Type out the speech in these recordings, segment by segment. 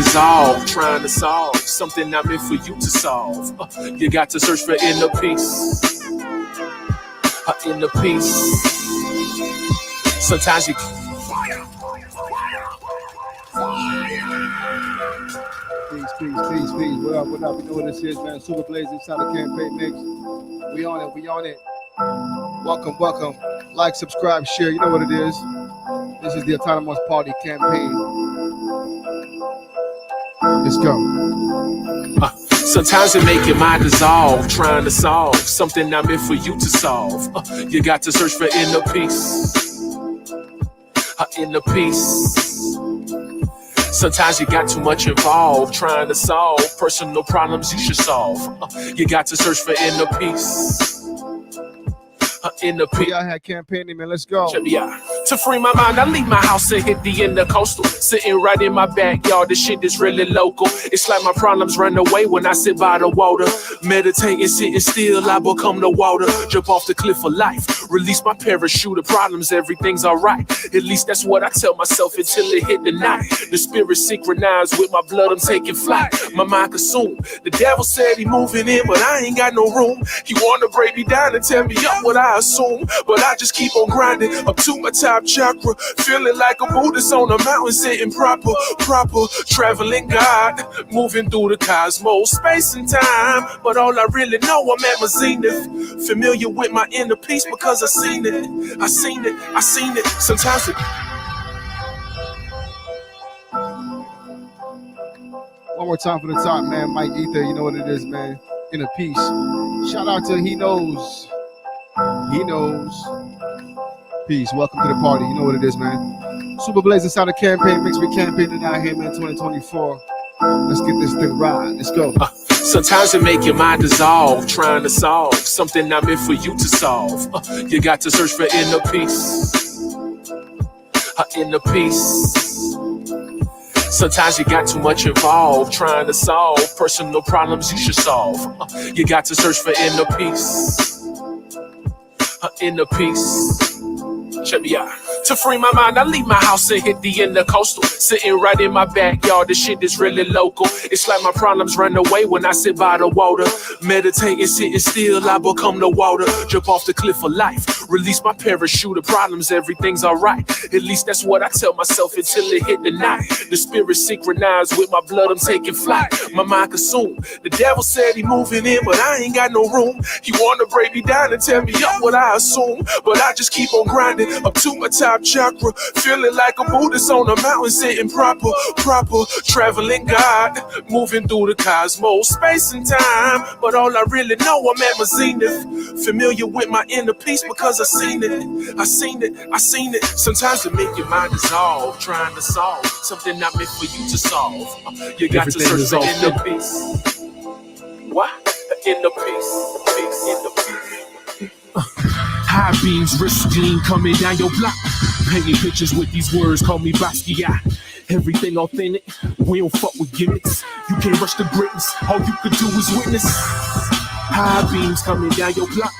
dissolve, trying to solve something not meant for you to solve. You got to search for inner peace. Inner peace. Sometimes you Peace. What up? You know what this is, man. Super Blaze inside the campaign mix. We on it. Welcome. Like, subscribe, share. You know what it is. This is the Autonomous Party campaign. Let's go. Sometimes it make your mind dissolve, trying to solve something not meant for you to solve. You got to search for inner peace. Inner peace. Sometimes you got too much involved, trying to solve personal problems you should solve. You got to search for inner peace. Inner peace. We out here campaigning, man. Let's go. Check me out. To free my mind, I leave my house and hit the intercoastal. Sitting right in my backyard, this shit is really local. It's like my problems run away when I sit by the water. Meditating, sitting still, I become the water. Jump off the cliff of life, release my parachute of problems, everything's alright. At least that's what I tell myself until it hit the night. The spirit synchronized with my blood, I'm taking flight. My mind consumed. The devil said he moving in, but I ain't got no room. He wanna break me down and tell me up what I assume, but I just keep on grinding up to my top chakra, feeling like a Buddhist on a mountain, sitting proper, traveling God, moving through the cosmos, space and time. But all I really know, I'm at my zenith, familiar with my inner peace because I seen it. Sometimes it. One more time for the top, man. Mike Ether, you know what it is, man. Inner peace. Shout out to He Knows. Peace. Welcome to the party. You know what it is, man. Super Blaze inside the campaign mix. We campaigning out here, man. 2024. Let's get this thing right. Let's go. Sometimes it make your mind dissolve, trying to solve something not meant for you to solve. You got to search for inner peace. Inner peace. Sometimes you got too much involved, trying to solve personal problems you should solve. You got to search for inner peace. Inner peace. Check me out. To free my mind, I leave my house and hit the intercoastal. Sitting right in my backyard, this shit is really local. It's like my problems run away when I sit by the water. Meditating, sitting still, I become the water. Jump off the cliff of life, release my parachute of problems, everything's alright. At least that's what I tell myself until it hit the night. The spirit synchronized with my blood, I'm taking flight. My mind consumed. The devil said he moving in, but I ain't got no room. He wanna break me down and tell me up what I assume, but I just keep on grinding up to my top chakra, feeling like a Buddhist on a mountain, sitting proper, traveling God, moving through the cosmos, space and time. But all I really know, I'm at my zenith, familiar with my inner peace because I seen it. Sometimes it make your mind dissolve, trying to solve something not meant for you to solve. You got to search for inner peace. What? Inner peace. High beams, wrist gleam coming down your block. Painting pictures with these words, call me Basquiat. Everything authentic, we don't fuck with gimmicks. You can't rush the greatness, all you could do is witness. High beams coming down your block.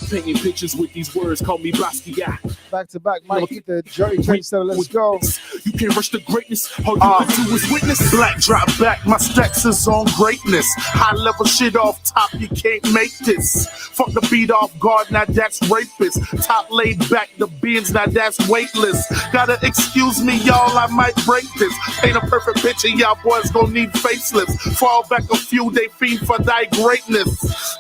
Painting pictures with these words, call me Basquiat. Back to back, Mike Ether, Jerry Trendsetter, let's go. You can't rush the greatness, all you can do is witness. Black drop back, my stacks is on greatness. High level shit off top, you can't make this. Fuck the beat off guard, now that's rapist. Top laid back, the beans, now that's weightless. Gotta excuse me, y'all, I might break this. Paint a perfect picture, y'all boys gon' need facelifts. Fall back a few, they fiend for thy greatness.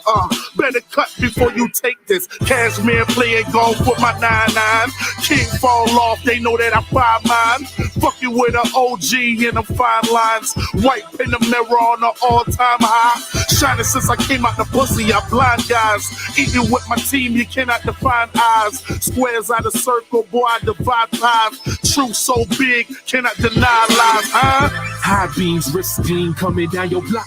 Better cut before you take this. Cashmere playing golf with my 9-9. King fall off, they know that I find mine. Fuck you with an OG in the fine lines. White in the mirror on the all-time high. Shining since I came out the pussy, I blind guys. Eating with my team, you cannot define eyes. Squares out of circle, boy, I divide pies. Truth so big, cannot deny lies, huh? High beams, wrist gleam coming down your block.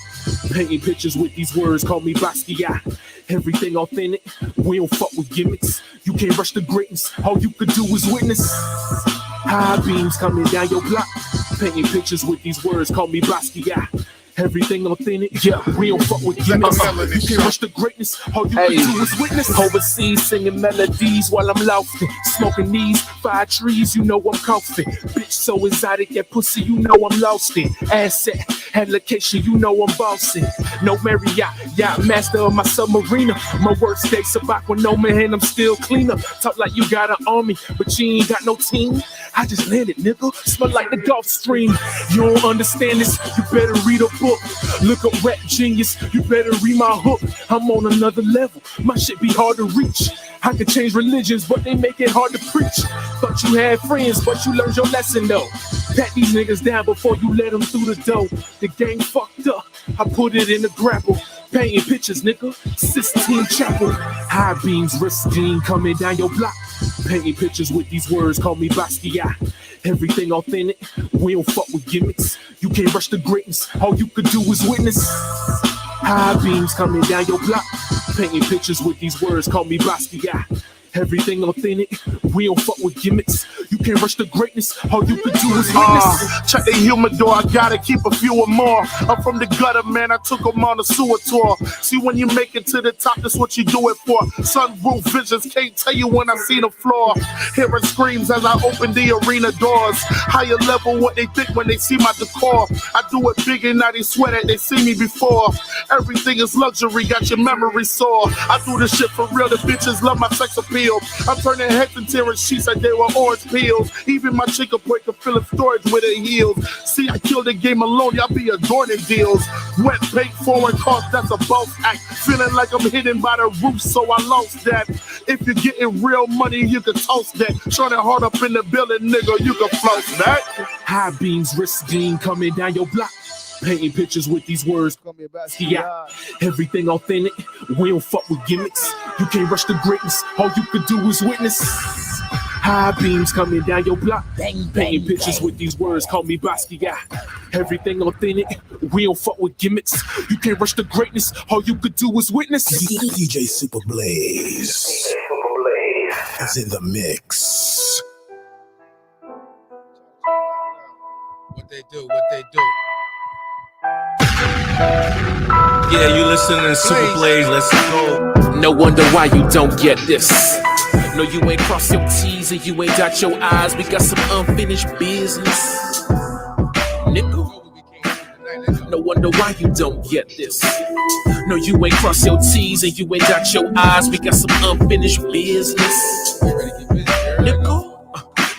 Painting pictures with these words, call me Basquiat. Everything authentic, we don't fuck with gimmicks. You can't rush the greatness, all you could do is witness. High beams coming down your block. Painting pictures with these words, call me Basquiat. Everything authentic, yeah, we don't fuck with gimmicks. You can't rush the greatness, all you can do is witness. Overseas singing melodies while I'm loafing. Smoking these 5 trees, you know I'm coughing. Bitch so exotic, that pussy, you know I'm lost in. Asset, Had location, you know I'm bossing. No Marriott, yacht master of my submariner. My work stays back with no man, I'm still cleaner. Talk like you got an army, but you ain't got no team. I just landed, nigga. Smell like the Gulf Stream. You don't understand this, you better read a book. Look up Rap Genius, you better read my hook. I'm on another level, my shit be hard to reach. I could change religions, but they make it hard to preach. Thought you had friends, but you learned your lesson though. Pat these niggas down before you let them through the door. The game fucked up, I put it in the grapple. Painting pictures, nigga, Sistine Chapel. High beams, Rustine coming down your block. Painting pictures with these words, call me Basquiat. Everything authentic, we don't fuck with gimmicks. You can't rush the greatness, all you could do is witness. High beams coming down your block. Painting pictures with these words, call me Basquiat. Everything authentic, we don't fuck with gimmicks. You can't rush the greatness, all you can do is witness. Check the humidor, I gotta keep a few or more. I'm from the gutter, man, I took them on a sewer tour. See, when you make it to the top, that's what you do it for. Sunroof visions, can't tell you when I see the floor. Hearing screams as I open the arena doors. Higher level, what they think when they see my decor. I do it big and now they swear that they see me before. Everything is luxury, got your memory sore. I do this shit for real, the bitches love my sex appeal. I'm turning heads and tearing sheets like they were orange peels. Even my chicken boy can fill in storage with her heels. See, I killed the game alone, y'all be adorning deals. Wet paint, foreign cost, that's a boss act. Feeling like I'm hidden by the roof, so I lost that. If you're getting real money, you can toast that. Shining hard up in the building, nigga, you can float that. High beams, Rustine coming down your block. Painting pictures with these words, yeah. Everything authentic, we don't fuck with gimmicks. You can't rush the greatness, all you could do is witness. High beams coming down your block. Painting pictures with these words, call me Basquiat. Everything authentic, we don't fuck with gimmicks. You can't rush the greatness, all you could do is witness. DJ Super Blaze is in the mix. What they do. Yeah, you listening to Super Blaze, let's go. No wonder why you don't get this. No, you ain't crossed your T's and you ain't dot your I's. We got some unfinished business, nigga. No wonder why you don't get this. No, you ain't crossed your T's and you ain't dot your I's. We got some unfinished business, nigga.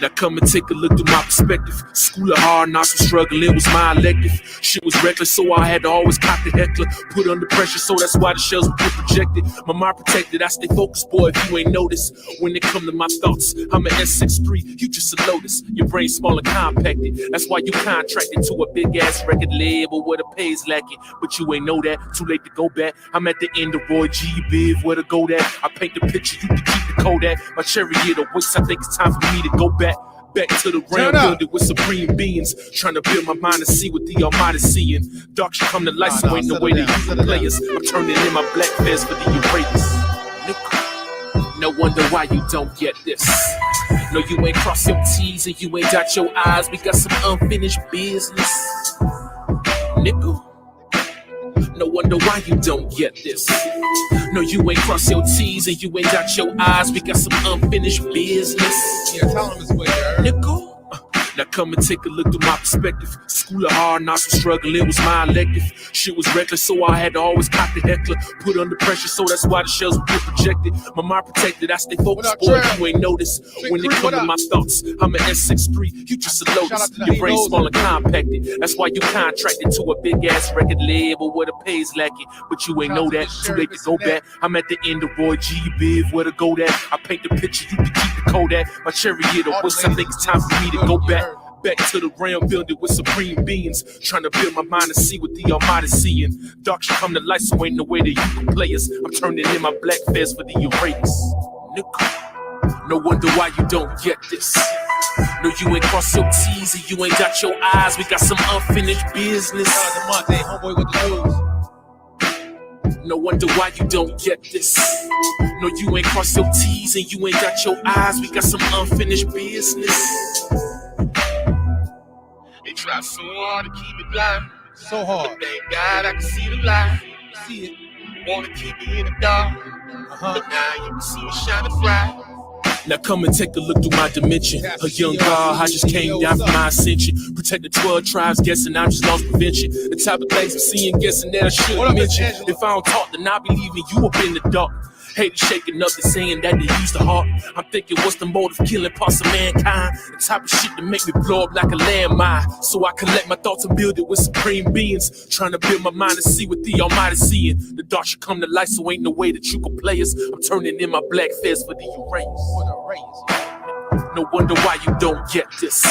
Now come and take a look through my perspective. School of hard knocks was struggling, was my elective. Shit was reckless, so I had to always cock the heckler. Put under pressure, so that's why the shells would get projected. My mind protected, I stay focused, boy, if you ain't noticed. When it come to my thoughts, I'm an S63, you just a Lotus. Your brain small and compacted, that's why you contracted to a big-ass record label where the pay's lacking. But you ain't know that, too late to go back. I'm at the end of Roy G. Biv, where to go at. I paint the picture, you can keep the Kodak. My chariot awaits, I think it's time for me to go back. Back to the ground, build it with supreme beings. Trying to build my mind and see what the Almighty seeing. Dark should come to light, so ain't no way that you can play us. I'm turning in my black vest for the Euphrates. No wonder why you don't get this. No, you ain't cross your T's and you ain't dot your I's. We got some unfinished business, nigga. No wonder why you don't get this. No, you ain't cross your T's and you ain't dot your I's. We got some unfinished business. Yeah, tell him his way there. Nigga. Now come and take a look through my perspective. School of hard knocks was struggling, was my elective. Shit was reckless, so I had to always cock the heckler. Put under pressure, so that's why the shells would get projected. My mind protected, I stay focused, boy, if you ain't noticed. When it come to my thoughts, I'm an S63, you just a Lotus. Your brain small and compacted, that's why you contracted to a big-ass record label where the pay's lacking. But you ain't know that, too late to go back. I'm at the end of Roy G. Biv, where to go at. I paint the picture, you can keep the Kodak. My chariot awaits, I think it's time for me to go back. Back to the realm, build it with supreme beings. Trying to build my mind and see what the Almighty seeing. Dark should come to light, so ain't no way that you can play us. I'm turning in my black vest for the Euphrates, nigga. No wonder why you don't get this. No, you ain't cross your T's and you ain't dot your I's. We got some unfinished business. Homeboy with the news. No wonder why you don't get this. No, you ain't cross your T's and you ain't dot your I's. We got some unfinished business. They try so hard to keep it blind. So hard. But thank God I can see the light. See it. Wanna keep me in the dark. But now you can see it shining bright. Now come and take a look through my dimension. A young God, I just came down from my ascension. Protect the 12 tribes, guessing I just lost prevention. The type of things I'm seeing, guessing that I shouldn't mention. If I don't talk, then I be leaving you up in the dark. Hate shaking up and saying that they use the heart. I'm thinking, what's the motive? Killing parts of mankind. The type of shit that make me blow up like a landmine. So I collect my thoughts and build it with supreme beings. Trying to build my mind to see what the Almighty seeing. The dark should come to light, so ain't no way that you can play us. I'm turning in my black fist for the erase. No wonder why you don't get this.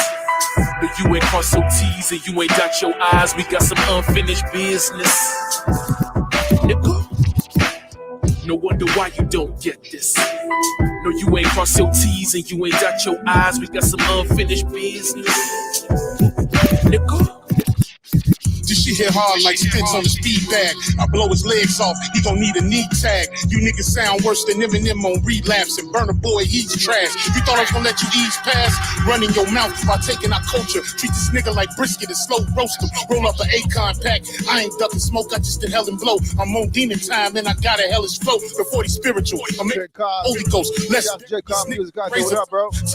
But you ain't crossed your T's and you ain't dot your I's. We got some unfinished business. Nigga. No wonder why you don't get this. No, you ain't cross your T's and you ain't dot your I's. We got some unfinished business. Nigga. This shit hit hard like stints on the speed bag. I blow his legs off, he gon' need a knee tag. You niggas sound worse than Eminem on relapse and burn a boy, he's trash. You thought I was gonna let you ease past? Running your mouth by taking our culture. Treat this nigga like brisket and slow roast him. Roll up an Akon pack. I ain't ducking smoke, I just did hell and blow. I'm on demon time and I got a hellish flow. Before the spiritual, I'm in Holy Ghost. Let's to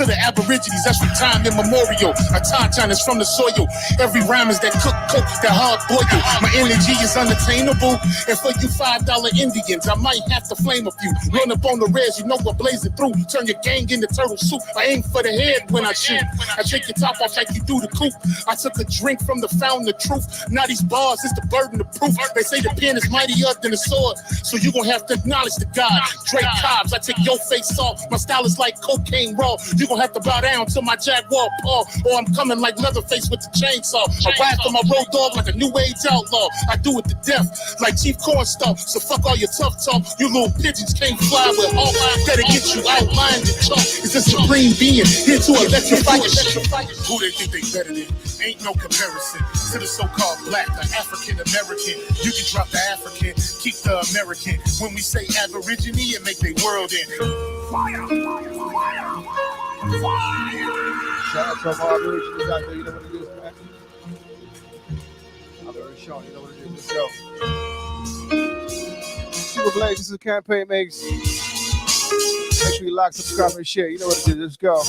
the Aborigines, that's from time immemorial. A tauntaun is from the soil. Every rhyme is that cook coke, that hard boil. My energy is unattainable. And for you $5 Indians, I might have to flame a few. Run up on the res, you know what blazing through. Turn your gang into turtle soup. I aim for the head when I shoot. I take your top off like you do the coop. I took a drink from the fountain of truth. Now these bars is the burden of proof. They say the pen is mightier than the sword, so you gon' have to acknowledge the God. Drake Cobbs, I take your face off. My style is like cocaine raw. You gon' have to bow down to my Jaguar paw, or I'm coming like Leatherface with the chainsaw. I ride for my road dog like a new age outlaw. I do it to death like Chief Cornstalk. So fuck all your tough talk. You little pigeons can't fly with all that'll get you outlined and chalk. It's a supreme being here to electrify you. Who they think they better than? Ain't no comparison to the so-called black, the African American. You can drop the African, keep the American. When we say Aborigine, it make they world in. Fire, fire, fire, fire. Shout out to all Aborigines out there. You know what it is, man. I've already shown you know what it is. Let's go. Super Blaze, this is Campaign Makes. Make sure you like, subscribe, and share. You know what it is. Let's go.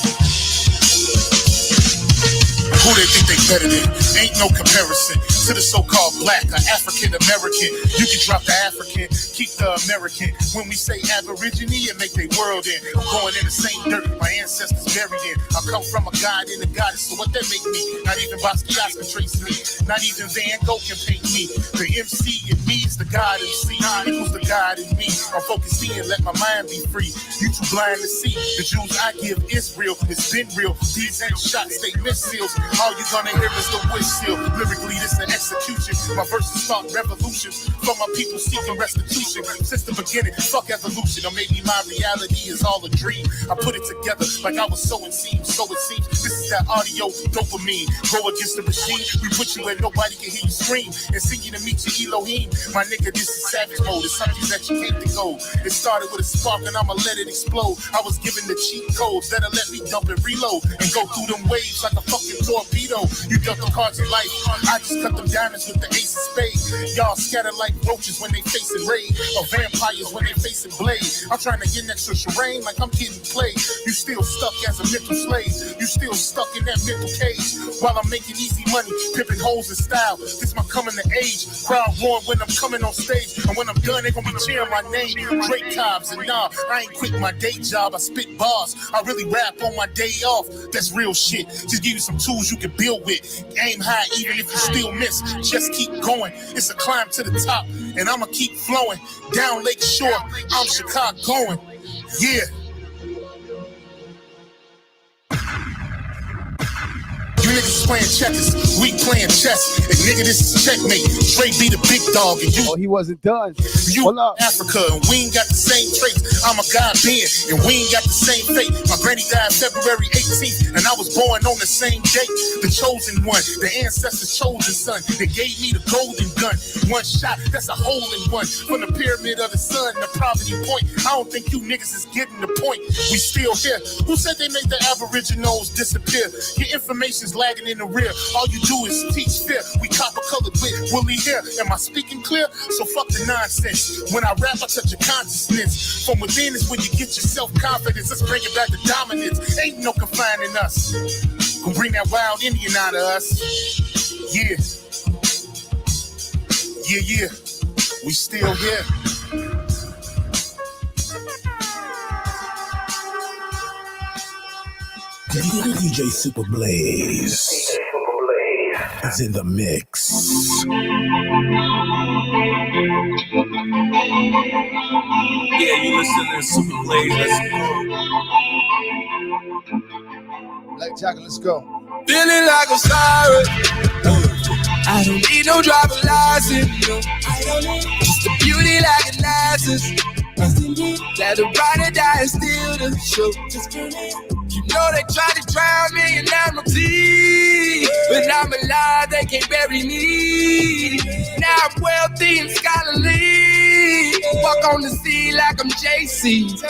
Who they think they better than? Ain't no comparison to the so-called black, the African American. You can drop the African, keep the American. When we say Aborigine, it make they world in. I'm going in the same dirt my ancestors buried in. I come from a god and a goddess, so what that make me? Not even Basquiat can trace me. Not even Van Gogh can paint me. The MC in me is the God MC. Equals the God in me. I'm focusing and let my mind be free. You too blind to see. The Jews I give is real. It's been real. These ain't shots, they missiles. All you gonna hear is the whistle. Lyrically, this an execution. My verses start revolutions. For my people seeking restitution. Since the beginning, fuck evolution. Or maybe my reality is all a dream. I put it together like I was sowing seeds. So it seems this is that audio dopamine. Go against the machine. We put you where nobody can hear you scream. And singing to meet your Elohim. My nigga, this is savage mode. It's something that you can't think of. It started with a spark and I'ma let it explode. I was given the cheat codes that'll let me dump and reload. And go through them waves like a fucking torpedo. You dealt the cards of life. I just cut them diamonds with the ace of spades. Y'all scatter like roaches when they facing raid. Or vampires when they facing blade. I'm trying to get next to Shireen like I'm getting played. You still stuck as a mental slave. You still stuck in that mental cage. While I'm making easy money, pimping hoes in style. This my coming to age. Crowd roaring when I'm coming on stage. And when I'm done, they gonna be cheering my name. Drake Cobbs and nah, I ain't quit my day job. I spit bars. I really rap on my day off. That's real shit. Just give you some tools you can build with. Aim high even if you still miss. Just keep going. It's a climb to the top. And I'ma keep flowing. Down Lake Shore, I'm Chicagoan. Yeah. You niggas playing checkers, we playing chess. And nigga, this is checkmate. Dre be the big dog and you. Oh, he wasn't done. You Africa and we ain't got the same traits. I'm a God being and we ain't got the same fate. My granny died February 18th and I was born on the same date. The chosen one, the ancestors' chosen son. They gave me the golden gun. One shot, that's a hole in one. From the pyramid of the sun, the poverty point. I don't think you niggas is getting the point. We still here. Who said they made the Aboriginals disappear? Your information's lagging in the rear. All you do is teach fear. We copper colored with woolly hair. Am I speaking clear? So fuck the nonsense. When I rap, I touch your consciousness. From within is when you get your self-confidence. Let's bring it back to dominance. Ain't no confining us. Gonna bring that wild Indian out of us. Yeah. Yeah, yeah. We still here. DJ Super Blaze is in the mix. Yeah, you listening to Super Blaze. Let's go. Black Jacket, let's go. Feeling like I'm sorry. I don't need no driver's license. No. Just a beauty like a license. Let the ride or die and steal the show. You know they tried to drown me in amnesty. When I'm alive, they can't bury me. Now I'm wealthy and scholarly. Walk on the sea like I'm JC.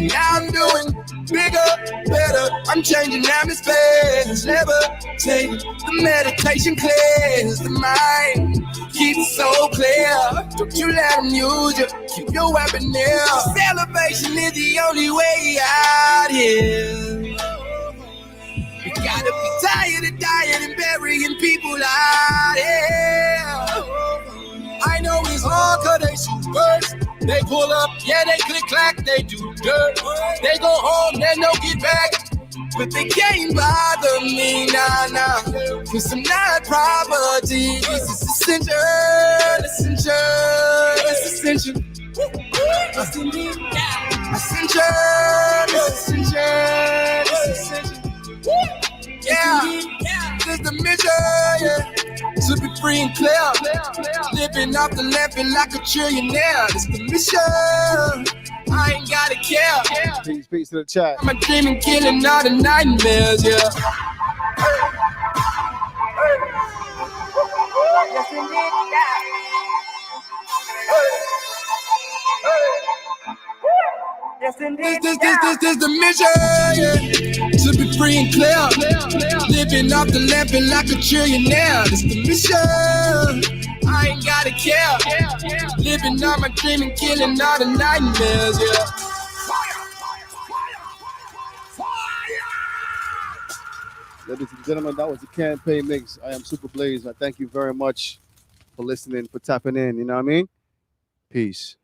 Now I'm doing bigger, better. I'm changing atmospheres. Never take the meditation clears the mind. Keep it so clear. Don't you let them use you. Keep your weapon near. Celebration is the only way out here. You gotta be tired of dying and burying people out here. I know it's hard cause they shoot first. They pull up, yeah, they click clack, they do dirt. They go home, then they'll get back. But they can't bother me, nah. Cause I'm not property. This is essential. Yeah, this is the mission, yeah. To be free and clear. Living off the land like a trillionaire. This is the mission. I ain't gotta care. Peace to the chat. I'm a dreaming, killing all the nightmares, yeah. This is the mission, yeah. To be free and clear. Living off the land like a trillionaire. This is the mission. I ain't gotta care. Living on my dream and killing all the nightmares, yeah. Ladies and gentlemen, that was the campaign mix. I am Super Blaze. I thank you very much for listening, for tapping in. You know what I mean? Peace.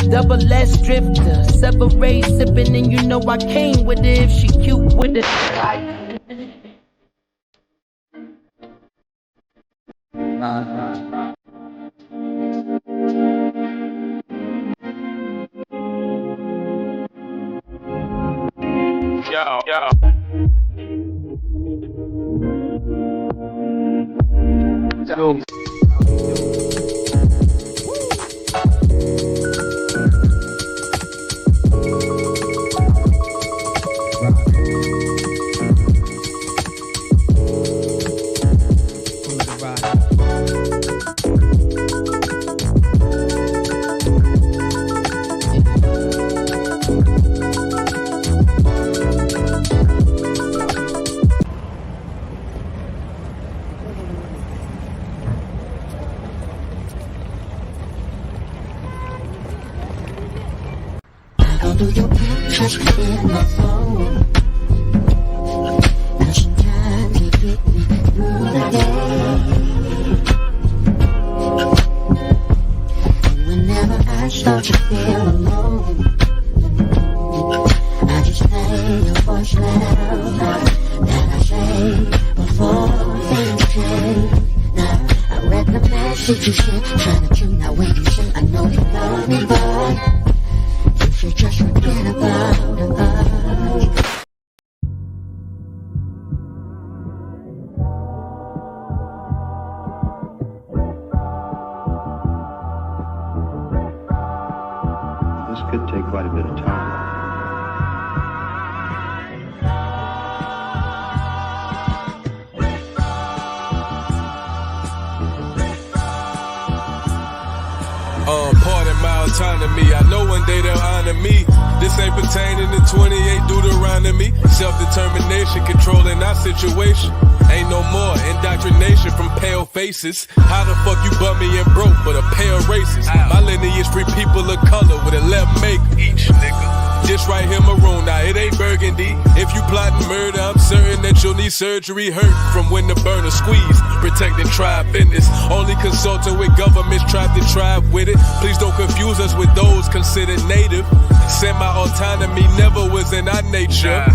Double S drifter, separate sipping, and you know I came with it if she cute with it. Yo. If you said I'm trying to tune out when you say I know you love me, but you should just forget about us. This could take quite a bit of time. Pardon my autonomy. I know one day they'll honor me. This ain't pertaining to 28 Deuteronomy. Self-determination, controlling our situation. Ain't no more indoctrination from pale faces. How the fuck you bummy and broke but a pale racist? My lineage free people of color with a left make each nigga. This right here maroon, now it ain't burgundy. If you plotting murder, I'm certain that you'll need surgery. Hurt from when the burner squeeze. Protecting tribe business. Only consulting with governments, tribe to tribe with it. Please don't confuse us with those considered native. Semi-autonomy never was in our nature.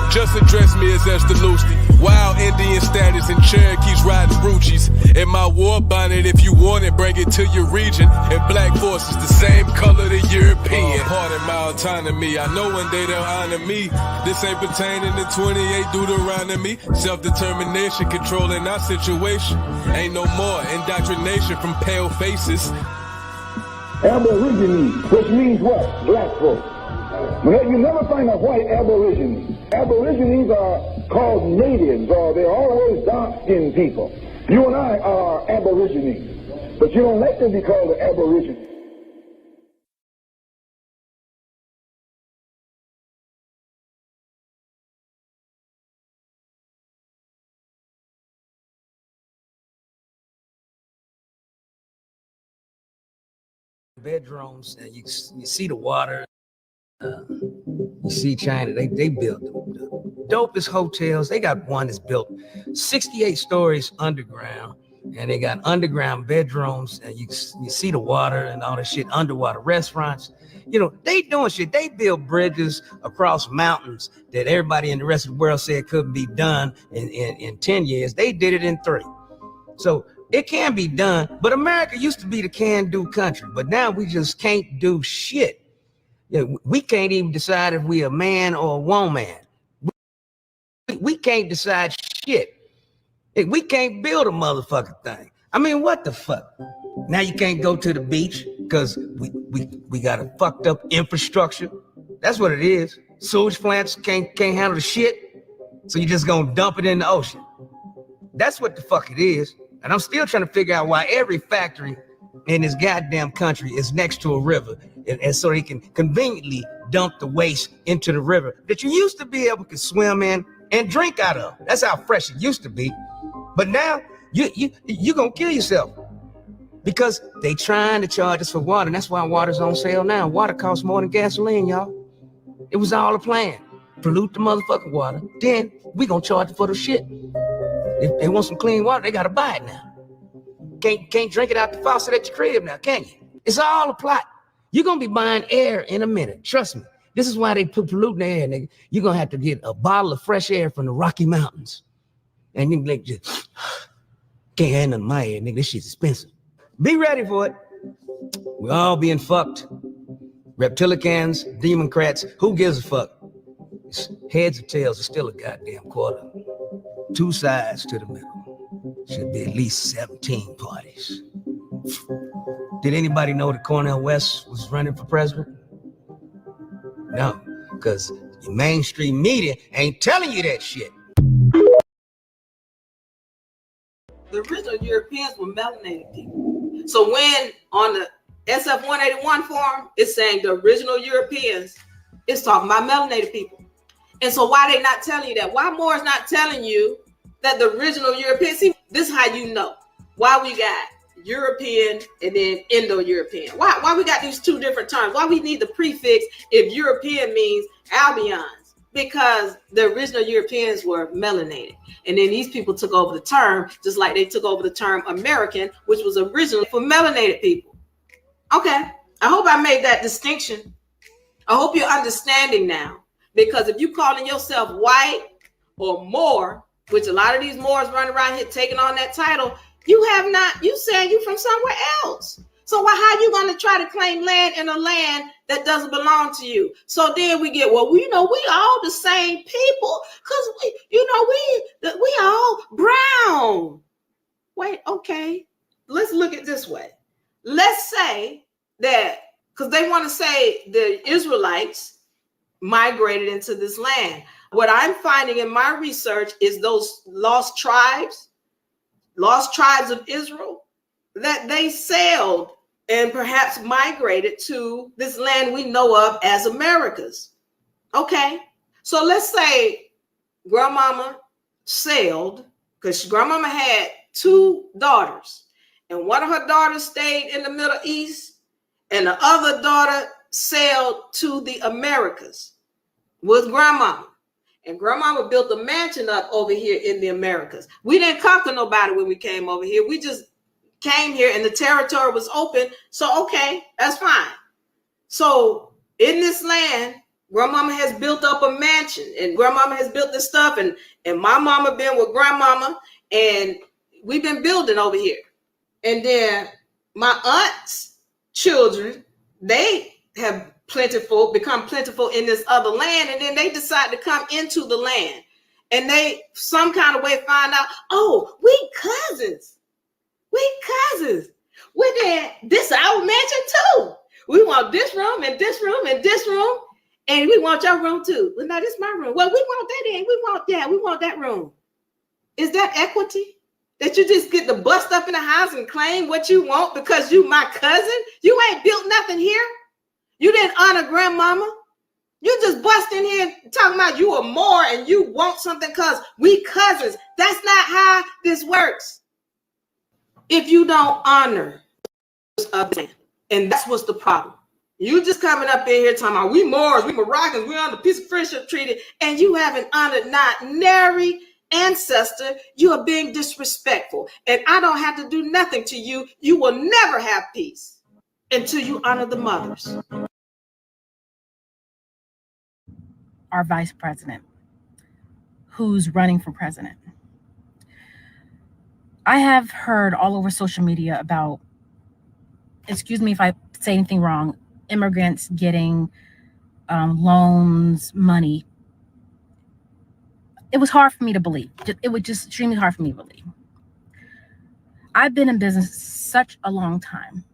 Just address me as Esther Loosely. Wild Indian status and Cherokees riding Ruchis. In my war bonnet, if you want it, bring it to your region. And black forces the same color the European. Pardon my autonomy. I know one day they'll honor me. This ain't pertaining to 28 Deuteronomy. Self-determination, controlling our situation. Ain't no more indoctrination from pale faces. Aborigines, which means what? Black folks. You never find a white aborigine. Aborigines are called natives, or they're always dark-skinned people. You and I are aborigines, but you don't like to be called an aborigine. Bedrooms, and you see the water. You see China, they built the dopest hotels. They got one that's built 68 stories underground, and they got underground bedrooms, and you see the water and all that shit, underwater restaurants. You know, they doing shit. They build bridges across mountains that everybody in the rest of the world said couldn't be done in 10 years. They did it in 3. So it can be done, but America used to be the can-do country, but now we just can't do shit. Yeah, we can't even decide if we a man or a woman. We can't decide shit. We can't build a motherfucking thing. I mean, what the fuck? Now you can't go to the beach because we got a fucked up infrastructure. That's what it is. Sewage plants can't handle the shit, so you're just gonna dump it in the ocean. That's what the fuck it is. And I'm still trying to figure out why every factory in this goddamn country is next to a river, and so they can conveniently dump the waste into the river that you used to be able to swim in and drink out of. That's how fresh it used to be. But now you gonna kill yourself because they trying to charge us for water, and that's why water's on sale now. Water costs more than gasoline, y'all. It was all a plan. Pollute the motherfucking water, then we gonna charge for the shit. If they want some clean water, they gotta buy it now. Can't drink it out the faucet at your crib now, can you? It's all a plot. You're gonna be buying air in a minute. Trust me. This is why they put polluting air, nigga. You're gonna have to get a bottle of fresh air from the Rocky Mountains. And you like just can't handle my air, nigga. This shit's expensive. Be ready for it. We're all being fucked. Reptilicans, democrats, who gives a fuck? It's heads or tails, it's still a goddamn quarter. 2 sides to the middle. Should be at least 17 parties. Did anybody know that Cornel West was running for president? No, because the mainstream media ain't telling you that shit. The original Europeans were melanated people. So when on the SF-181 form, it's saying the original Europeans, it's talking about melanated people. And so why they not telling you that? Why Moore's not telling you that the original Europeans, see, this is how you know why we got European and then Indo-European. Why we got these 2 different terms? Why we need the prefix if European means Albions? Because the original Europeans were melanated. And then these people took over the term, just like they took over the term American, which was originally for melanated people. Okay, I hope I made that distinction. I hope you're understanding now. Because if you calling yourself white or Moor, which a lot of these Moors running around here taking on that title, You have not, you said you from somewhere else. So how you going to try to claim land in a land that doesn't belong to you? So then we get, well, we all the same people because we all brown. Wait, okay. Let's look at it this way. Let's say that, because they want to say the Israelites migrated into this land. What I'm finding in my research is those lost tribes of Israel, that they sailed and perhaps migrated to this land we know of as Americas. Okay, so let's say grandmama sailed, because grandmama had 2 daughters, and one of her daughters stayed in the Middle East, and the other daughter sailed to the Americas with grandmama. And grandmama built a mansion up over here in the Americas. We didn't conquer nobody when we came over here. We just came here and the territory was open. So, okay, that's fine. So in this land, grandmama has built up a mansion, and grandmama has built this stuff, and my mama been with grandmama, and we've been building over here. And then my aunt's children, they have become plentiful in this other land, and then they decide to come into the land, and they some kind of way find out, oh, we cousins. We did this our mansion too. We want this room and this room and this room, and we want your room too. Well, now this is my room. Well, we want that in. We want that room. Is that equity? That you just get to bust up in the house and claim what you want because you my cousin? You ain't built nothing here. You didn't honor grandmama. You just bust in here talking about you are more and you want something because we cousins. That's not how this works. If you don't honor us, and that's what's the problem. You just coming up in here talking about we Moors, we Moroccans, we on the peace of friendship treaty, and you haven't honored not nary ancestor. You are being disrespectful, and I don't have to do nothing to you. You will never have peace until you honor the mothers. Our vice president, who's running for president. I have heard all over social media about, excuse me if I say anything wrong, immigrants getting loans, money. It was hard for me to believe. It was just extremely hard for me to believe. I've been in business such a long time.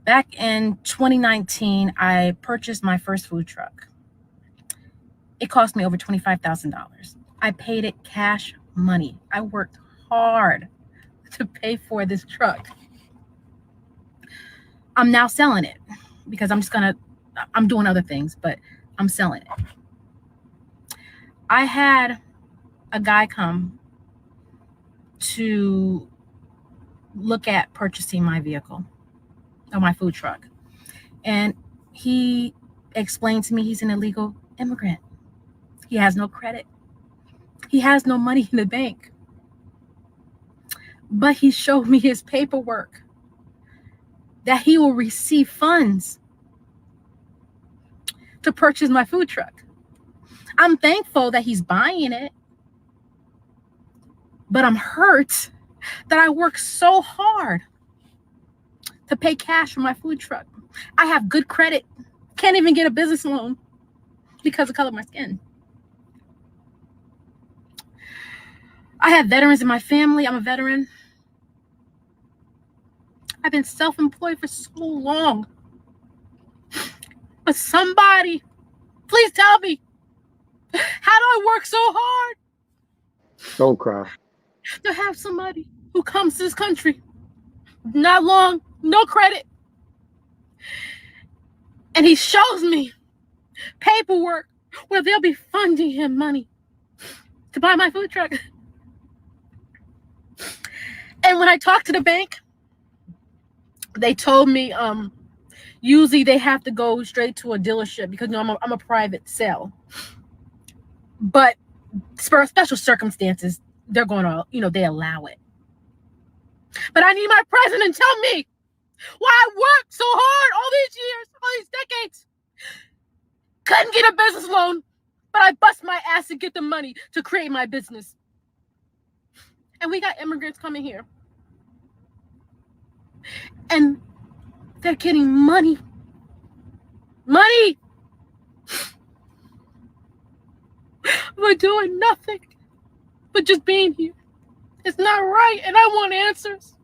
Back in 2019, I purchased my first food truck. It cost me over $25,000. I paid it cash money. I worked hard to pay for this truck. I'm now selling it because I'm doing other things, but I'm selling it. I had a guy come to look at purchasing my vehicle or my food truck. And he explained to me he's an illegal immigrant. He has no credit. He has no money in the bank. But he showed me his paperwork that he will receive funds to purchase my food truck. I'm thankful that he's buying it, but I'm hurt that I worked so hard to pay cash for my food truck. I have good credit, can't even get a business loan because of the color of my skin. I have veterans in my family. I'm a veteran. I've been self-employed for so long. But somebody, please tell me, how do I work so hard? Don't cry. To have somebody who comes to this country, not long, no credit, and he shows me paperwork where they'll be funding him money to buy my food truck. And when I talked to the bank, they told me usually they have to go straight to a dealership because I'm a private sale. But for special circumstances, they're going to, they allow it. But I need my president to tell me why I worked so hard all these years, all these decades. Couldn't get a business loan, but I bust my ass to get the money to create my business. And we got immigrants coming here. And they're getting money. Money! We're doing nothing but just being here. It's not right, and I want answers.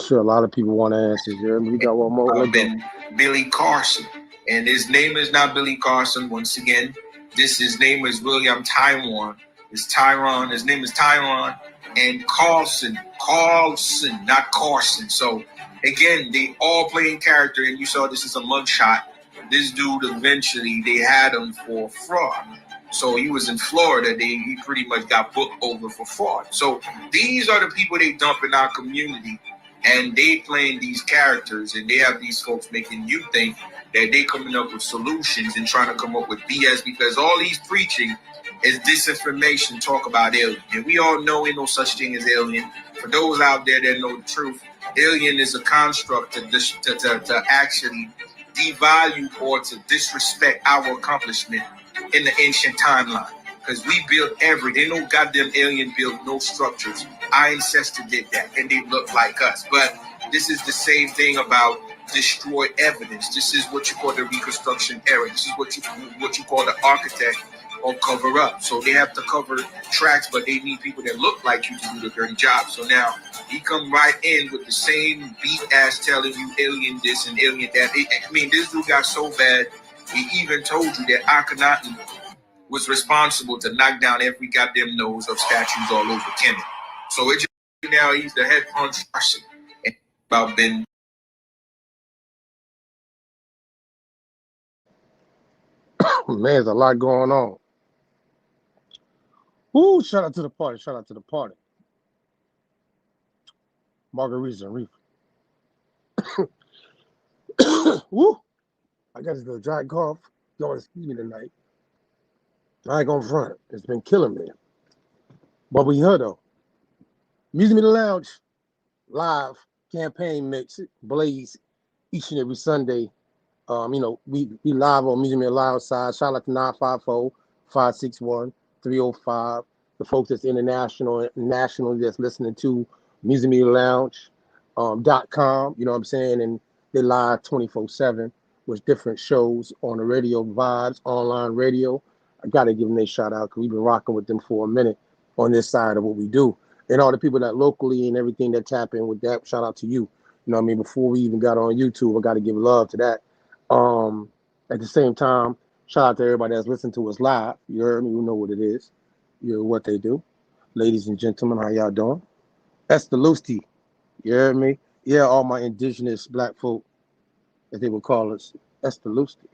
Sure, a lot of people want answers. Yeah, we got one more. Let's go. Billy Carson. And his name is not Billy Carson. Once again, his name is William Tyrone. His name is Tyrone and Carlson, not Carson. So again, they all playing character, and you saw this is a mugshot. This dude eventually they had him for fraud. So he was in Florida. He pretty much got booked over for fraud. So these are the people they dump in our community, and they playing these characters, and they have these folks making you think that they coming up with solutions and trying to come up with BS, because all these preaching is disinformation, talk about alien. And we all know ain't no such thing as alien. For those out there that know the truth, alien is a construct to actually devalue or to disrespect our accomplishment in the ancient timeline. Because we built everything. No goddamn alien built no structures. Our ancestors did that, and they look like us. But this is the same thing about destroy evidence. This is what you call the reconstruction era. This is what you call the architect or cover up. So they have to cover tracks, but they need people that look like you to do the dirty job. So now he come right in with the same beat ass telling you alien this and alien that. I mean, this dude got so bad, he even told you that Akhenaten was responsible to knock down every goddamn nose of statues all over Kemet. So it just now he's the head punch person about Ben. Man, there's a lot going on. Ooh, shout out to the party. Shout out to the party. Margaritas and reefer. Woo! I got this little dry cough. Y'all excuse me tonight. I ain't gonna front. It's been killing me. But we here though. Music in the Lounge, live campaign mix, Blaze, each and every Sunday. We live on Music in the Lounge side. Shout out to 954-561-305. The folks that's international and national that's listening to Music in the Lounge .com, you know what I'm saying? And they live 24/7 with different shows on the radio, Vibes, online radio. I got to give them a shout out because we've been rocking with them for a minute on this side of what we do. And all the people that locally and everything that tap in with that, shout out to you. You know what I mean? Before we even got on YouTube, I got to give love to that. At the same time, shout out to everybody that's listening to us live. You heard me? You know what it is. You know what they do. Ladies and gentlemen, how y'all doing? That's the Lusty. You heard me? Yeah, all my indigenous black folk, as they would call us. That's the Lusty.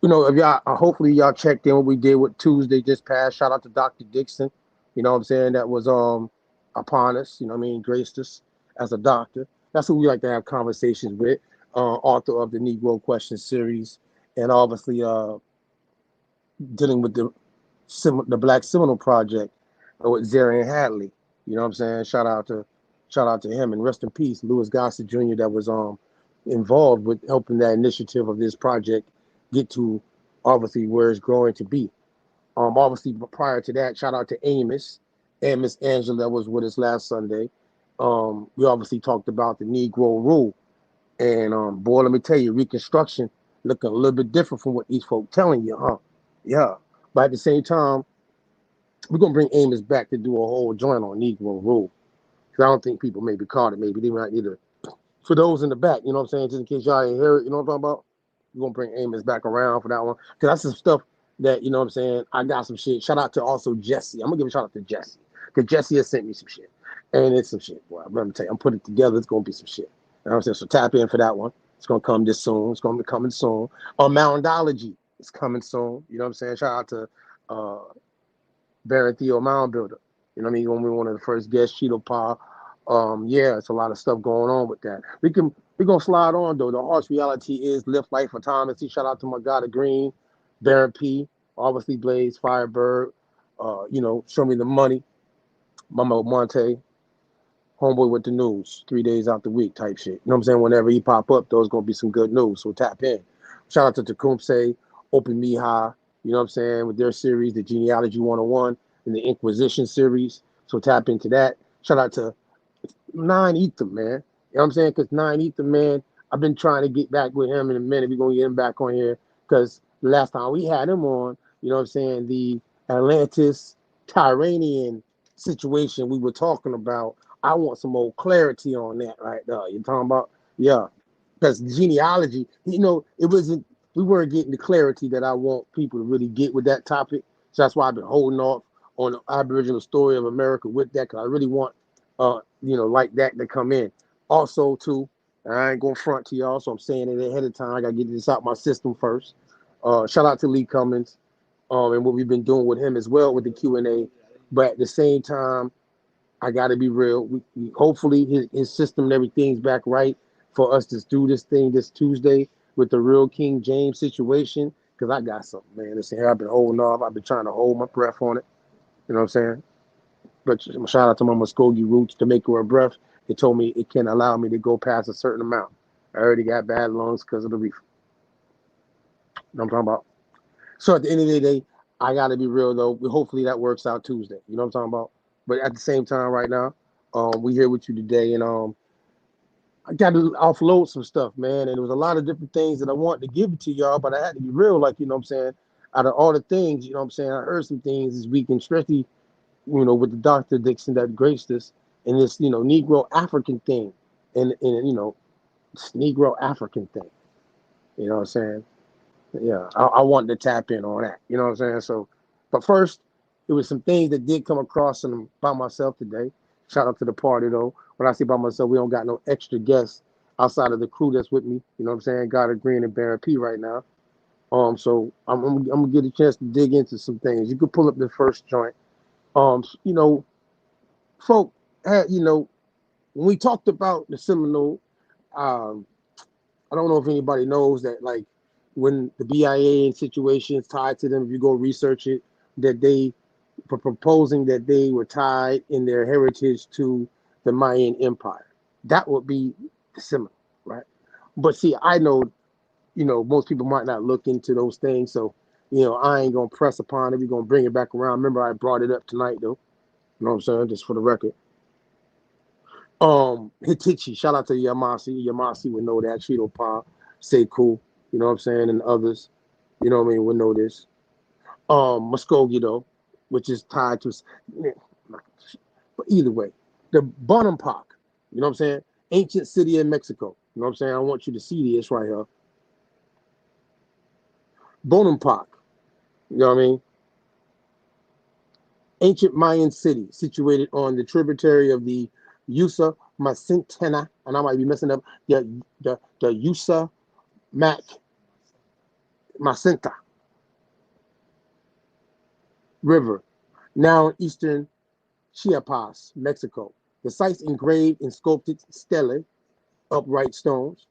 You know, if y'all, hopefully y'all checked in what we did with Tuesday just passed. Shout out to Dr. Dixon. You know what I'm saying? That was upon us. You know what I mean? Graced us as a doctor. That's who we like to have conversations with. Author of the Negro Question series, and obviously dealing with the Black Seminole Project with Zarian Hadley. You know what I'm saying? Shout out to him, and rest in peace, Louis Gossett Jr. that was involved with helping that initiative of this project get to obviously where it's growing to be. Obviously prior to that, shout out to Amos and Miss Angela that was with us last Sunday. We obviously talked about the Negro Rule. And boy, let me tell you, Reconstruction looking a little bit different from what these folk telling you, huh? Yeah. But at the same time, we're gonna bring Amos back to do a whole joint on Negro Rule. Because I don't think people maybe caught it. Maybe they might need to. For those in the back, you know what I'm saying? Just in case y'all ain't hear it, you know what I'm talking about? We're gonna bring Amos back around for that one. Because that's some stuff that, you know what I'm saying? I got some shit. Shout out to also Jesse. I'm gonna give a shout out to Jesse. Because Jesse has sent me some shit. And it's some shit, boy. I'm gonna tell you, I'm putting it together, it's gonna be some shit. You know what I'm saying? So tap in for that one. It's gonna come this soon. It's gonna be coming soon. Moundology is coming soon. You know what I'm saying? Shout out to Baron Theo Mound Builder. You know what I mean? When we were one of the first guests, Cheeto Pa. Yeah, it's a lot of stuff going on with that. We're gonna slide on though. The harsh reality is Lift Life Autonomy. Shout out to my guy the Green, Baron P, obviously Blaze, Firebird, Show Me the Money, Mama Monte. Homeboy with the news, 3 days out the week type shit. You know what I'm saying? Whenever he pop up, there's going to be some good news. So tap in. Shout out to Tecumseh, Open Me High, you know what I'm saying? With their series, The Genealogy 101. in the Inquisition series. So tap into that. Shout out to Nine Ether, man. You know what I'm saying? Because Nine Ether, man, I've been trying to get back with him in a minute. We're going to get him back on here because the last time we had him on, you know what I'm saying, the Atlantis Tyranian situation we were talking about, I want some more clarity on that right there. You talking about? Yeah. Because genealogy, you know, we weren't getting the clarity that I want people to really get with that topic. So that's why I've been holding off on the Aboriginal story of America with that, because I really want, like that to come in. Also, too, I ain't going to front to y'all, so I'm saying it ahead of time. I got to get this out my system first. Shout out to Lee Cummins and what we've been doing with him as well with the Q&A. But at the same time, I got to be real. We hopefully his system and everything's back right for us to do this thing this Tuesday with the real King James situation, because I got something, man. Listen here, I've been holding off. I've been trying to hold my breath on it. You know what I'm saying? But shout out to my Muskogee roots to make her a breath. They told me it can't allow me to go past a certain amount. I already got bad lungs because of the reef. You know what I'm talking about? So at the end of the day, I got to be real, though. Hopefully that works out Tuesday. You know what I'm talking about? But at the same time, right now, we here with you today, and I got to offload some stuff, man. And there was a lot of different things that I wanted to give to y'all, but I had to be real, like, you know what I'm saying? Out of all the things, you know what I'm saying, I heard some things this week, and especially, with the Dr. Dixon that graced us, and this, Negro African thing, and this Negro African thing. You know what I'm saying? Yeah, I wanted to tap in on that. You know what I'm saying? So, but first, it was some things that did come across by myself today. Shout out to the party, though. When I say by myself, we don't got no extra guests outside of the crew that's with me. You know what I'm saying? Got a Green and Baron P right now. So I'm gonna get a chance to dig into some things. You could pull up the first joint. Folk had, when we talked about the Seminole, I don't know if anybody knows that, like, when the BIA and situations tied to them, if you go research it, that they were proposing that they were tied in their heritage to the Mayan Empire. That would be the Seminole, right? But see, I know, most people might not look into those things, so, I ain't going to press upon it. We're going to bring it back around. Remember, I brought it up tonight, though. You know what I'm saying? Just for the record. Hitichi, shout out to Yamasi. Yamasi would know that. Cheeto Pa, Say Cool, you know what I'm saying, and others, you know what I mean, would know this. Muskogee, though, which is tied to, but either way, the Bonampak, you know what I'm saying, ancient city in Mexico. You know what I'm saying? I want you to see this right here. Bonampak, you know what I mean? Ancient Mayan city situated on the tributary of the Yusa Macintena, and I might be messing up the Yusa Macinta River, now in eastern Chiapas, Mexico. The site's engraved in sculpted stele, upright stones.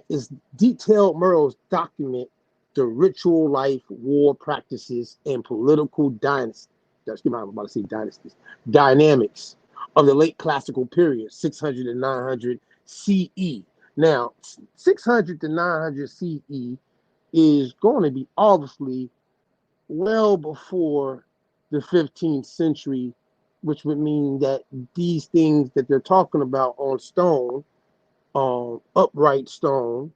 Its detailed murals document the ritual life, war practices, and political dynasties. I'm about to say dynasties. Dynamics of the late classical period, 600 to 900 CE. Now, 600 to 900 CE is going to be obviously well before the 15th century, which would mean that these things that they're talking about on stone, upright stone,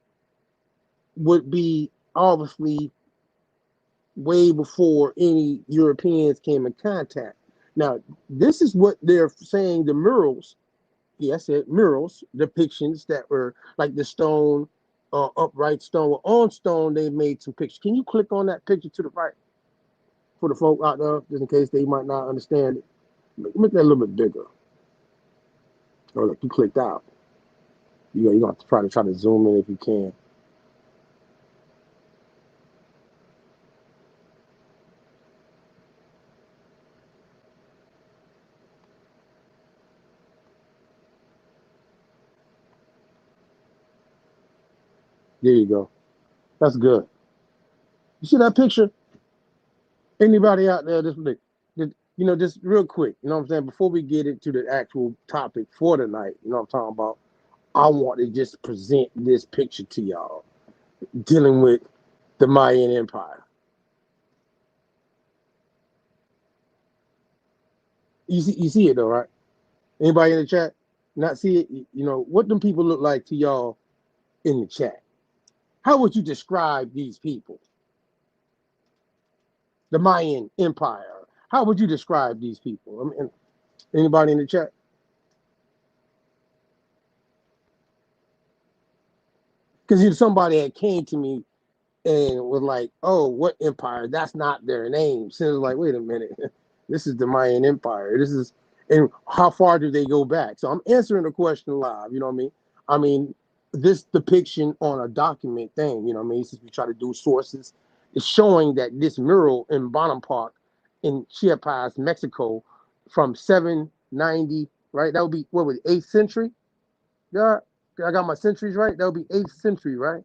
would be obviously way before any Europeans came in contact. Now, this is what they're saying the murals, yes, murals, depictions that were like the stone, upright stone, on stone, they made some pictures. Can you click on that picture to the right for the folk out there, just in case they might not understand it? Make that a little bit bigger. Oh, look, you clicked out. You're going to have to try to zoom in if you can. There you go. That's good. You see that picture? Anybody out there, just real quick, you know what I'm saying? Before we get into the actual topic for tonight, you know what I'm talking about? I want to just present this picture to y'all dealing with the Mayan Empire. You see it though, right? Anybody in the chat not see it? You know, what them people look like to y'all in the chat? How would you describe these people? The Mayan Empire. How would you describe these people? I mean, anybody in the chat? Because somebody had came to me and was like, "Oh, what empire? That's not their name." So it was like, "Wait a minute, this is the Mayan Empire. This is, and how far do they go back?" So I'm answering the question live. You know what I mean? I mean, this depiction on a document thing. You know what I mean? Since we try to do sources, is showing that this mural in Bonampak in Chiapas, Mexico, from 790, right? That would be what was 8th century. Yeah, I got my centuries right. That would be 8th century, right?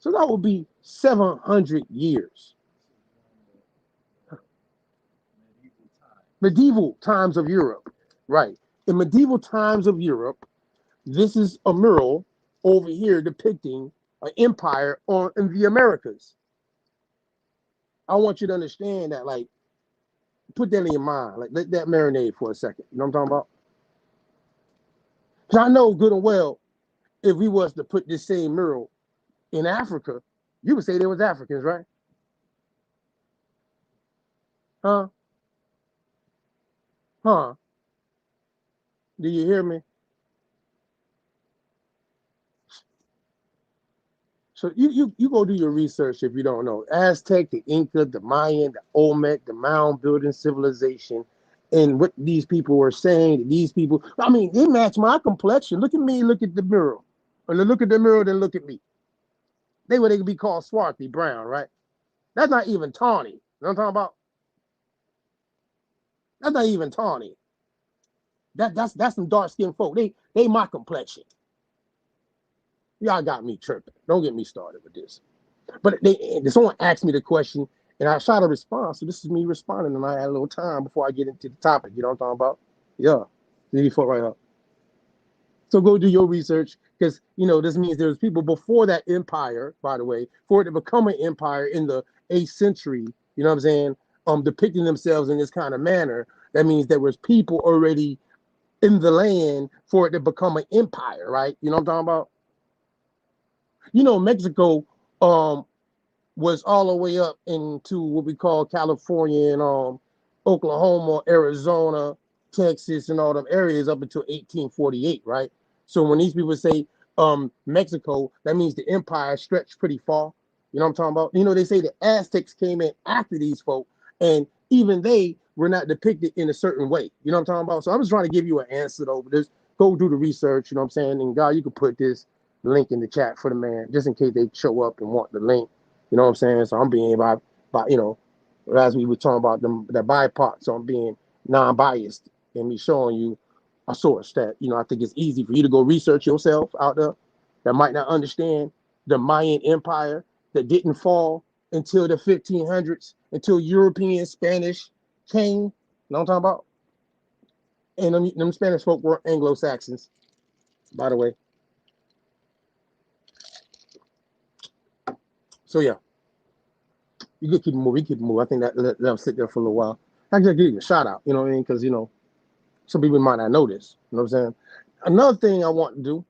So that would be 700 years. Medieval times of Europe, right? In medieval times of Europe, this is a mural over here depicting an empire in the Americas. I want you to understand that, like, put that in your mind. Like, let that marinate for a second. You know what I'm talking about? Because I know good and well, if we was to put this same mural in Africa, you would say they was Africans, right? Huh? Huh? Do you hear me? So you go do your research if you don't know. Aztec, the Inca, the Mayan, the Olmec, the mound building civilization, and what these people were saying. These people, I mean, they match my complexion. Look at me, look at the mirror. Or look at the mirror, then look at me. They could be called swarthy brown, right? That's not even tawny. You know what I'm talking about? That's not even tawny. That's some dark skinned folk. They my complexion. Y'all got me tripping. Don't get me started with this. But someone asked me the question, and I shot a response. So this is me responding, and I had a little time before I get into the topic. You know what I'm talking about? Yeah, 84 right up. So go do your research, because this means there's people before that empire. By the way, for it to become an empire in the 8th century, you know what I'm saying? Depicting themselves in this kind of manner. That means there was people already in the land for it to become an empire, right? You know what I'm talking about? Mexico. Was all the way up into what we call California and Oklahoma, Arizona, Texas, and all them areas up until 1848, right? So when these people say Mexico, that means the empire stretched pretty far. You know what I'm talking about? They say the Aztecs came in after these folk, and even they were not depicted in a certain way. You know what I'm talking about? So I'm just trying to give you an answer over this. Go do the research, you know what I'm saying? And God, you can put this link in the chat for the man, just in case they show up and want the link. You know what I'm saying? So I'm being by as we were talking about the BIPOC, so I'm being non-biased and me showing you a source that, I think it's easy for you to go research yourself out there that might not understand the Mayan Empire that didn't fall until the 1500s, until European Spanish came. You know what I'm talking about? And them Spanish folk were Anglo-Saxons, by the way. So yeah. You could keep it moving. I think that'll sit there for a little while. I just give you a shout out, you know what I mean? Because, some people might not know this. You know what I'm saying? Another thing I want to do,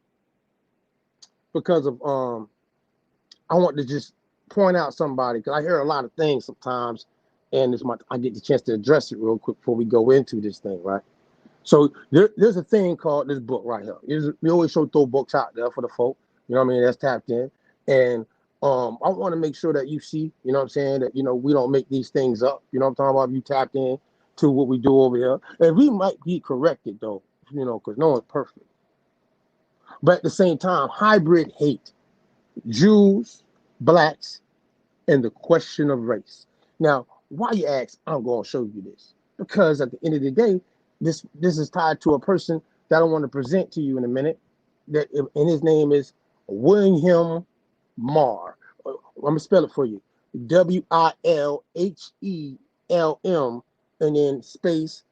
because of I want to just point out somebody, because I hear a lot of things sometimes, and I get the chance to address it real quick before we go into this thing, right? So there's a thing called this book right here. We always throw books out there for the folk, you know what I mean, that's tapped in. And I want to make sure that you see, you know what I'm saying, that, we don't make these things up. You know what I'm talking about? You tapped in to what we do over here. And we might be corrected, though, because no one's perfect. But at the same time, hybrid hate, Jews, blacks, and the question of race. Now, why you ask, I'm going to show you this. Because at the end of the day, this is tied to a person that I want to present to you in a minute. And his name is William Marr. I'm going to spell it for you. Wilhelm, and then space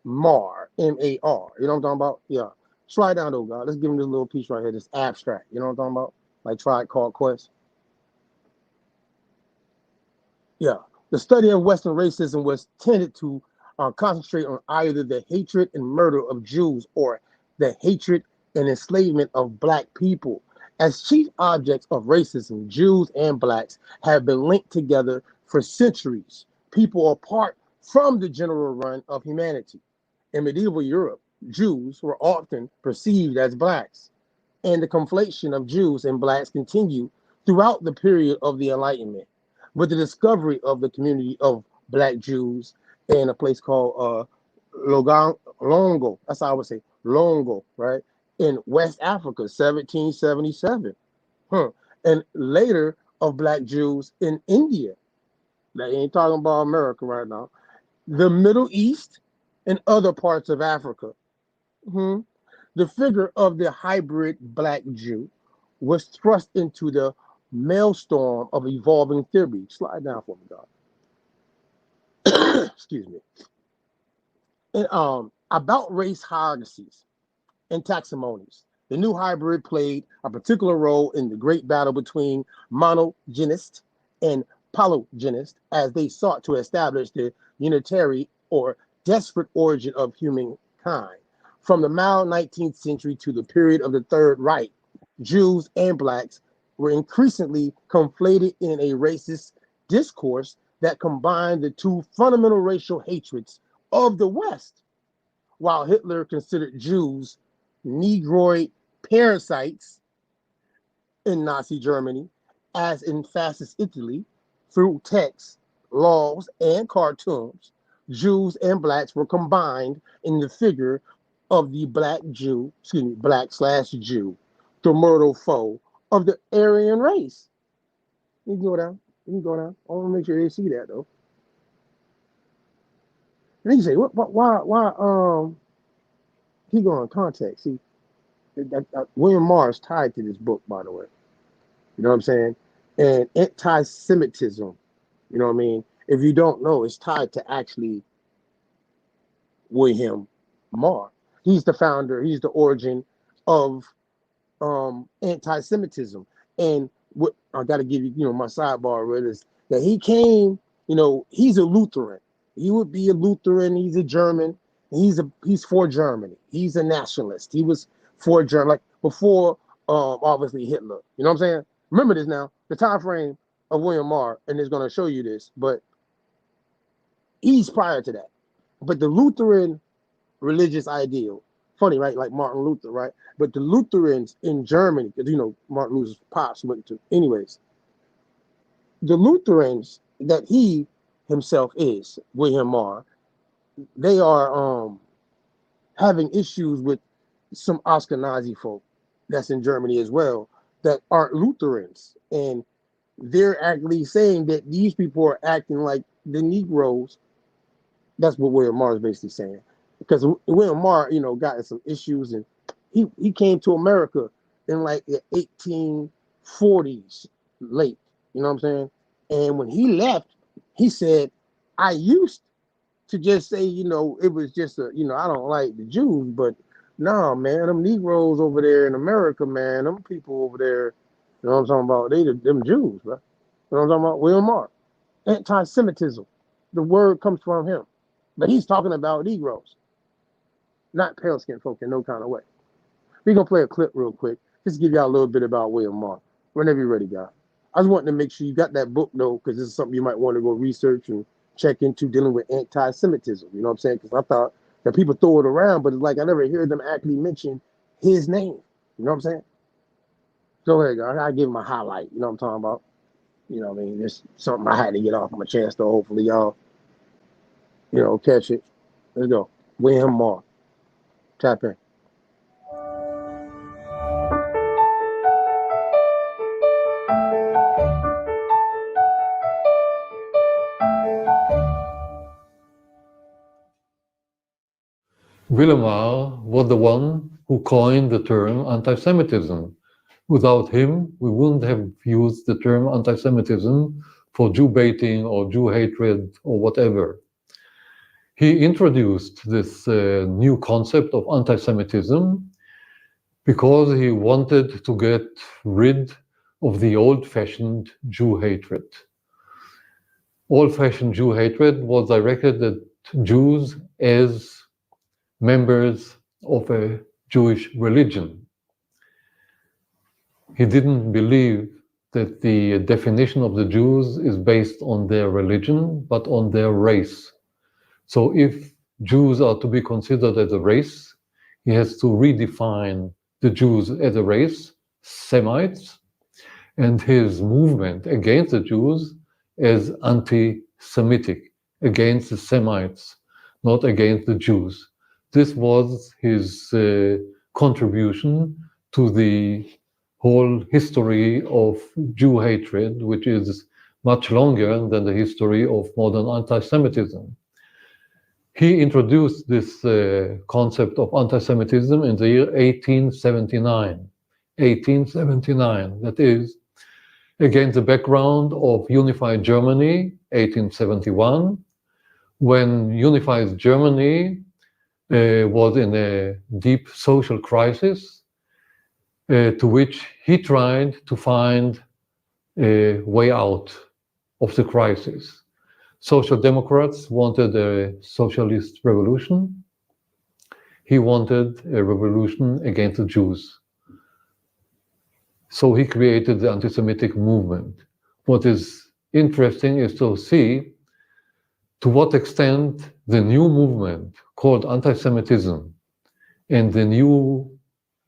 Marr, M-A-R. You know what I'm talking about? Yeah. Try it down, though, God. Let's give him this little piece right here, this abstract. You know what I'm talking about? Like Tribe Called Quest. Yeah. The study of Western racism was tended to concentrate on either the hatred and murder of Jews or the hatred and enslavement of black people. As chief objects of racism, Jews and blacks have been linked together for centuries. People apart from the general run of humanity. In medieval Europe, Jews were often perceived as blacks, and the conflation of Jews and blacks continued throughout the period of the Enlightenment. With the discovery of the community of black Jews in a place called Longo, that's how I would say, Longo, right? In West Africa, 1777. And later of black Jews in India. They ain't talking about America right now. The Middle East and other parts of Africa. The figure of the hybrid black Jew was thrust into the maelstrom of evolving theory. Slide down for me, God. Excuse me. And about race hierarchies and taxonomies. The new hybrid played a particular role in the great battle between monogenists and polygenists as they sought to establish the unitary or desperate origin of humankind. From the mild 19th century to the period of the Third Reich, Jews and blacks were increasingly conflated in a racist discourse that combined the two fundamental racial hatreds of the West. While Hitler considered Jews Negroid parasites in Nazi Germany, as in fascist Italy, through texts, laws, and cartoons, Jews and blacks were combined in the figure of the black Jew, black/Jew, the mortal foe of the Aryan race. You can go down. You can go down. I want to make sure they see that though. And you say, why? Keep going. Context. See, William Morris tied to this book, by the way. You know what I'm saying? And anti-Semitism. You know what I mean? If you don't know, it's tied to actually William Morris. He's the founder. He's the origin of anti-Semitism. And what I got to give you, my sidebar with is that he came. He's a Lutheran. He would be a Lutheran. He's a German. He's for Germany. He's a nationalist. He was for Germany, like before, obviously Hitler. You know what I'm saying? Remember this now. The time frame of William Marr, and it's going to show you this, but he's prior to that. But the Lutheran religious ideal, funny, right? Like Martin Luther, right? But the Lutherans in Germany, because Martin Luther's pops went to, anyways. The Lutherans that he himself is, William Marr, they are having issues with some Ashkenazi folk that's in Germany as well that aren't Lutherans. And they're actually saying that these people are acting like the Negroes. That's what William Marr is basically saying. Because William Marr, got in some issues, and he came to America in like the 1840s late. You know what I'm saying? And when he left, he said, I used to just say, it was just I don't like the Jews, but nah, man, them Negroes over there in America, man, them people over there, you know what I'm talking about? They them Jews, right? You know what I'm talking about? William Marr. Anti-Semitism. The word comes from him. But he's talking about Negroes, not pale skinned folk in no kind of way. We're going to play a clip real quick, just to give y'all a little bit about William Marr. Whenever you're ready, guys. I just wanted to make sure you got that book, though, because this is something you might want to go research and check into, dealing with anti-Semitism. You know what I'm saying? Because I thought that people throw it around, but it's like I never hear them actually mention his name. You know what I'm saying? So here you go. I gotta give him a highlight. You know what I'm talking about? You know what I mean? It's something I had to get off my chest, though. Hopefully y'all, catch it. Let's go. William Marr. Tap in. William Marr was the one who coined the term anti-Semitism. Without him, we wouldn't have used the term anti-Semitism for Jew baiting or Jew hatred or whatever. He introduced this new concept of anti-Semitism because he wanted to get rid of the old-fashioned Jew hatred. Old-fashioned Jew hatred was directed at Jews as members of a Jewish religion. He didn't believe that the definition of the Jews is based on their religion, but on their race. So if Jews are to be considered as a race, he has to redefine the Jews as a race, Semites, and his movement against the Jews as anti-Semitic, against the Semites, not against the Jews. This was his contribution to the whole history of Jew hatred, which is much longer than the history of modern anti-Semitism. He introduced this concept of anti-Semitism in the year 1879. 1879, that is, against the background of unified Germany, 1871, when unified Germany was in a deep social crisis, to which he tried to find a way out of the crisis. Social Democrats wanted a socialist revolution. He wanted a revolution against the Jews. So he created the anti-Semitic movement. What is interesting is to see to what extent the new movement called anti-Semitism and the new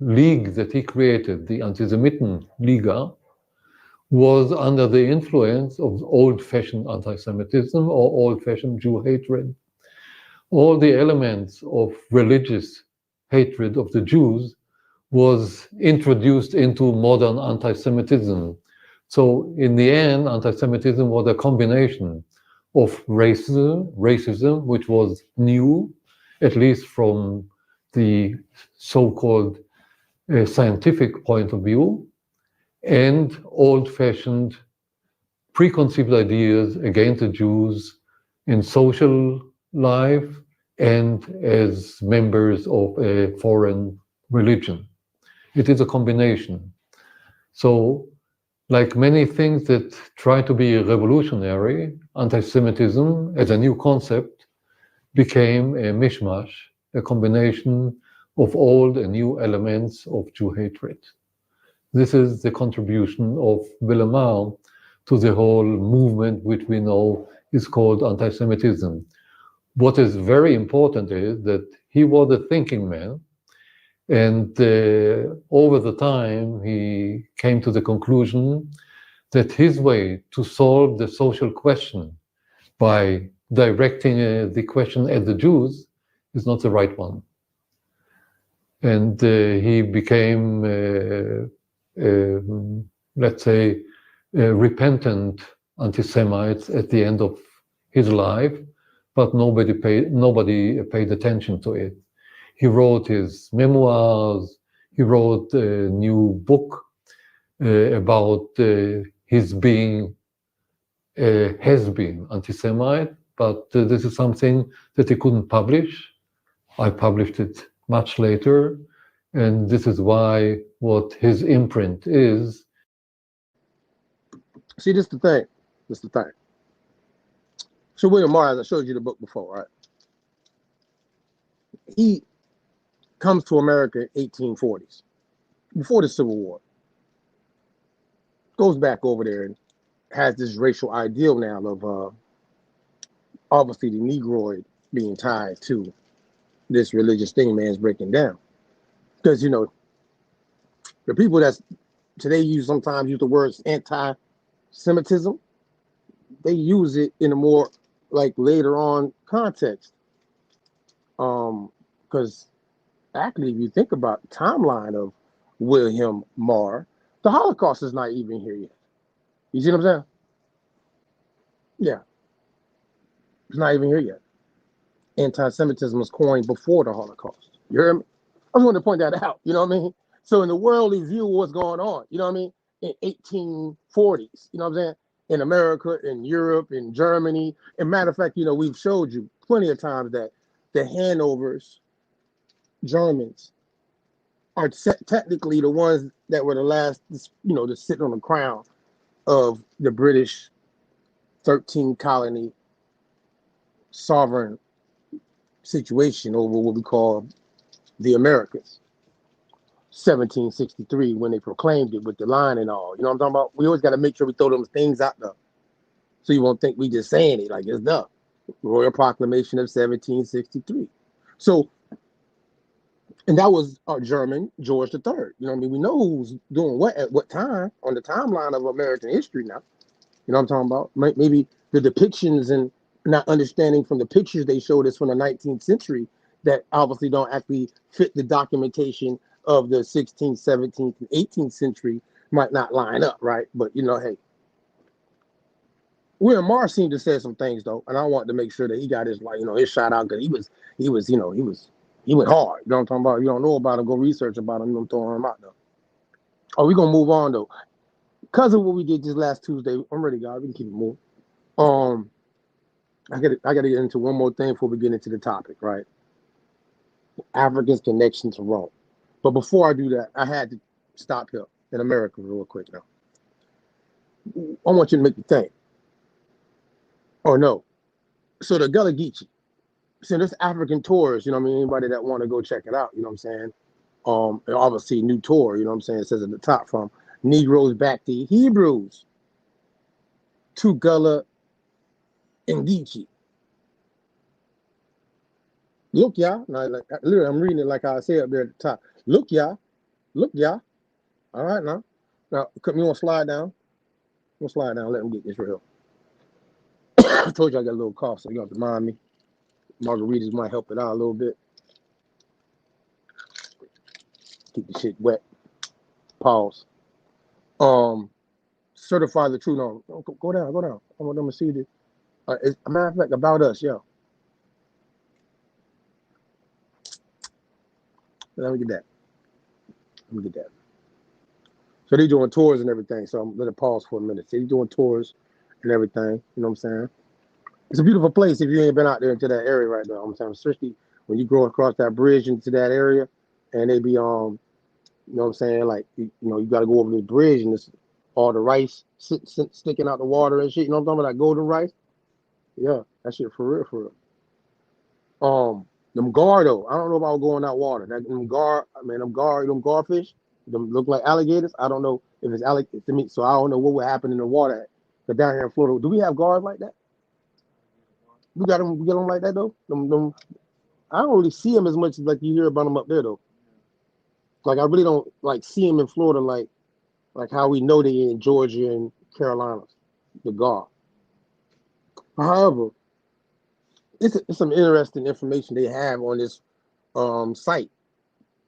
league that he created, the Antisemitenliga, was under the influence of old-fashioned anti-Semitism or old-fashioned Jew hatred. All the elements of religious hatred of the Jews was introduced into modern anti-Semitism. So in the end, anti-Semitism was a combination of racism, which was new, at least from the so-called scientific point of view, and old-fashioned preconceived ideas against the Jews in social life and as members of a foreign religion. It is a combination. So, like many things that try to be revolutionary, anti-Semitism as a new concept became a mishmash, a combination of old and new elements of Jew hatred. This is the contribution of Willemar to the whole movement, which we know is called anti-Semitism. What is very important is that he was a thinking man, and over the time he came to the conclusion that his way to solve the social question by directing the question at the Jews is not the right one. And he became let's say, repentant anti-Semites at the end of his life, but nobody paid attention to it. He wrote his memoirs. He wrote a new book about his being has-been anti-Semite, but this is something that he couldn't publish. I published it much later. And this is why what his imprint is. See, this is the thing. This is the thing. So William Morris, I showed you the book before, right? He comes to America in 1840s, before the Civil War. Goes back over there and has this racial ideal now of obviously the Negroid being tied to this religious thing man's breaking down. Because, you know, the people that's today sometimes use the words anti-Semitism, they use it in a more like later on context. Because actually, if you think about the timeline of William Marr, the Holocaust is not even here yet. You see what I'm saying? Yeah. It's not even here yet. Anti-Semitism was coined before the Holocaust. You hear me? I just wanted to point that out, you know what I mean? So in the worldly view of what's going on, you know what I mean? In 1840s, you know what I'm saying? In America, in Europe, in Germany. And matter of fact, you know, we've showed you plenty of times that the Hanovers, Germans, are technically the ones that were the last, you know, to sit on the crown of the British 13 colony sovereign situation over what we call the Americas. 1763 when they proclaimed it with the line and all. You know what I'm talking about? We always got to make sure we throw those things out there. So you won't think we just saying it like it's the Royal Proclamation of 1763. So, and that was our German George III. You know what I mean? We know who's doing what at what time on the timeline of American history now. You know what I'm talking about? Maybe the depictions and not understanding from the pictures they showed us from the 19th century that obviously don't actually fit the documentation of the 16th, 17th, and 18th century might not line up, right? But you know, hey, William Morris seemed to say some things though, and I want to make sure that he got his his shout out because he went hard. You know what I'm talking about? You don't know about him, go research about him. I'm throwing him out though. Oh, we're gonna move on though. Because of what we did this last Tuesday, I'm ready, guys. We can keep it moving. I gotta get into one more thing before we get into the topic, right? Africa's connection to Rome. But before I do that, I had to stop here in America real quick now. I want you to make me think. Oh no. So the Gullah Geechee. So this African tours, you know what I mean? Anybody that want to go check it out, you know what I'm saying? And obviously new tour, you know what I'm saying? It says at the top from Negroes back to Hebrews to Gullah and Geechee. Look, y'all. Now, literally, I'm reading it like I said up there at the top. Look, y'all. Look, y'all. All right, now. Now, you want to slide down? We'll slide down. Let them get this real. I told you I got a little cough, so you have to mind me. Margaritas might help it out a little bit. Keep the shit wet. Pause. Certify the true. No, go down. I want them to see this. As a matter of fact, about us, yo. Let me get that. So they're doing tours and everything. So I'm gonna pause for a minute. So they're doing tours and everything. You know what I'm saying? It's a beautiful place if you ain't been out there into that area right now. I'm saying, especially when you go across that bridge into that area, and they be you know what I'm saying? Like you got to go over the bridge and it's all the rice sticking out the water and shit. You know what I'm talking about? That golden rice. Yeah, that shit for real. Them gar though, I don't know about going out water. Them gar fish, them look like alligators. I don't know if it's alligator to me, so I don't know what would happen in the water. But down here in Florida, do we have gars like that? We get them like that though. Them, I don't really see them as much as like you hear about them up there though. Like I really don't like see them in Florida like how we know they in Georgia and Carolinas, the gar. However, it's some interesting information they have on this site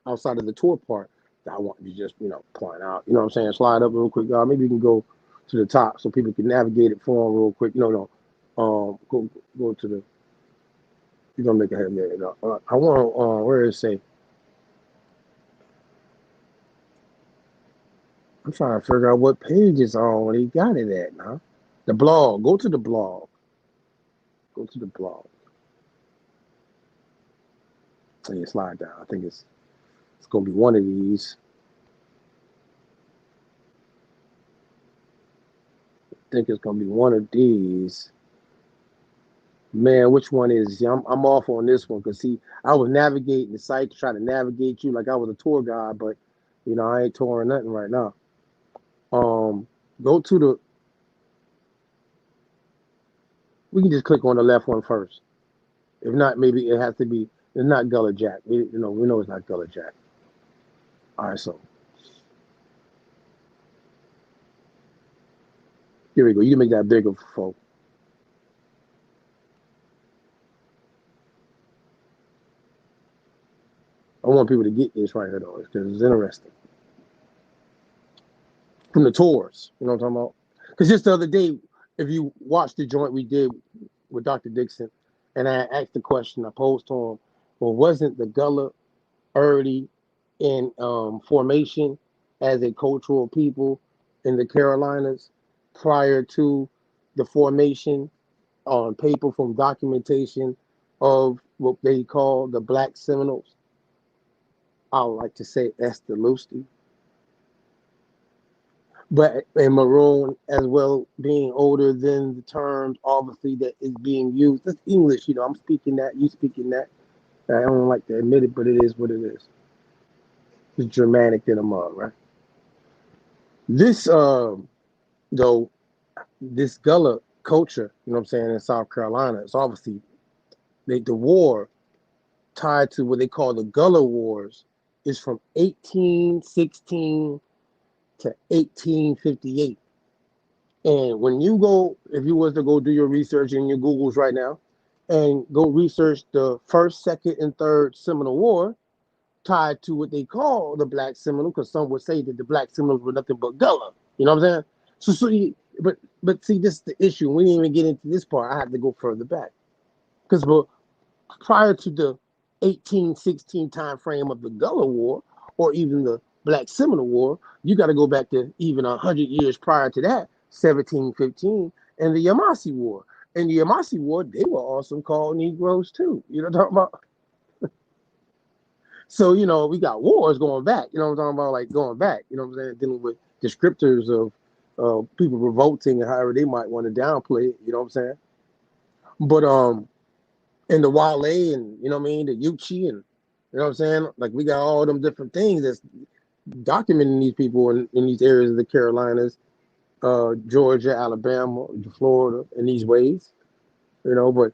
outside of the tour part that I want to just point out. You know what I'm saying? Slide up real quick, y'all. Maybe you can go to the top so people can navigate it for them real quick. Go to the. You're gonna make a head there. I want where does it say? I'm trying to figure out what page it's on when he got it at now. The blog. Go to the blog. And you slide down. I think it's gonna be one of these. I think it's gonna be one of these. Man, which one is? I'm off on this one because see, I was navigating the site to try to navigate you like I was a tour guide, but I ain't touring nothing right now. Go to the. We can just click on the left one first. If not, maybe it has to be. It's not Gullah Jack. We know it's not Gullah Jack. All right, so here we go. You can make that bigger for folks. I want people to get this right here though, because it's interesting. From the tours, you know what I'm talking about? Because just the other day, if you watched the joint we did with Dr. Dixon, and I asked the question, I posed to him, well, wasn't the Gullah already in formation as a cultural people in the Carolinas prior to the formation on paper from documentation of what they call the Black Seminoles? I would like to say Esther Lusty. But and maroon as well being older than the terms obviously that is being used. It's English, I'm speaking that, you speaking that. I don't like to admit it, but it is what it is. It's Germanic in a mug, right? This though, this Gullah culture, you know what I'm saying, in South Carolina, it's obviously the war tied to what they call the Gullah Wars is from 1816 to 1858. And when you go, if you was to go do your research in your Googles right now and go research the first, second, and third Seminole War tied to what they call the Black Seminole, because some would say that the Black Seminoles were nothing but Gullah. You know what I'm saying? But see, this is the issue. We didn't even get into this part. I have to go further back. Because prior to the 1816 time frame of the Gullah War, or even the Black Seminole War, you got to go back to even 100 years prior to that, 1715, and the Yamasee War. In the Yamasee War, they were also called Negroes too. You know what I'm talking about? So, you know, we got wars going back. You know what I'm talking about? Like going back, you know what I'm saying? Dealing with descriptors of people revolting and however they might want to downplay it. You know what I'm saying? But and the Wale and, you know what I mean, the Yuchi and, you know what I'm saying? Like we got all them different things that's documenting these people in these areas of the Carolinas, Georgia, Alabama, Florida, in these ways, you know. But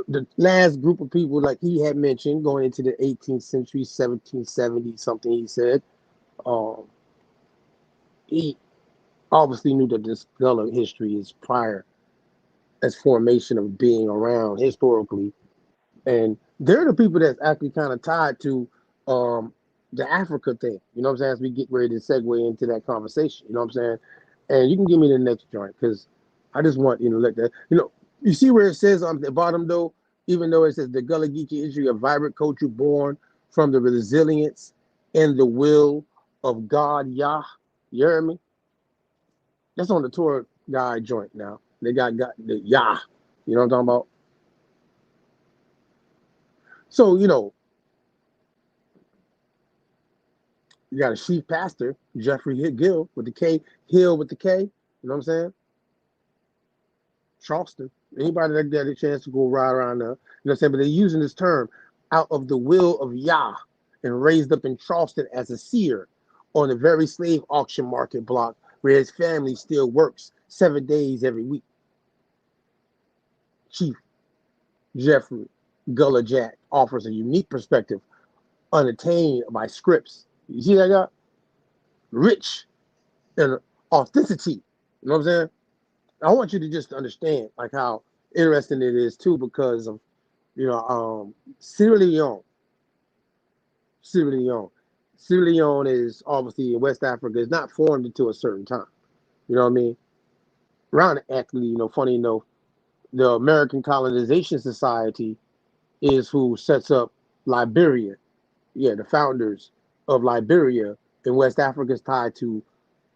the last group of people, like he had mentioned, going into the 18th century, 1770 something, he said, he obviously knew that this Gullah history is prior as formation of being around historically. And they're the people that's actually kind of tied to the Africa thing. You know what I'm saying? As we get ready to segue into that conversation. You know what I'm saying? And you can give me the next joint because I just want, you know, let that, you know, you see where it says on the bottom though, even though it says the Gullah Geechee history, a vibrant culture born from the resilience and the will of God Yah. You hear me? That's on the tour guide joint now. They got the Yah. You know what I'm talking about? So, you know, you got a chief pastor, Jeffrey Gill with the K, Hill with the K. You know what I'm saying? Charleston. Anybody that got a chance to go ride around there, you know what I'm saying? But they're using this term, out of the will of Yah, and raised up in Charleston as a seer on the very slave auction market block where his family still works 7 days every week. Chief Jeffrey Gullah Jack offers a unique perspective unattained by scripts. You see that guy? Rich in authenticity. You know what I'm saying? I want you to just understand like how interesting it is too, because of, you know, Sierra Leone. Sierra Leone. Sierra Leone is obviously in West Africa. It's not formed until a certain time. You know what I mean? Around actually, you know, funny enough, the American Colonization Society is who sets up Liberia. Yeah, the founders of Liberia in West Africa is tied to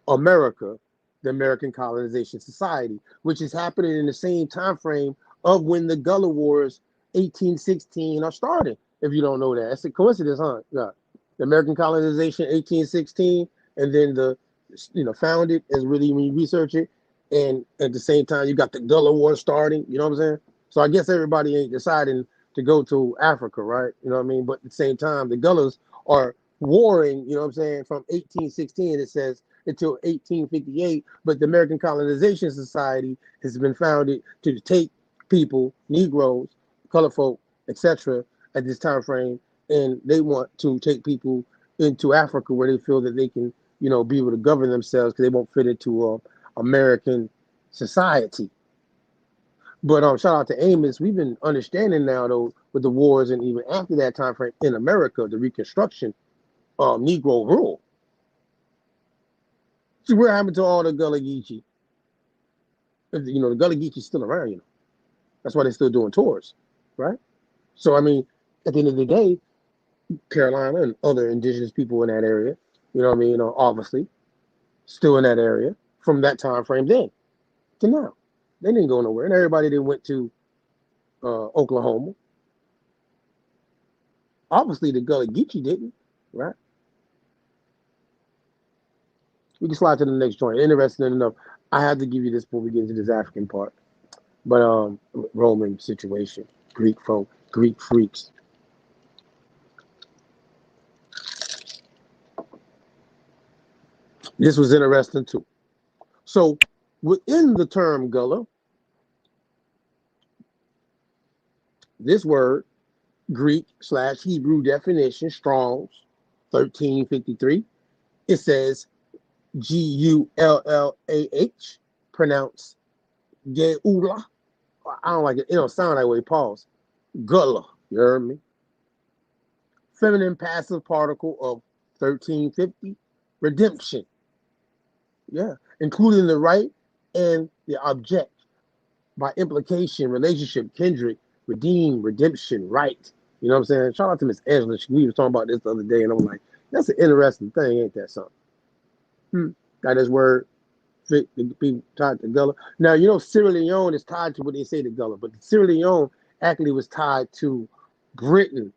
America, the American Colonization Society, which is happening in the same time frame of when the Gullah Wars 1816 are starting. If you don't know that, it's a coincidence, huh? Yeah. The American Colonization 1816, and then the, you know, founded is really when you research it, and at the same time you got the Gullah War starting. You know what I'm saying? So I guess everybody ain't deciding to go to Africa, right? You know what I mean? But at the same time, the Gullahs are warring. You know what I'm saying? From 1816, it says, until 1858, but the American Colonization Society has been founded to take people, Negroes, color folk, etc., at this time frame, and they want to take people into Africa where they feel that they can, you know, be able to govern themselves because they won't fit into American society. But shout out to Amos. We've been understanding now though with the wars and even after that time frame in America, the Reconstruction, Negro rule. See, what happened to all the Gullah Geechee? You know, the Gullah Geechee's still around, you know. That's why they're still doing tours, right? So, I mean, at the end of the day, Carolina and other indigenous people in that area, you know what I mean, you know, obviously, still in that area from that time frame then to now. They didn't go nowhere. And everybody that went to Oklahoma, obviously the Gullah Geechee didn't, right? We can slide to the next joint. Interesting enough, I had to give you this before we get into this African part. But Roman situation, Greek folk, Greek freaks. This was interesting too. So within the term Gullah, this word, Greek/Hebrew definition, Strong's 1353, it says Gullah, pronounced Geula. I don't like it. It don't sound that way. Pause. Gullah. You heard me? Feminine passive particle of 1350. Redemption. Yeah. Including the right and the object. By implication, relationship, kindred, redeem, redemption, right. You know what I'm saying? Shout out to Miss Angela. We were talking about this the other day, and I'm like, that's an interesting thing, ain't that something? Got this word fit to be tied to Gullah. Now, you know, Sierra Leone is tied to what they say to Gullah, but Sierra Leone actually was tied to Britain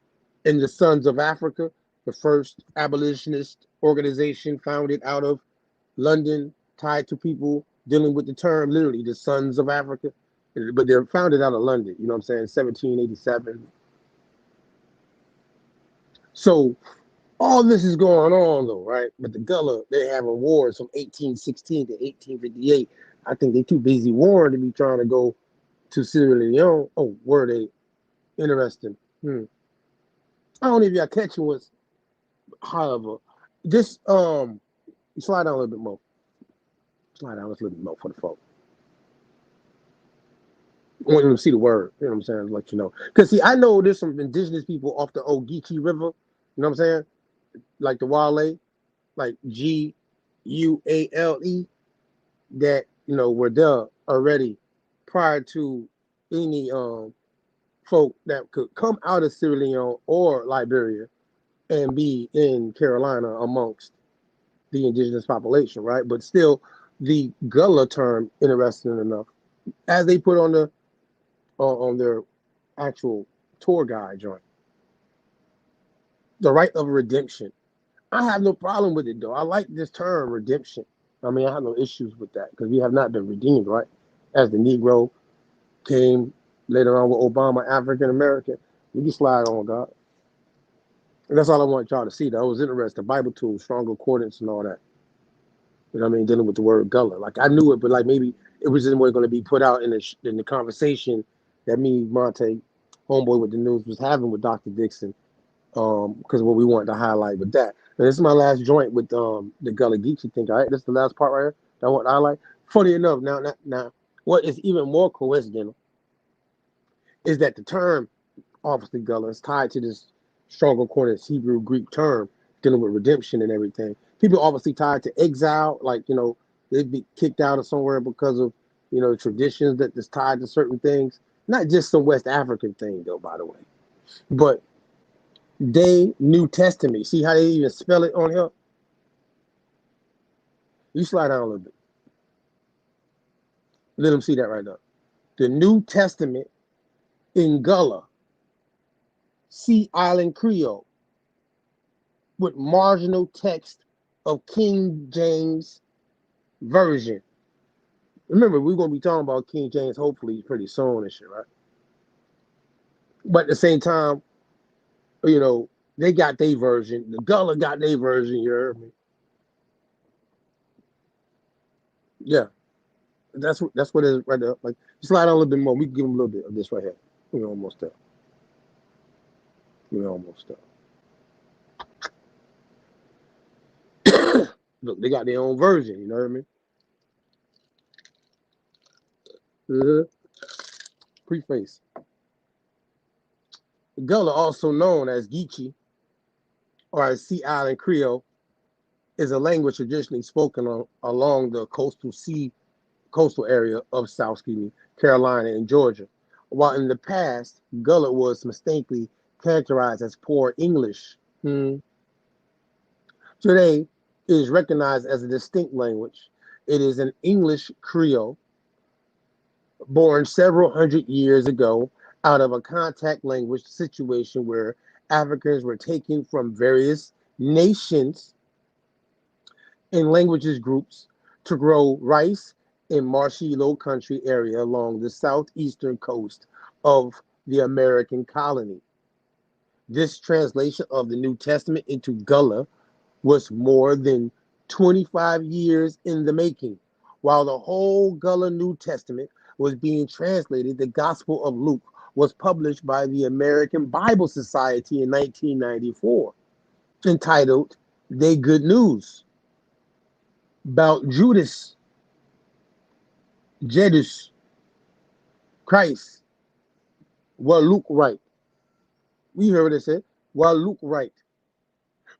and the Sons of Africa, the first abolitionist organization founded out of London, tied to people dealing with the term, literally, the Sons of Africa. But they're founded out of London, you know what I'm saying, 1787. So all this is going on, though, right? But the Gullah, they're having wars from 1816 to 1858. I think they're too busy warring to be trying to go to Sierra Leone. Oh, were they? Interesting. I don't know if y'all catching what's, however, this, slide down a little bit more. Slide down a little bit more for the folk. I want them to see the word, you know what I'm saying, let you know. Because, see, I know there's some indigenous people off the Ogeechee River, you know what I'm saying, like the Wale, like Guale, that, you know, were there already prior to any folk that could come out of Sierra Leone or Liberia and be in Carolina amongst the indigenous population, right? But still, the Gullah term, interesting enough, as they put on their actual tour guide joint, the right of redemption. I have no problem with it, though. I like this term, redemption. I mean, I have no issues with that because we have not been redeemed, right? As the Negro came later on with Obama, African American, we can slide on, God. And that's all I want y'all to see, though. It was interesting. Bible tools, strong concordance, and all that. You know what I mean? Dealing with the word Gullah. Like, I knew it, but like maybe it wasn't going to be put out in the conversation that me, Monte, homeboy with the news, was having with Dr. Dixon. Because what we wanted to highlight with that. And this is my last joint with the Gullah Geechee thing. All right, this is the last part right here that I want to highlight. Funny enough, now, what is even more coincidental is that the term, obviously Gullah, is tied to this strong concordance Hebrew Greek term dealing with redemption and everything. People obviously tied to exile, like, you know, they'd be kicked out of somewhere because of, you know, traditions that is tied to certain things. Not just some West African thing, though, by the way, but they New Testament. See how they even spell it on here? You slide down a little bit. Let them see that right now. The New Testament in Gullah, Sea Island Creole, with marginal text of King James Version. Remember, we're going to be talking about King James hopefully pretty soon and shit, right? But at the same time, you know, they got their version. The Gullah got their version, you heard me? Yeah. That's what it is right there. Like, slide on a little bit more. We can give them a little bit of this right here. We're almost there. We're almost there. Look, they got their own version, you know what I mean? Preface. Gullah, also known as Geechee or as Sea Island Creole, is a language traditionally spoken along the coastal area of South Carolina and Georgia. While in the past, Gullah was mistakenly characterized as poor English. Today, it is recognized as a distinct language. It is an English Creole born several hundred years ago out of a contact language situation where Africans were taken from various nations and languages groups to grow rice in marshy low country area along the southeastern coast of the American colony. This translation of the New Testament into Gullah was more than 25 years in the making. While the whole Gullah New Testament was being translated, the Gospel of Luke was published by the American Bible Society in 1994, entitled They Good News, about Judas, Christ, what Luke write. We heard it said, what Luke write.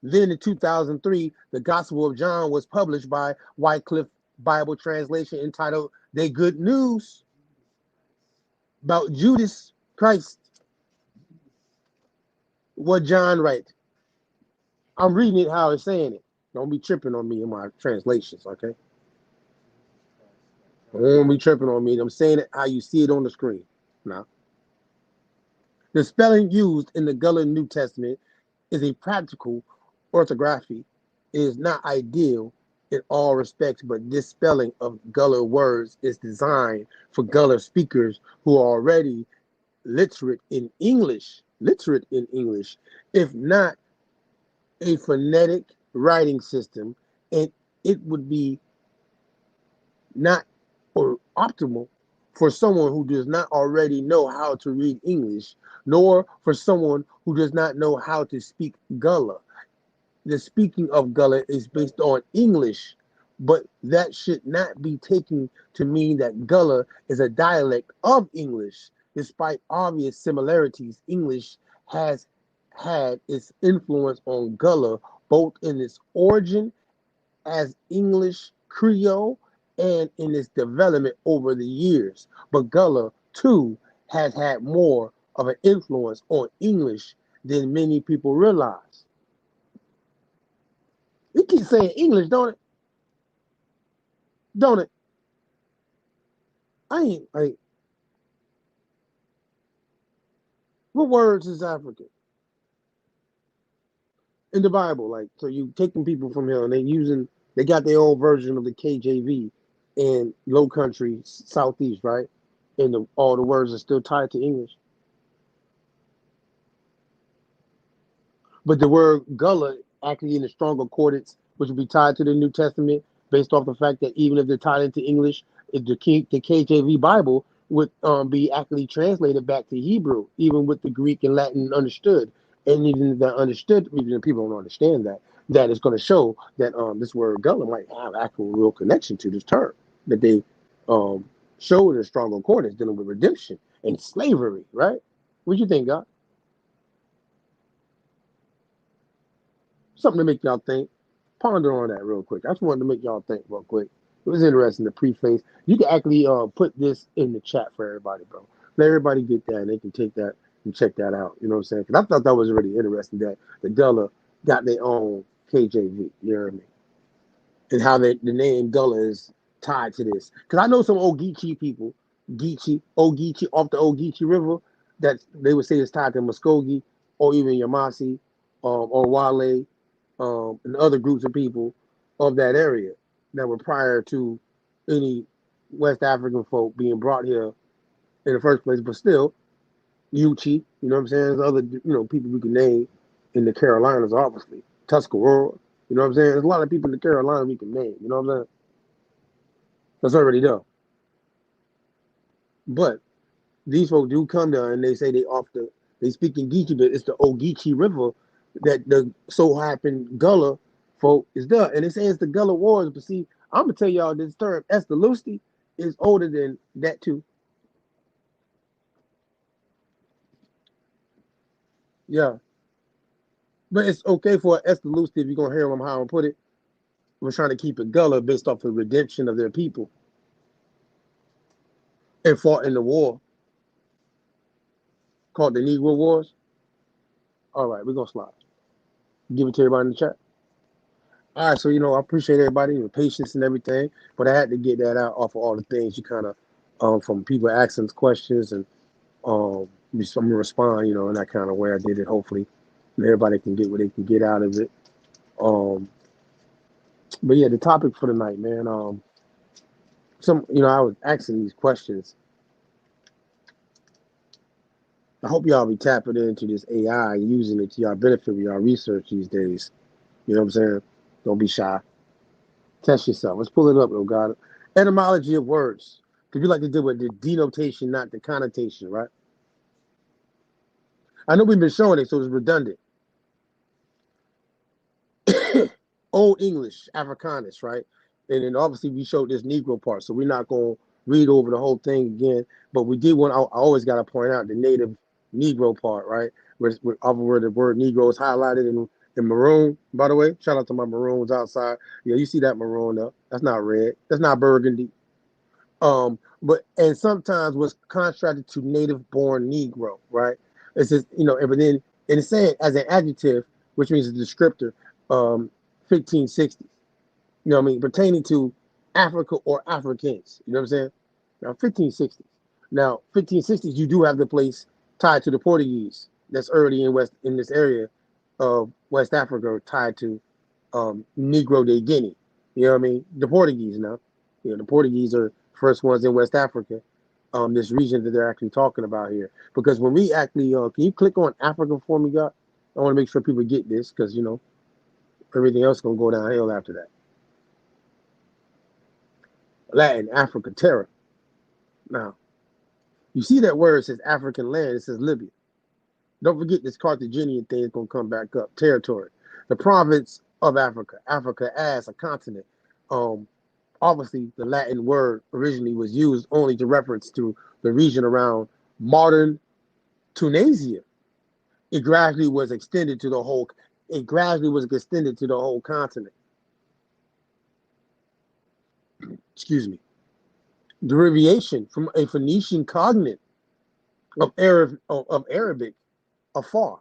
Then in 2003, the Gospel of John was published by Wycliffe Bible Translation, entitled They Good News, about Judas Christ. What John write. I'm reading it how it's saying it. Don't be tripping on me in my translations, okay? Don't be tripping on me. I'm saying it how you see it on the screen. Now, the spelling used in the Gullah New Testament is a practical orthography. It is not ideal in all respects, but this spelling of Gullah words is designed for Gullah speakers who are already literate in English, if not a phonetic writing system, and it would be not or optimal for someone who does not already know how to read English, nor for someone who does not know how to speak Gullah. The speaking of Gullah is based on English, but that should not be taken to mean that Gullah is a dialect of English. Despite obvious similarities, English has had its influence on Gullah both in its origin as English Creole and in its development over the years. But Gullah, too, has had more of an influence on English than many people realize. You keep saying English, don't it? Don't it? I ain't like, what words is African in the Bible? Like, so you taking people from here and they got their own version of the KJV in Low Country, Southeast, right? And all the words are still tied to English. But the word Gullah actually in a strong accordance, which would be tied to the New Testament, based off the fact that even if they're tied into English, if the KJV Bible would be actually translated back to Hebrew, even with the Greek and Latin understood. And even if that understood, even if people don't understand that is going to show that this word Gullah might have actual real connection to this term that they showed in a strong accordance dealing with redemption and slavery, right? What do you think, God? Something to make y'all think. Ponder on that real quick. I just wanted to make y'all think real quick. It was interesting, the preface. You can actually put this in the chat for everybody, bro. Let everybody get that and they can take that and check that out. You know what I'm saying? Because I thought that was really interesting that the Gullah got their own KJV. You know what I mean? And how the name Gullah is tied to this. Because I know some Ogeechee people, Ogeechee, off the Ogeechee River, that they would say is tied to Muskogee or even Yamasi or Wale and other groups of people of that area that were prior to any West African folk being brought here in the first place. But still, Uchi, you know what I'm saying? There's other, people we can name in the Carolinas, obviously. Tuscarora, you know what I'm saying? There's a lot of people in the Carolinas we can name, you know what I'm saying? That's already done. But these folks do come down and they say they speak in Geechee, but it's the Ogeechee River that the so happened Gullah folk is there. And they say it's the Gullah Wars, but see, I'm gonna tell y'all this term, Estelusti, is older than that too. Yeah. But it's okay for Estelusti if you're gonna hear them how I put it. We're trying to keep it Gullah based off the redemption of their people and fought in the war called the Negro Wars. All right, we're gonna slide. Give it to everybody in the chat. All right, so I appreciate everybody, your patience and everything, but I had to get that out off of all the things you kind of from people asking questions, and I'm gonna respond, in that kind of way. I did it. Hopefully, everybody can get what they can get out of it. But yeah, the topic for the night, man. I was asking these questions. I hope y'all be tapping into this AI and using it to y'all benefit with y'all research these days. You know what I'm saying? Don't be shy. Test yourself. Let's pull it up, though, God. Etymology of words. Because you like to deal with the denotation, not the connotation, right? I know we've been showing it, so it's redundant. Old English, Afrikaans, right? And then obviously we showed this Negro part, so we're not going to read over the whole thing again. But we did want, I always got to point out the native Negro part, right? Where the word Negro is highlighted in maroon, by the way. Shout out to my maroons outside. Yeah, you see that maroon up. That's not red. That's not burgundy. And sometimes was contracted to native born Negro, right? It's just, but then and it's saying as an adjective, which means a descriptor, 1560s. You know what I mean? Pertaining to Africa or Africans. You know what I'm saying? Now 1560s. Now 1560s, you do have the place tied to the Portuguese. That's early in this area of West Africa, tied to Negro de Guinea. You know what I mean? The Portuguese now. The Portuguese are first ones in West Africa, this region that they're actually talking about here. Because when we actually, can you click on Africa for me, God? I want to make sure people get this because, everything else is going to go downhill after that. Latin, Africa, terra. Now, you see that word says African land, it says Libya. Don't forget this Carthaginian thing is going to come back up. Territory. The province of Africa. Africa as a continent. Obviously, the Latin word originally was used only to reference to the region around modern Tunisia. It gradually was extended to the whole continent. Excuse me. Derivation from a Phoenician cognate of Arabic, afar.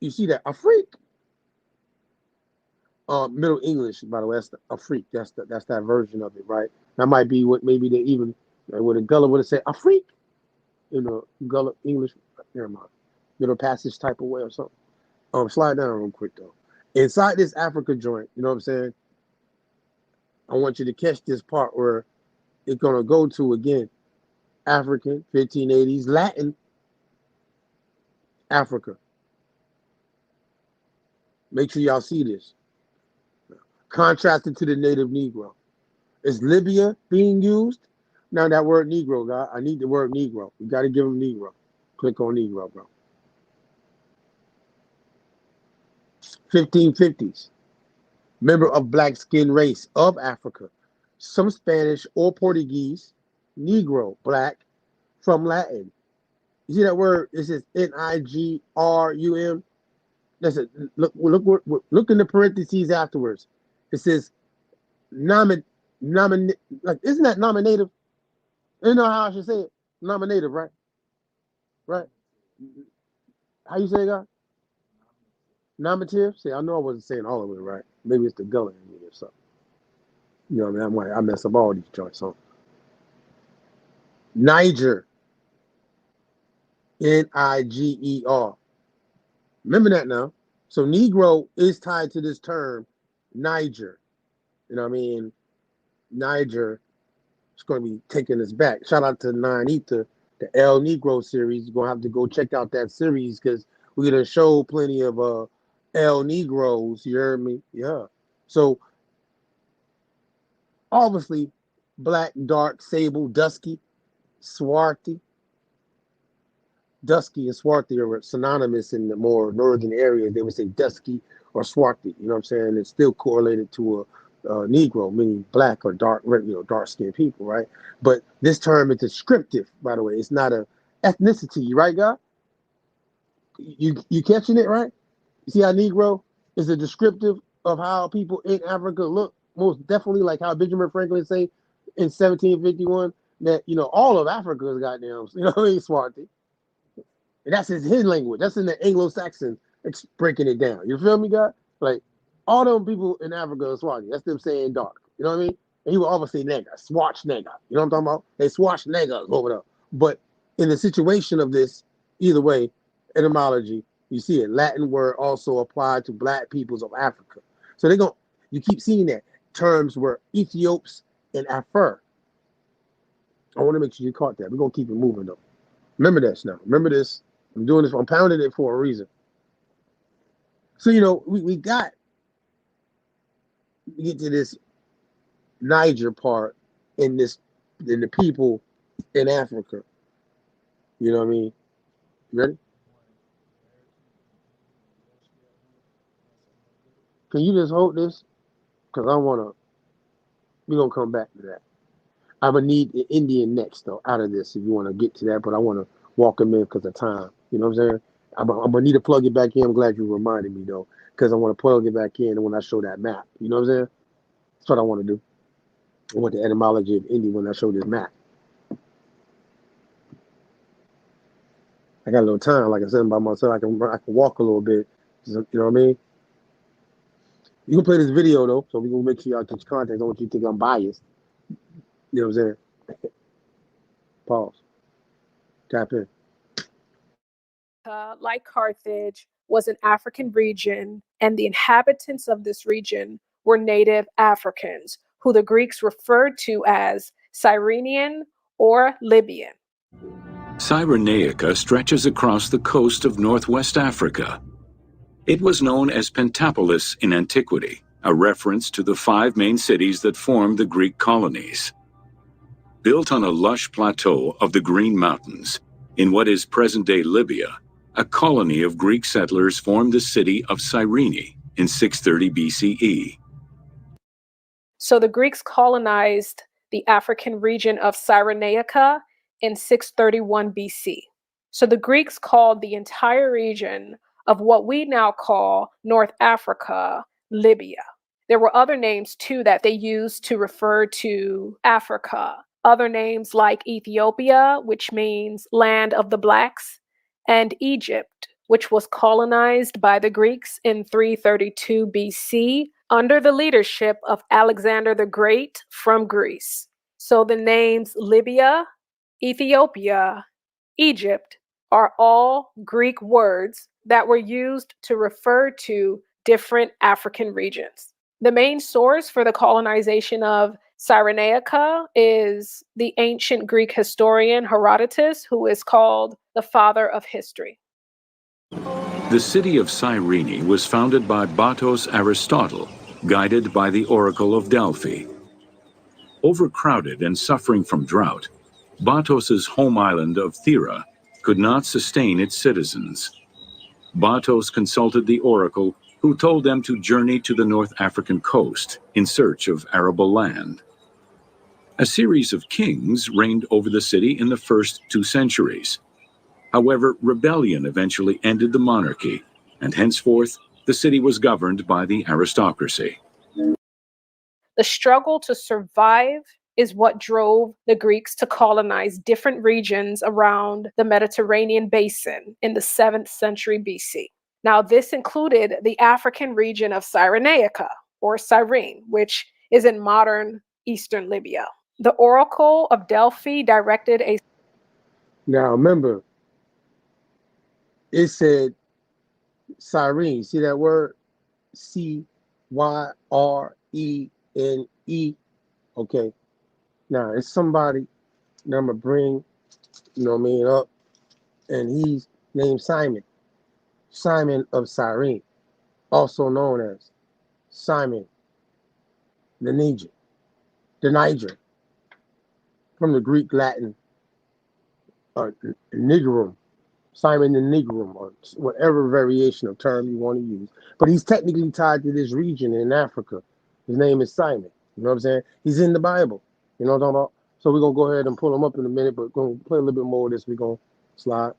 You see that? Afrik. Middle English, by the way, that's the Afrik. That's that version of it, right? That might be what maybe they even what a Gullah would have said Afrik. Gullah English, never mind. Middle passage type of way or something. Slide down real quick though. Inside this Africa joint, you know what I'm saying? I want you to catch this part where it's gonna go to again. African, 1580s, Latin, Africa. Make sure y'all see this. Contrasted to the native Negro. Is Libya being used? Now that word Negro, God, I need the word Negro. You got to give them Negro. Click on Negro, bro. 1550s. Member of black skin race of Africa. Some Spanish or Portuguese. Negro, black, from Latin. You see that word? It says Nigrum. That's it. Look in the parentheses afterwards. It says like, isn't that nominative? You know how I should say it? Nominative, right? Right? How you say that? Nominative? See, I know I wasn't saying all of it right. Maybe it's the gullet in me or something. You know what I mean? I mess up all these joints. So Niger. Niger. Remember that now. So Negro is tied to this term, Niger. You know what I mean? Niger is going to be taking us back. Shout out to Nine Ether, the El Negro series. You're going to have to go check out that series because we're going to show plenty of El Negros. You heard me? Yeah. So obviously, black, dark, sable, dusky, swarthy. Dusky and swarthy are synonymous in the more northern areas. They would say dusky or swarthy. You know what I'm saying? It's still correlated to a Negro, meaning black or dark, dark-skinned people, right? But this term is descriptive, by the way. It's not a ethnicity, right, God? You catching it, right? You see how Negro is a descriptive of how people in Africa look, most definitely like how Benjamin Franklin say in 1751 that, all of Africa is goddamn, swarthy. And that's his language. That's in the Anglo-Saxon breaking it down. You feel me, God? Like, all them people in Africa are Swarthy. That's them saying dark. You know what I mean? And he will always say nigga, swatch nigga. You know what I'm talking about? They swatch niggas over there. But in the situation of this, either way, etymology, you see it. Latin word also applied to black peoples of Africa. So you keep seeing that. Terms were Ethiops and Afar. I want to make sure you caught that. We're going to keep it moving, though. Remember this now. Remember this. I'm doing this. I'm pounding it for a reason. So, we got get to this Niger part in the people in Africa. You know what I mean? You ready? Can you just hold this? Because we're going to come back to that. I'm going to need the Indian next, though, out of this if you want to get to that, but I want to walk him in because of time. You know what I'm saying? I'm going to need to plug it back in. I'm glad you reminded me, though, because I want to plug it back in when I show that map. You know what I'm saying? That's what I want to do. I want the etymology of India when I show this map. I got a little time, like I said, by myself. I can walk a little bit. You know what I mean? You can play this video, though, so we're going to make sure y'all catch context. I don't want you to think I'm biased. You know what I'm saying? Pause. Tap in. Like Carthage, was an African region, and the inhabitants of this region were native Africans, who the Greeks referred to as Cyrenian or Libyan. Cyrenaica stretches across the coast of northwest Africa. It was known as Pentapolis in antiquity, a reference to the 5 main cities that formed the Greek colonies. Built on a lush plateau of the Green Mountains, in what is present-day Libya, a colony of Greek settlers formed the city of Cyrene in 630 BCE. So the Greeks colonized the African region of Cyrenaica in 631 BC. So the Greeks called the entire region of what we now call North Africa, Libya. There were other names too that they used to refer to Africa. Other names like Ethiopia, which means land of the blacks, and Egypt, which was colonized by the Greeks in 332 BC under the leadership of Alexander the Great from Greece. So the names Libya, Ethiopia, Egypt are all Greek words that were used to refer to different African regions. The main source for the colonization of Cyrenaica is the ancient Greek historian Herodotus, who is called the father of history. The city of Cyrene was founded by Batos Aristotle, guided by the Oracle of Delphi. Overcrowded and suffering from drought, Batos's home island of Thera could not sustain its citizens. Batos consulted the oracle, who told them to journey to the North African coast in search of arable land. A series of kings reigned over the city in the first 2 centuries. However, rebellion eventually ended the monarchy, and henceforth the city was governed by the aristocracy. The struggle to survive is what drove the Greeks to colonize different regions around the Mediterranean basin in the 7th century BC. Now, this included the African region of Cyrenaica, or Cyrene, which is in modern eastern Libya. The Oracle of Delphi directed a... Now, remember, it said Cyrene. See that word? Cyrene. Okay. Now, it's somebody that I'm going to bring, you know what I mean, up, and he's named Simon. Simon of Cyrene, also known as Simon the Niger, from the Greek Latin Nigrum, Simon the Nigrum, or whatever variation of term you want to use. But he's technically tied to this region in Africa. His name is Simon. You know what I'm saying? He's in the Bible. You know what I'm talking about? So we're going to go ahead and pull him up in a minute, but we're going to play a little bit more of this. We're going to slide.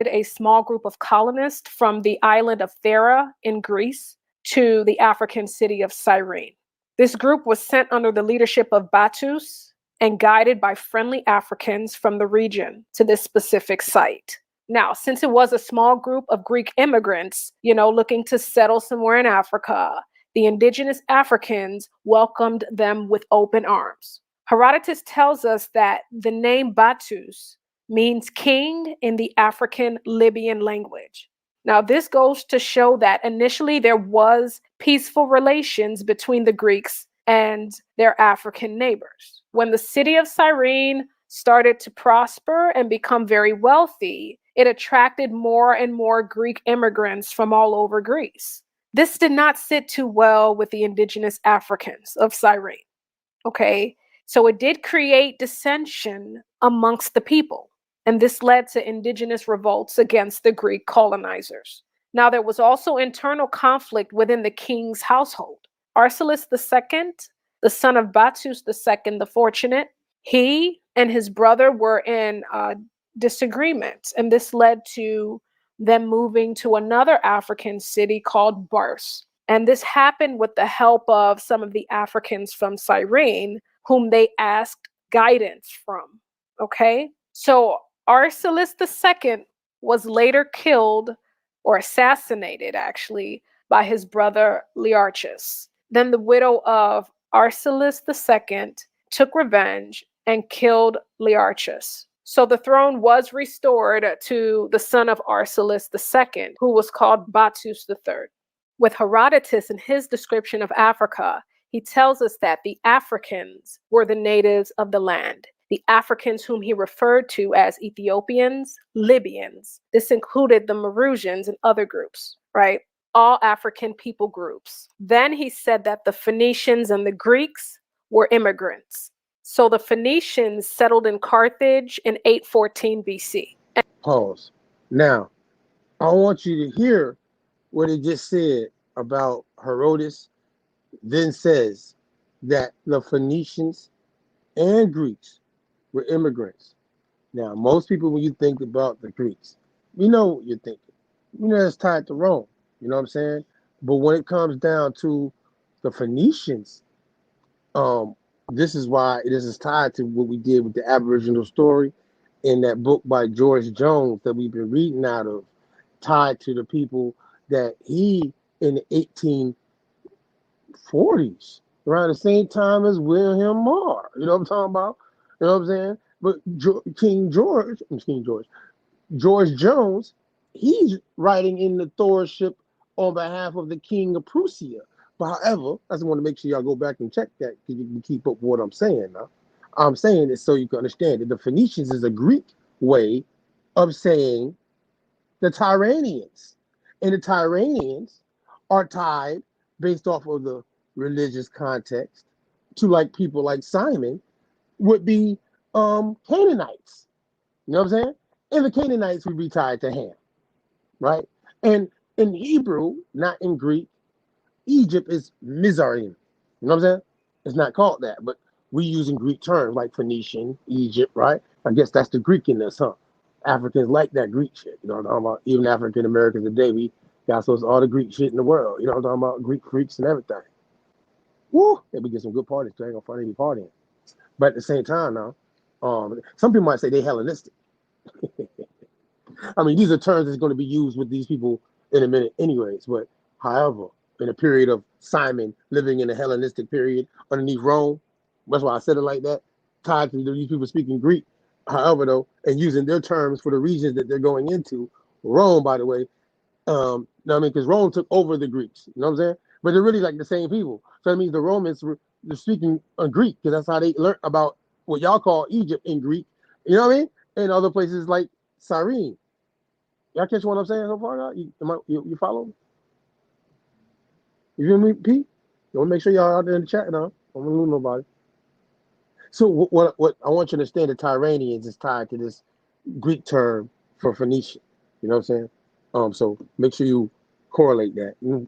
A small group of colonists from the island of Thera in Greece to the African city of Cyrene. This group was sent under the leadership of Batus and guided by friendly Africans from the region to this specific site. Now, since it was a small group of Greek immigrants, looking to settle somewhere in Africa, the indigenous Africans welcomed them with open arms. Herodotus tells us that the name Batus means king in the African Libyan language. Now, this goes to show that initially there was peaceful relations between the Greeks and their African neighbors. When the city of Cyrene started to prosper and become very wealthy, it attracted more and more Greek immigrants from all over Greece. This did not sit too well with the indigenous Africans of Cyrene. Okay, so it did create dissension amongst the people, and this led to indigenous revolts against the Greek colonizers. Now, there was also internal conflict within the king's household. Archelaus II, the son of Battus II the Fortunate, he and his brother were in disagreement, and this led to them moving to another African city called Bars. And this happened with the help of some of the Africans from Cyrene, whom they asked guidance from. Okay? So Archelaus II was later killed or assassinated, actually, by his brother Learchus. Then the widow of Archelaus II took revenge and killed Learchus. So the throne was restored to the son of Archelaus II, who was called Battus III. With Herodotus in his description of Africa, he tells us that the Africans were the natives of the land. The Africans whom he referred to as Ethiopians, Libyans. This included the Mauritians and other groups, right? All African people groups. Then he said that the Phoenicians and the Greeks were immigrants. So the Phoenicians settled in Carthage in 814 BC. Pause. Now, I want you to hear what it just said about Herodotus. Then says that the Phoenicians and Greeks were immigrants. Now, most people, when you think about the Greeks, we know what you're thinking. You know, it's tied to Rome. You know what I'm saying? But when it comes down to the Phoenicians, this is why this is tied to what we did with the Aboriginal story in that book by George Jones that we've been reading out of, tied to the people that he in the 1840s, around the same time as William Marr. You know what I'm talking about? You know what I'm saying? But George Jones, he's writing in the authorship on behalf of the King of Prussia. But however, I just want to make sure y'all go back and check that because you can keep up with what I'm saying now. I'm saying it so you can understand that the Phoenicians is a Greek way of saying the Tyrrhenians. And the Tyrrhenians are tied based off of the religious context to like people like Simon would be Canaanites. You know what I'm saying? And the Canaanites would be tied to Ham, right? And in Hebrew, not in Greek, Egypt is Mizraim. You know what I'm saying? It's not called that, but we using Greek terms like Phoenician, Egypt, right? I guess that's the Greek in this, huh? Africans like that Greek shit. You know what I'm talking about? Even African Americans today, we got so all the Greek shit in the world. You know what I'm talking about? Greek freaks and everything. Woo! Yeah, we get some good parties. So I ain't gonna find any partying. But at the same time, now, some people might say they Hellenistic. I mean, these are terms that's going to be used with these people in a minute, anyways. But however, in a period of Simon living in a Hellenistic period underneath Rome, that's why I said it like that, tied to these people speaking Greek. However, though, and using their terms for the regions that they're going into, Rome, by the way, you know what I mean? Because Rome took over the Greeks, you know what I'm saying? But they're really like the same people. So that means the Romans were speaking Greek because that's how they learned about what y'all call Egypt in Greek, you know what I mean? And other places like Cyrene. Y'all catch what I'm saying so far now? You follow me? You feel me, Pete? You want to make sure y'all out there in the chat now. I don't lose nobody. So what I want you to understand, the Tyrrhenians is tied to this Greek term for Phoenician. You know what I'm saying? So make sure you correlate that. You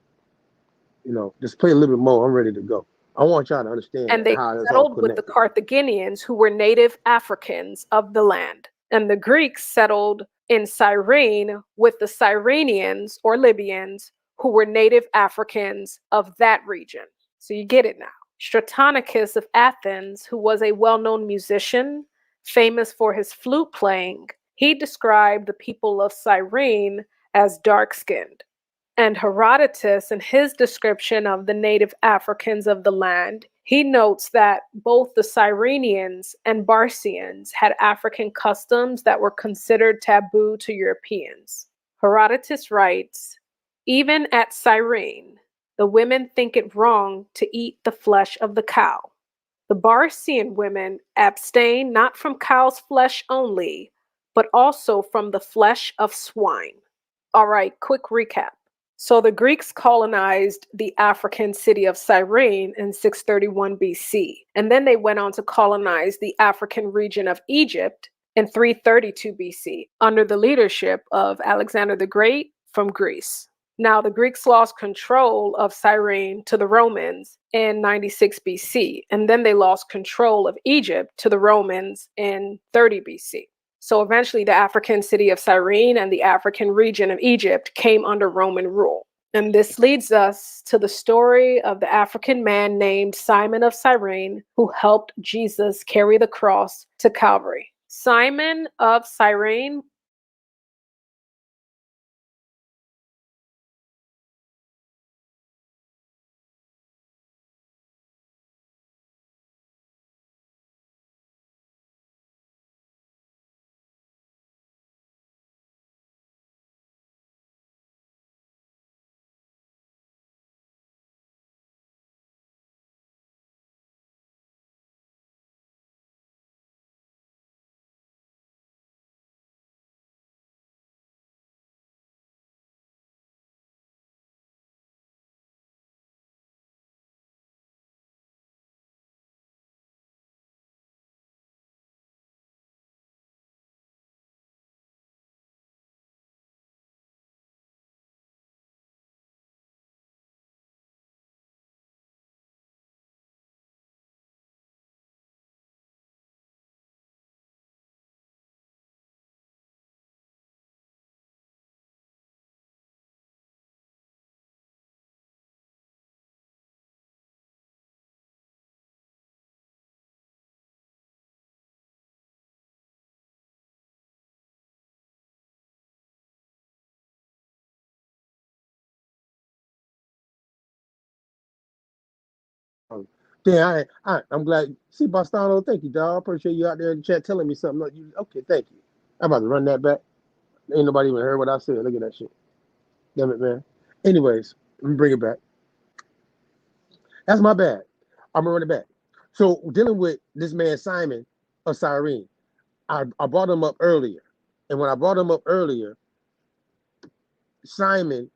know, just play a little bit more. I'm ready to go. I want y'all to understand And they how it's all settled with connected. the Carthaginians, who were native Africans of the land. And the Greeks settled in Cyrene with the Cyrenians or Libyans, who were native Africans of that region. So you get it now. Stratonicus of Athens, who was a well-known musician, famous for his flute playing, he described the people of Cyrene as dark-skinned. And Herodotus, in his description of the native Africans of the land, he notes that both the Cyrenians and Barcians had African customs that were considered taboo to Europeans. Herodotus writes, "Even at Cyrene, the women think it wrong to eat the flesh of the cow. The Barcian women abstain not from cow's flesh only, but also from the flesh of swine." All right, quick recap. So the Greeks colonized the African city of Cyrene in 631 BC, and then they went on to colonize the African region of Egypt in 332 BC under the leadership of Alexander the Great from Greece. Now, the Greeks lost control of Cyrene to the Romans in 96 BC, and then they lost control of Egypt to the Romans in 30 BC. So eventually, the African city of Cyrene and the African region of Egypt came under Roman rule. And this leads us to the story of the African man named Simon of Cyrene, who helped Jesus carry the cross to Calvary. Simon of Cyrene Yeah, I'm glad. See, Bastano, thank you, dog. I appreciate you out there in the chat telling me something. Okay, thank you. I'm about to run that back. Ain't nobody even heard what I said. Look at that shit. Damn it, man. Anyways, let me bring it back. That's my bad. I'm gonna run it back. So dealing with this man Simon of Cyrene, I brought him up earlier, and when I brought him up earlier, Simon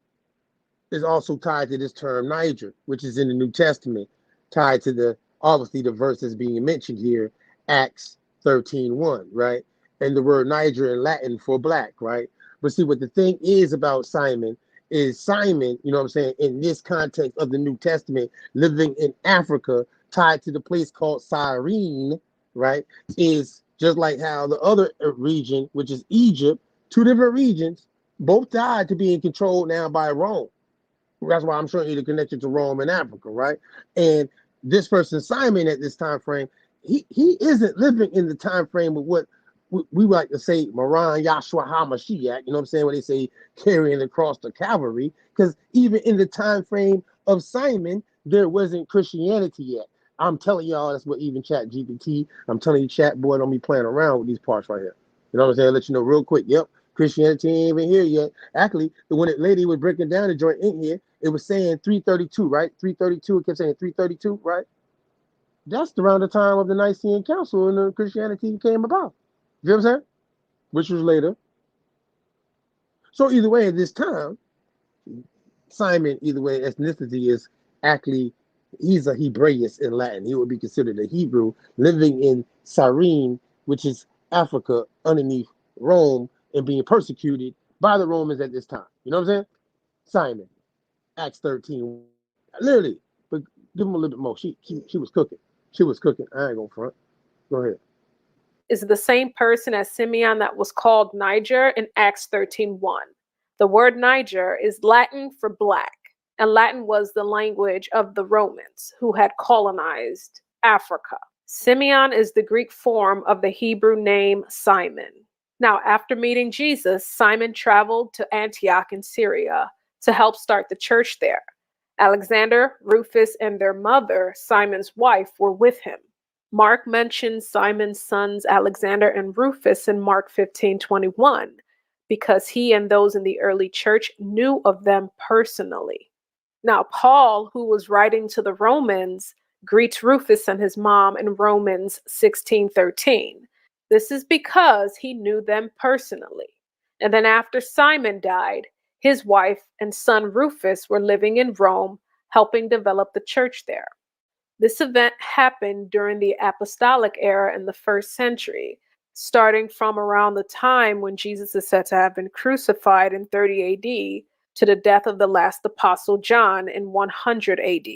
is also tied to this term Niger, which is in the New Testament, tied to the obviously the verse that's being mentioned here, Acts 13:1, right? And the word Niger in Latin for black, right? But see what the thing is about Simon is Simon, you know what I'm saying, in this context of the New Testament, living in Africa, tied to the place called Cyrene, right? Is just like how the other region, which is Egypt, two different regions, both tied to being controlled now by Rome. That's why I'm showing you the connection to Rome and Africa, right? And this person, Simon, at this time frame, he isn't living in the time frame of what we like to say, Moran Yahshua HaMashiach, you know what I'm saying, when they say carrying the cross to Calvary, because even in the time frame of Simon, there wasn't Christianity yet. I'm telling y'all, that's what even Chat GPT, I'm telling you, chat boy, don't be playing around with these parts right here. You know what I'm saying? I'll let you know real quick. Yep, Christianity ain't even here yet. Actually, when the lady was breaking down the joint in here, it was saying 332, right? 332, it kept saying 332, right? That's around the time of the Nicene Council and the Christianity came about. You know what I'm saying? Which was later. So either way, at this time, Simon, either way, ethnicity is actually, he's a Hebraeus in Latin. He would be considered a Hebrew living in Cyrene, which is Africa underneath Rome and being persecuted by the Romans at this time. You know what I'm saying? Simon, Acts 13. Literally, but give him a little bit more. She was cooking. She was cooking. I ain't gonna front. Go ahead. is the same person as Simeon that was called Niger in Acts 13:1. The word Niger is Latin for black, and Latin was the language of the Romans who had colonized Africa. Simeon is the Greek form of the Hebrew name Simon. Now, after meeting Jesus, Simon traveled to Antioch in Syria to help start the church there. Alexander, Rufus, and their mother, Simon's wife, were with him. Mark mentions Simon's sons Alexander and Rufus in Mark 15:21 because he and those in the early church knew of them personally. Now, Paul, who was writing to the Romans, greets Rufus and his mom in Romans 16:13. This is because he knew them personally. And then after Simon died, His wife and son Rufus were living in Rome, helping develop the church there. This event happened during the apostolic era in the 1st century, starting from around the time when Jesus is said to have been crucified in 30 AD to the death of the last apostle John in 100 AD.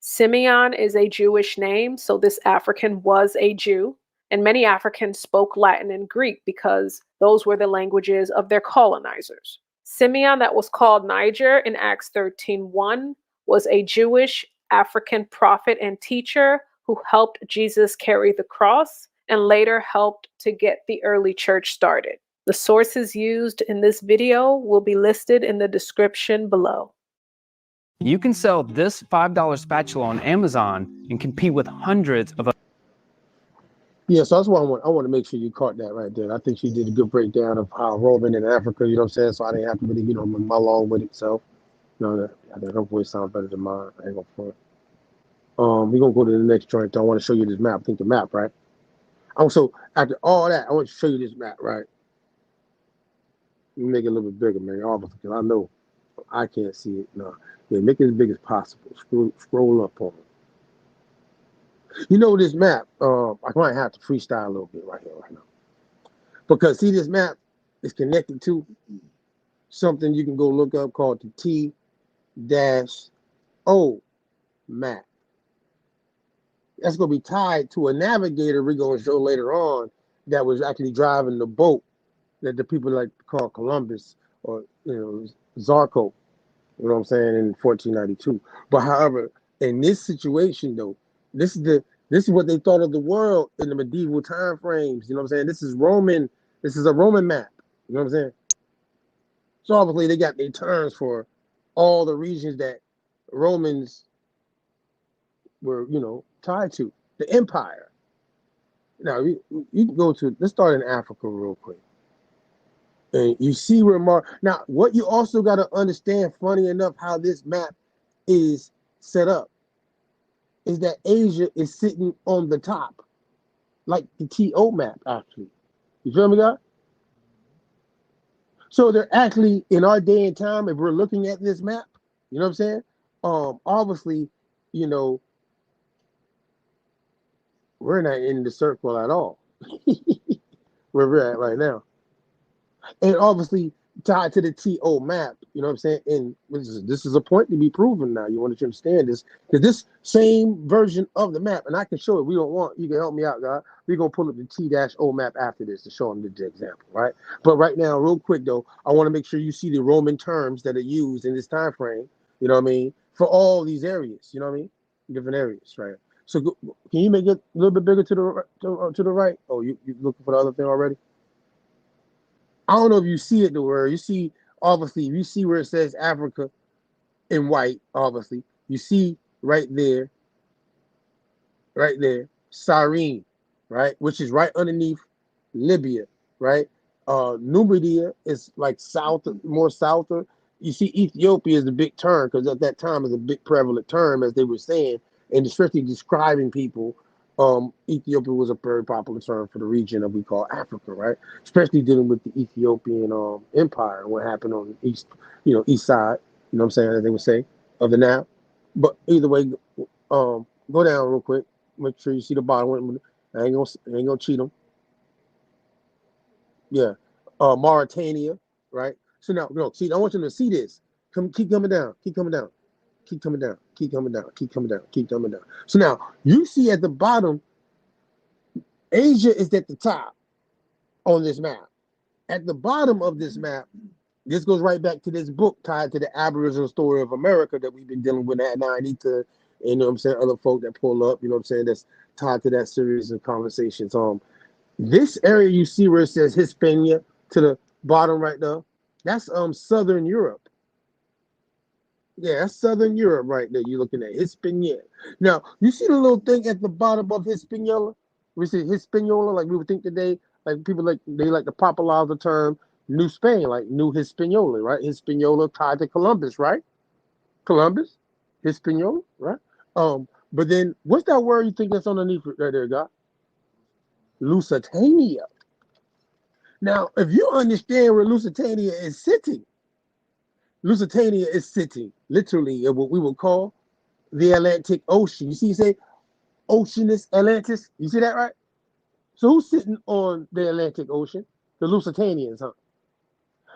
Simeon is a Jewish name, so this African was a Jew, and many Africans spoke Latin and Greek because those were the languages of their colonizers. Simeon, that was called Niger in Acts 13:1, was a Jewish African prophet and teacher who helped Jesus carry the cross and later helped to get the early church started. The sources used in this video will be listed in the description below. You can sell this $5 spatula on Amazon and compete with hundreds of. Yeah, so that's why I want to make sure you caught that right there. I think she did a good breakdown of how Roman in Africa, you know what I'm saying? So I didn't have to really, mull on with it. So, I think her voice sounds better than mine. I ain't gonna front. We're gonna go to the next joint. I want to show you this map. I think the map, right? Also, after all that, I want to show you this map, right? Let me make it a little bit bigger, man. Obviously, because I know I can't see it. No, yeah, make it as big as possible. Scroll up on it. You know this map. I might have to freestyle a little bit right here, right now, because see this map is connected to something you can go look up called the T-O map. That's going to be tied to a navigator we're going to show later on that was actually driving the boat that the people like to call Columbus or Zarco, you know what I'm saying, in 1492. But however, in this situation though, this is what they thought of the world in the medieval time frames. You know what I'm saying? This is a Roman map. You know what I'm saying? So obviously they got their terms for all the regions that Romans were, tied to. The empire. Now you can go to, let's start in Africa real quick. And you see where now what you also got to understand, funny enough, how this map is set up is that Asia is sitting on the top, like the TO map, actually. You feel me, guys? So they're actually, in our day and time, if we're looking at this map, you know what I'm saying? Obviously, we're not in the circle at all. Where we're at right now. And obviously tied to the TO map, you know what I'm saying? And this is a point to be proven now. You want to understand this, because this same version of the map, and I can show it. You can help me out, guys. We're going to pull up the T-O map after this to show them the example, right? But right now, real quick though, I want to make sure you see the Roman terms that are used in this time frame, you know what I mean, for all these areas, you know what I mean? Different areas, right? So can you make it a little bit bigger to the right? Oh, you looking for the other thing already? I don't know if you see it, where you see, obviously, you see where it says Africa in white, obviously. You see right there, Cyrene, right? Which is right underneath Libya, right? Numidia is like more south. You see Ethiopia is a big term, because at that time is a big prevalent term, as they were saying, and especially describing people. Ethiopia was a very popular term for the region that we call Africa, right? Especially dealing with the Ethiopian empire and what happened on the east side, you know what I'm saying, as they would say, of the Nile. But either way, go down real quick. Make sure you see the bottom. I ain't gonna cheat them. Yeah, Mauritania, right? So now, see, I want you to see this. Keep coming down. Keep coming down. Keep coming down. Keep coming down. Keep coming down. Keep coming down. So now you see at the bottom, Asia is at the top on this map. At the bottom of this map, this goes right back to this book tied to the Aboriginal story of America that we've been dealing with at 90 to, you know what I'm saying, other folk that pull up, you know what I'm saying, that's tied to that series of conversations. This area you see where it says Hispania to the bottom right there, that's Southern Europe. Yeah, that's Southern Europe right there. You're looking at Hispania. Now, you see the little thing at the bottom of Hispaniola? We say Hispaniola, like we would think today, like people like to popularize the term New Spain, like New Hispaniola, right? Hispaniola tied to Columbus, right? Columbus, Hispaniola, right? But then what's that word you think that's underneath right there, guy? Lusitania. Now, if you understand where Lusitania is sitting, Lusitania is sitting literally in what we would call the Atlantic Ocean. You see, you say Oceanus Atlantis. You see that, right? So who's sitting on the Atlantic Ocean? The Lusitanians, huh?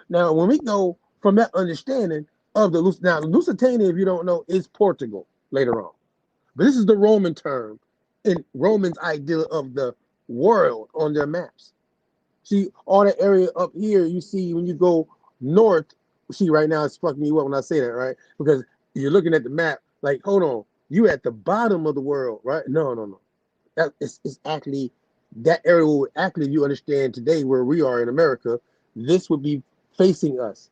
Now, when we go from that understanding of now Lusitania, if you don't know, is Portugal later on. But this is the Roman term in Romans' idea of the world on their maps. See, all that area up here, you see when you go north, see right now it's fucking you up when I say that, right? Because you're looking at the map, like, hold on, you at the bottom of the world, right? No. That it's actually that area will actually, you understand today where we are in America, this would be facing us.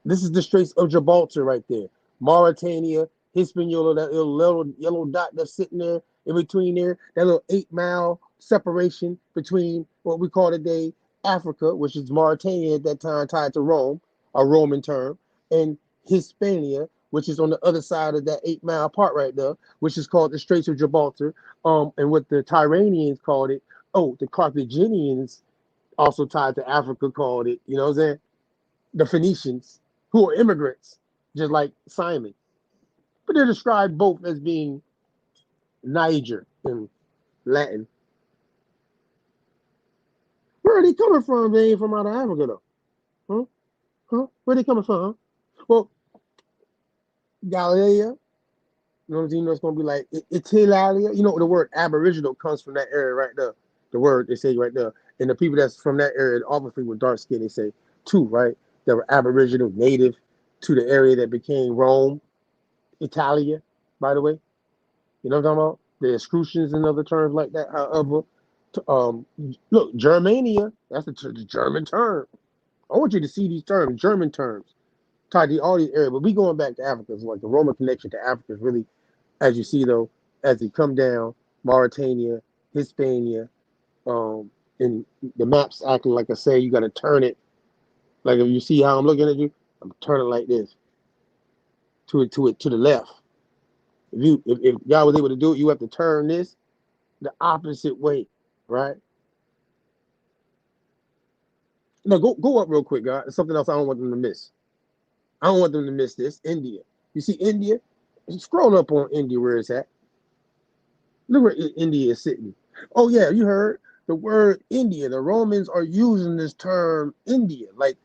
This is the Straits of Gibraltar right there. Mauritania, Hispaniola, that little yellow dot that's sitting there in between there, that little 8-mile separation between what we call today Africa, which is Mauritania at that time tied to Rome, a Roman term, and Hispania, which is on the other side of that 8-mile part right there, which is called the Straits of Gibraltar. And what the Tyranians called it, the Carthaginians also tied to Africa called it, you know what I'm saying? The Phoenicians, who are immigrants, just like Simon. But they're described both as being Niger in Latin. Where are they coming from? They ain't from out of Africa, though. Huh? Where are they coming from, huh? Well, Galilea, you know what I'm saying? It's going to be like Itilalia. You know, the word aboriginal comes from that area right there. The word they say right there. And the people that's from that area, obviously with dark skin, they say too, right? That were aboriginal, native to the area that became Rome, Italia, by the way. You know what I'm talking about? The excrucians and other terms like that. However, look, Germania, that's the German term. I want you to see these terms, German terms, tied to all these areas. But we going back to Africa. It's like the Roman connection to Africa is really, as you see though, as they come down, Mauritania, Hispania, and the maps acting like I say, you got to turn it. Like if you see how I'm looking at you, I'm turning like this to the left. If God was able to do it, you have to turn this the opposite way, right? No, go up real quick, God. It's something else I don't want them to miss. I don't want them to miss this. India. You see India? Scroll up on India where it's at. Look where India is sitting. Oh yeah, you heard the word India. The Romans are using this term India, like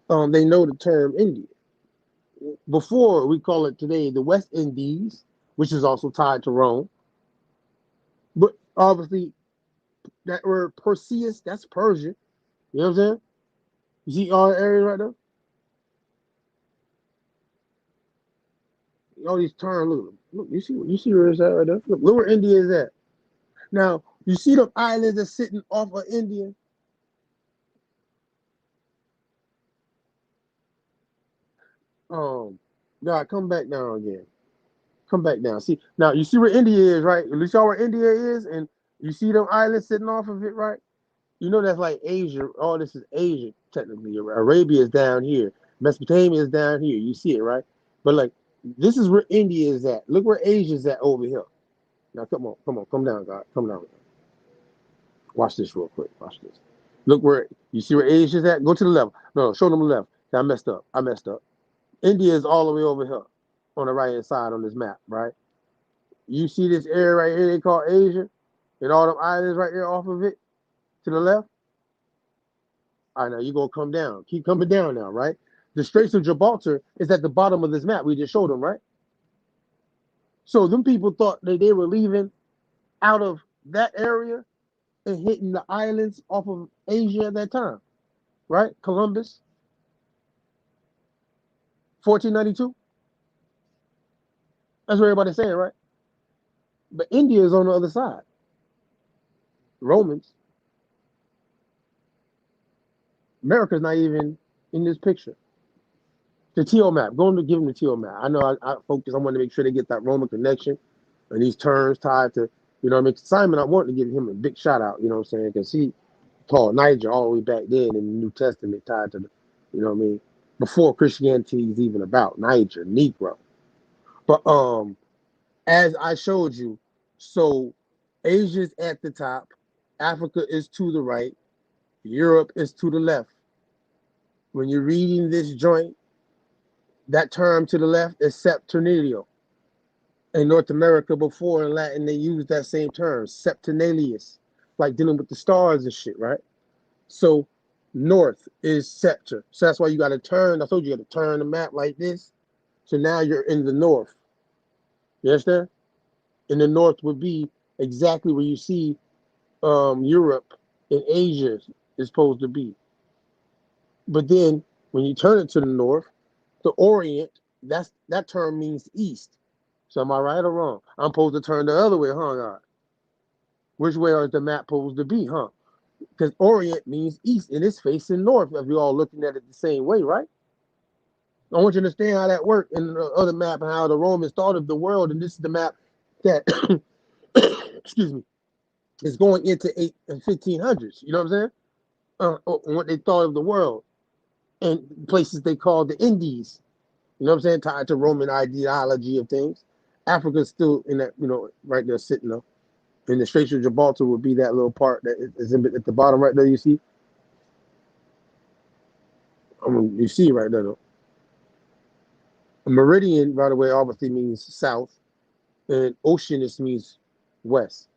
they know the term India. Before we call it today the West Indies, which is also tied to Rome. But obviously that word Perseus, that's Persia. You know what I'm saying? You see all the areas right there? All these terms, look, you see where it's at right there? Look where India is at. Now, you see them islands that's sitting off of India? God, come back down again. Come back down. See, now you see where India is, right? At least y'all where India is, and you see them islands sitting off of it, right? You know that's like Asia. All this is Asia, technically. Arabia is down here. Mesopotamia is down here. You see it, right? But like, this is where India is at. Look where Asia is at over here. Now, come down, God. Come down. Watch this real quick. Watch this. Look where, you see where Asia's at? Go to the left. No, show them the left. I messed up. India is all the way over here on the right-hand side on this map, right? You see this area right here they call Asia? And all them islands right there off of it to the left? All right, now you're going to come down. Keep coming down now, right? The Straits of Gibraltar is at the bottom of this map. We just showed them, right? So them people thought that they were leaving out of that area and hitting the islands off of Asia at that time, right? Columbus, 1492. That's what everybody's saying, right? But India is on the other side. Romans. America's not even in this picture. The TO map. Go to give them the TO map. I know I focus. I want to make sure they get that Roman connection and these terms tied to, you know what I mean? Simon, I wanted to give him a big shout out, you know what I'm saying? Because he called Niger all the way back then in the New Testament tied to the, you know what I mean? Before Christianity is even about Niger, Negro. But as I showed you, so Asia's at the top, Africa is to the right, Europe is to the left. When you're reading this joint, That term to the left is Septennial. In North America before in Latin, they used that same term, Septenalius, like dealing with the stars and shit, right? So north is scepter. So that's why you got to turn. I told you got to turn the map like this. So now you're in the north. You understand? In the north would be exactly where you see Europe and Asia is supposed to be. But then when you turn it to the north, the Orient, that term means east. So am I right or wrong? I'm supposed to turn the other way, huh, God? Which way is the map supposed to be, huh? Because Orient means east and it's facing north if you're all looking at it the same way, right? I want you to understand how that worked in the other map and how the Romans thought of the world. And this is the map that, excuse me, is going into 1500s. You know what I'm saying? What they thought of the world and places they called the Indies. You know what I'm saying? Tied to Roman ideology of things. Africa's still in that, right there sitting up. And the Straits of Gibraltar would be that little part that is at the bottom right there, you see? You see right there, though. A meridian, by the way, obviously means south, and oceanus means west.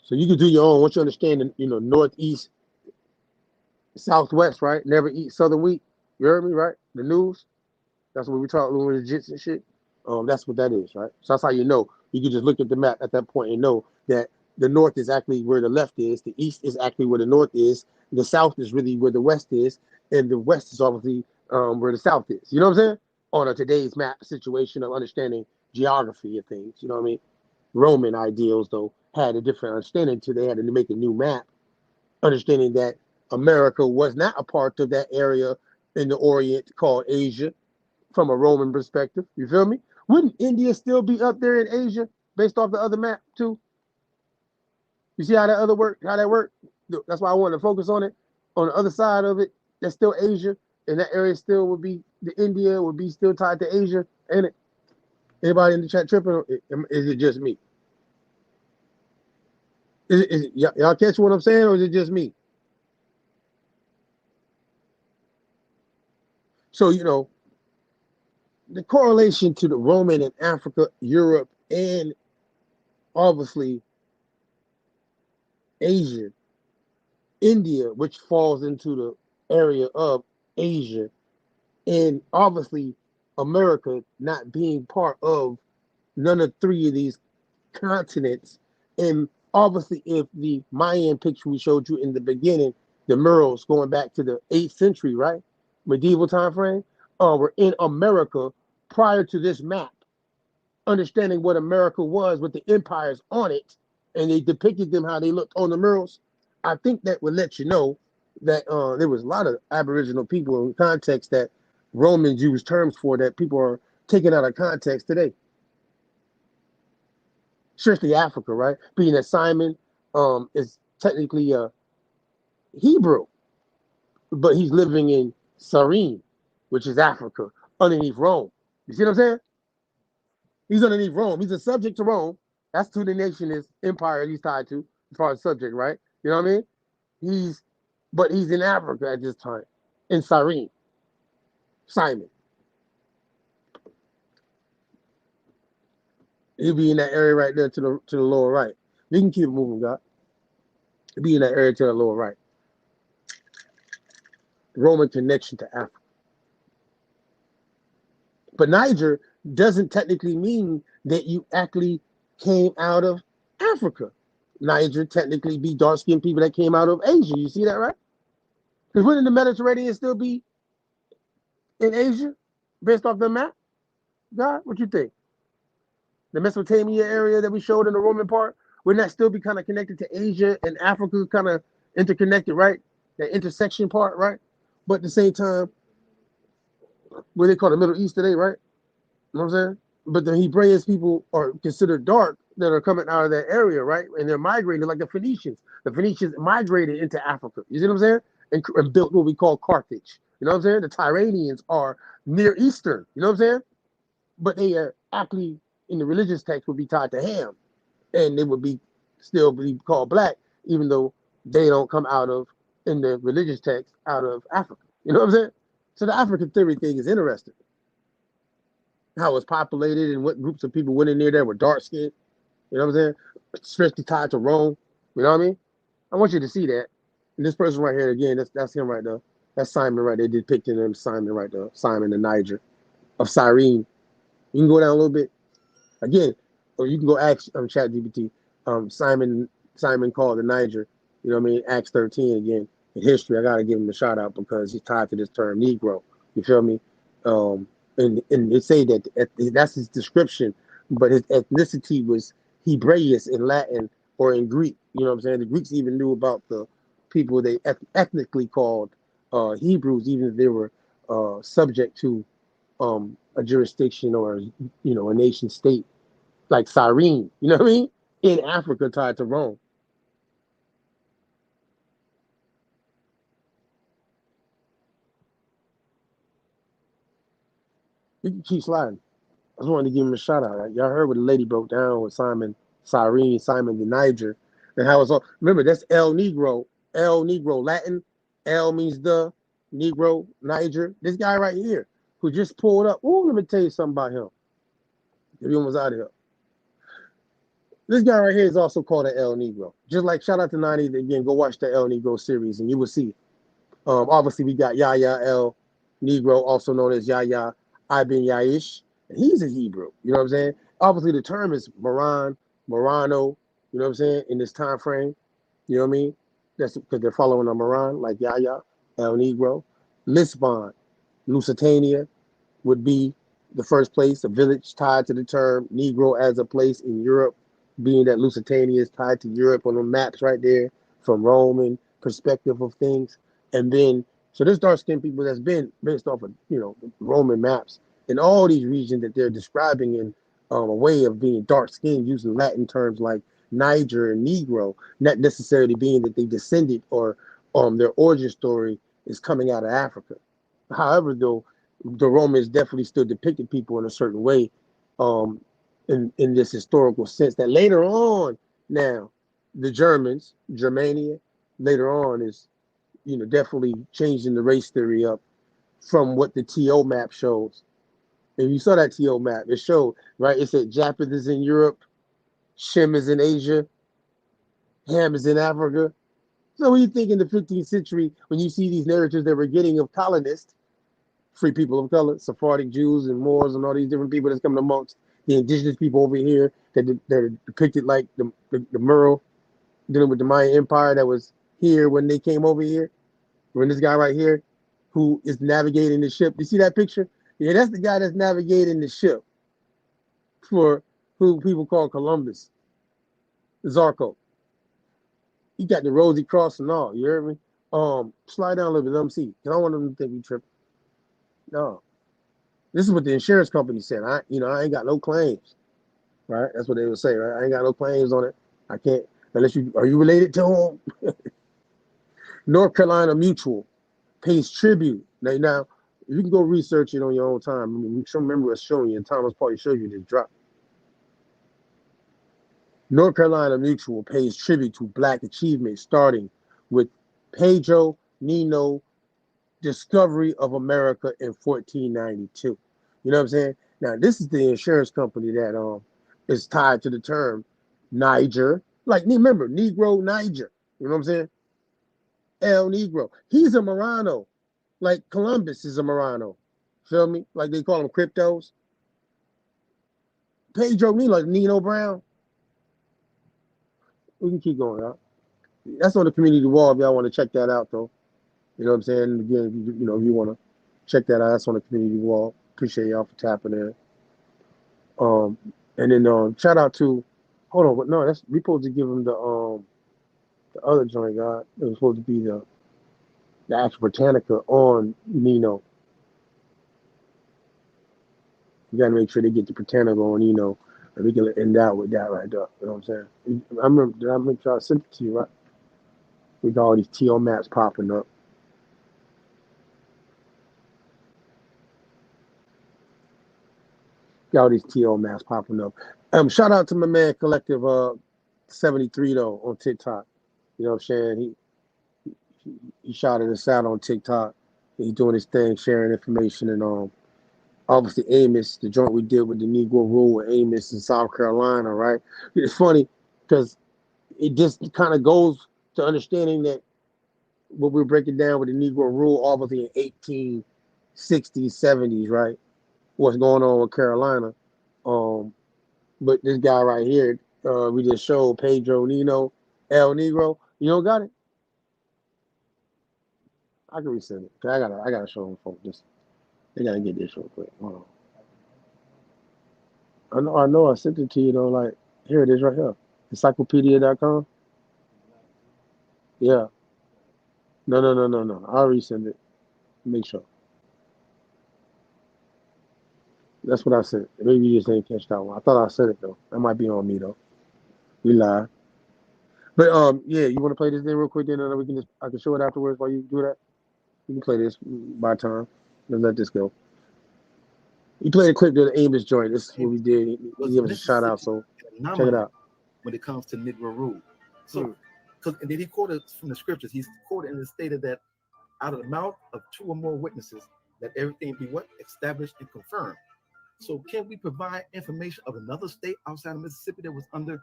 So you can do your own. Once you understand, northeast, southwest, right? Never eat southern wheat. You heard me, right? The news. That's what we talk about with the jits and shit. That's what that is, right? So that's how you know. You can just look at the map at that point and know that the north is actually where the left is, the east is actually where the north is, the south is really where the west is, and the west is obviously where the south is. You know what I'm saying? On today's map situation of understanding geography of things. You know what I mean? Roman ideals, though, had a different understanding until they had to make a new map, understanding that America was not a part of that area in the Orient called Asia from a Roman perspective. You feel me? Wouldn't India still be up there in Asia based off the other map too? You see how that worked? That's why I wanted to focus on it. On the other side of it, that's still Asia, and that area still would be India would be still tied to Asia, ain't it? Anybody in the chat tripping? Is it just me? Y'all catch what I'm saying, or is it just me? So the correlation to the Roman and Africa, Europe, and obviously Asia, India, which falls into the area of Asia, and obviously America not being part of none of three of these continents. And obviously, if the Mayan picture we showed you in the beginning, the murals going back to the 8th century, right? Medieval time frame, were in America prior to this map, understanding what America was with the empires on it, and they depicted them how they looked on the murals. I think that would let you know that there was a lot of Aboriginal people in context that Romans used terms for that people are taking out of context today. Especially Africa, right? Being that Simon is technically Hebrew, but he's living in Cyrene, which is Africa, underneath Rome. You see what I'm saying? He's underneath Rome. He's a subject to Rome. That's who the nation is, empire he's tied to, as far as subject, right? You know what I mean? But he's in Africa at this time, in Cyrene. Simon. He'll be in that area right there to the lower right. You can keep it moving, God. He'll be in that area to the lower right. Roman connection to Africa. But Niger doesn't technically mean that you actually came out of Africa. Niger technically be dark-skinned people that came out of Asia. You see that, right? Because wouldn't the Mediterranean still be in Asia based off the map? God, what you think? The Mesopotamia area that we showed in the Roman part, wouldn't that still be kind of connected to Asia and Africa, kind of interconnected, right? That intersection part, right? But at the same time, what they call the Middle East today, right? You know what I'm saying? But the Hebraeans people are considered dark that are coming out of that area, right? And they're migrating like the Phoenicians. The Phoenicians migrated into Africa. You see what I'm saying? And built what we call Carthage. You know what I'm saying? The Tyranians are Near Eastern. You know what I'm saying? But they are actually, in the religious text, would be tied to Ham. And they would still be called black, even though they don't come out of, in the religious text, out of Africa. You know what I'm saying? So the African theory thing is interesting. How it's populated and what groups of people went in there that were dark skinned. You know what I'm saying? Especially tied to Rome. You know what I mean? I want you to see that. And this person right here, again, that's him right there. That's Simon right there. Depicting him, Simon right there. Simon the Niger of Cyrene. You can go down a little bit. Again, or you can go ask ChatGPT. Simon called the Niger. You know what I mean? Acts 13 again. In history, I gotta give him a shout out because he's tied to this term Negro. You feel me? And they say that that's his description, but his ethnicity was Hebraeus in Latin or in Greek. You know what I'm saying? The Greeks even knew about the people they ethnically called Hebrews, even if they were subject to a jurisdiction or a nation state like Cyrene. You know what I mean? In Africa, tied to Rome. You can keep sliding. I just wanted to give him a shout out. Y'all heard what the lady broke down with Simon the Niger, and how it's all. Remember, that's El Negro. El Negro, Latin. El means the Negro, Niger. This guy right here who just pulled up. Ooh, let me tell you something about him. Everyone was out of here. This guy right here is also called an El Negro. Just like shout out to 90 again. Go watch the El Negro series, and you will see. Obviously, we got Yahya El Negro, also known as Yahya Ibn Yaish. And he's a Hebrew. You know what I'm saying? Obviously, the term is Morano, you know what I'm saying, in this time frame. You know what I mean? That's because they're following a Moran, like Yahya El Negro. Lisbon, Lusitania would be the first place, a village tied to the term Negro as a place in Europe, being that Lusitania is tied to Europe on the maps right there from Roman perspective of things. And then, so there's dark-skinned people that's been based off of, Roman maps in all these regions that they're describing in a way of being dark-skinned using Latin terms like Niger and Negro, not necessarily being that they descended or their origin story is coming out of Africa. However, though, the Romans definitely still depicted people in a certain way in this historical sense that later on now, the Germans, Germania, later on is definitely changing the race theory up from what the TO map shows. And you saw that TO map, it showed, right? It said Japheth is in Europe, Shem is in Asia, Ham is in Africa. So what do you think in the 15th century when you see these narratives that we're getting of colonists, free people of color, Sephardic Jews and Moors and all these different people that's coming amongst the indigenous people over here that are depicted like the mural dealing with the Mayan Empire that was here when they came over here? When this guy right here who is navigating the ship, you see that picture? Yeah, that's the guy that's navigating the ship for who people call Columbus, Zarko. He got the Rosy Cross and all, you heard me? Slide down a little bit, let them see. Because I don't want them to think we tripping. No. This is what the insurance company said. I ain't got no claims. Right? That's what they would say, right? I ain't got no claims on it. I can't, unless are you related to him? North Carolina Mutual pays tribute. Now, you can go research it on your own time. Remember us showing you, and Thomas probably showed you this drop. North Carolina Mutual pays tribute to Black achievement, starting with Pedro Nino discovery of America in 1492. You know what I'm saying? Now, this is the insurance company that is tied to the term Niger. Like, remember, Negro Niger. You know what I'm saying? El Negro. He's a Morano. Like Columbus is a Morano. Feel me? Like they call them cryptos. Pedro Nino Brown. We can keep going, y'all. That's on the community wall if y'all want to check that out, though. You know what I'm saying? Again, if you want to check that out, that's on the community wall. Appreciate y'all for tapping in. And then shout out to, hold on, but no, we supposed to give them the other joint, God. It was supposed to be the actual Britannica on Nino. You gotta make sure they get the Britannica on Nino, and we can end out with that right there. You know what I'm saying? I remember, did I make sure I sent it to you, right? We got all these TO maps popping up. Got all these TO maps popping up. Shout out to my man Collective 73 though on TikTok. You know what I'm saying? He shouted us out on TikTok. He's doing his thing, sharing information, and obviously Amos, the joint we did with the Negro Rule with Amos in South Carolina, right? It's funny because it just kind of goes to understanding that what we're breaking down with the Negro Rule, obviously in 1860s, 70s, right? What's going on with Carolina? But this guy right here, we just showed Pedro Nino, El Negro. You don't got it? I can resend it. I gotta show them folks this. They gotta get this real quick. Hold on. I know I sent it to you though, like here it is right here. Encyclopedia.com. Yeah. No. I'll resend it. Make sure. That's what I sent. Maybe you just ain't catch that one. I thought I said it though. That might be on me though. We live. But yeah, you want to play this thing real quick, then we can I can show it afterwards while you do that. You can play this by time. Let's let this go. You played a clip of the Amos joint. This is what we did. He gave us a shout out, so check it out. When it comes to Negro rule, so and then he quoted from the scriptures. He's quoted and stated that out of the mouth of two or more witnesses, that everything be what established and confirmed. So can we provide information of another state outside of Mississippi that was under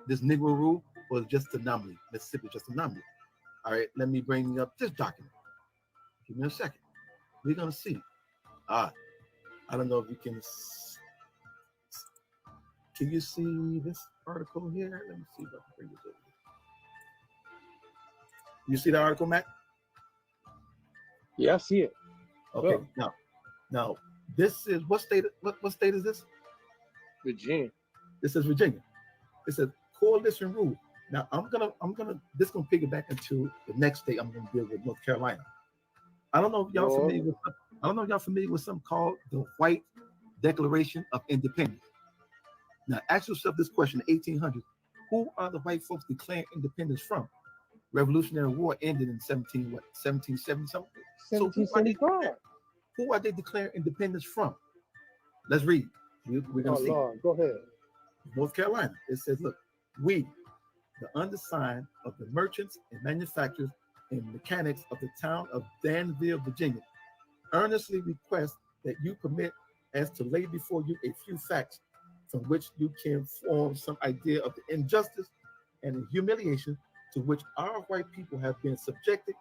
this Negro rule, or just an anomaly? Mississippi just an anomaly. All right, let me bring up this document. Give me a second. We're gonna see. I don't know if you can. Can you see this article here? Let me see if I can bring this over. You see the article, Matt? Yeah, I see it. Okay. Yeah. Now, this is what state? What state is this? Virginia. This is Virginia. It's a coalition rule. Now, this gonna piggyback into the next state. I'm gonna deal with North Carolina. I don't know if y'all familiar with something called the White Declaration of Independence. Now, ask yourself this question: in 1800s, who are the white folks declaring independence from? Revolutionary War ended in 1770 something. 1775. Who are they declaring independence from? Let's read. We're gonna see. Lord, go ahead. North Carolina. It says, look, we, the undersigned of the merchants and manufacturers and mechanics of the town of Danville, Virginia, earnestly request that you permit us to lay before you a few facts from which you can form some idea of the injustice and the humiliation to which our white people have been subjected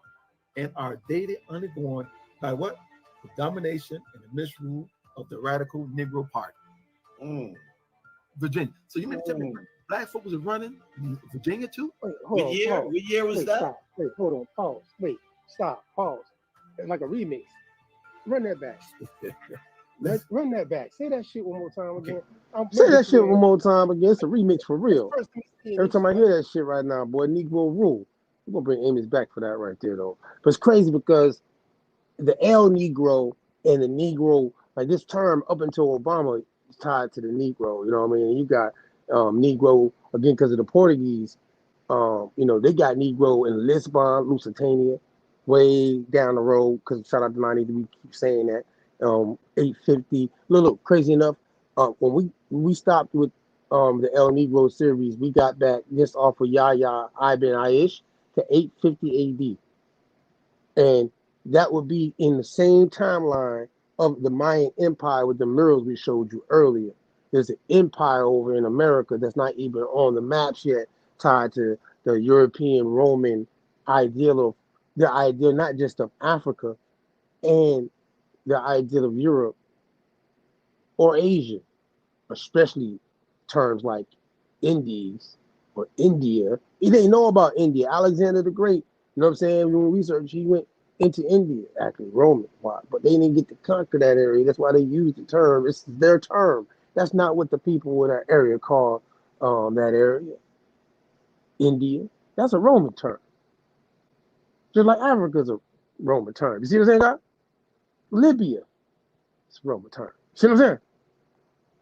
and are daily undergoing by what? The domination and the misrule of the radical Negro Party. Virginia. So you mean to tell me black folks are running Virginia too? Wait, hold on. Pause. What year was that? Stop. Wait, hold on. Pause. Wait, stop. Pause. It's like a remix. Run that back. Run that back. Say that shit one more time again. Say that shit one more time again. It's a remix for real. Every time I hear that shit right now, boy, Negro rule. We're gonna bring Amos back for that right there though. But it's crazy because the El Negro and the Negro, like this term up until Obama is tied to the Negro, you know what I mean? And you got Negro again because of the Portuguese, they got Negro in Lisbon, Lusitania, way down the road, because shout out to 90, we keep saying that. 850. Look, crazy enough, when we stopped with the El Negro series, we got back just off of Yahya Ibn Aish to 850 AD. And that would be in the same timeline of the Mayan Empire with the murals we showed you earlier. There's an empire over in America that's not even on the maps yet, tied to the European Roman ideal not just of Africa and the ideal of Europe or Asia, especially terms like Indies or India. He didn't know about India. Alexander the Great, you know what I'm saying? When we research, he went into India, actually, Roman. Why? But they didn't get to conquer that area. That's why they used the term. It's their term. That's not what the people in that area call that area. India. That's a Roman term. Just like Africa's a Roman term. You see what I'm saying, guys? Libya. It's a Roman term. See what I'm saying?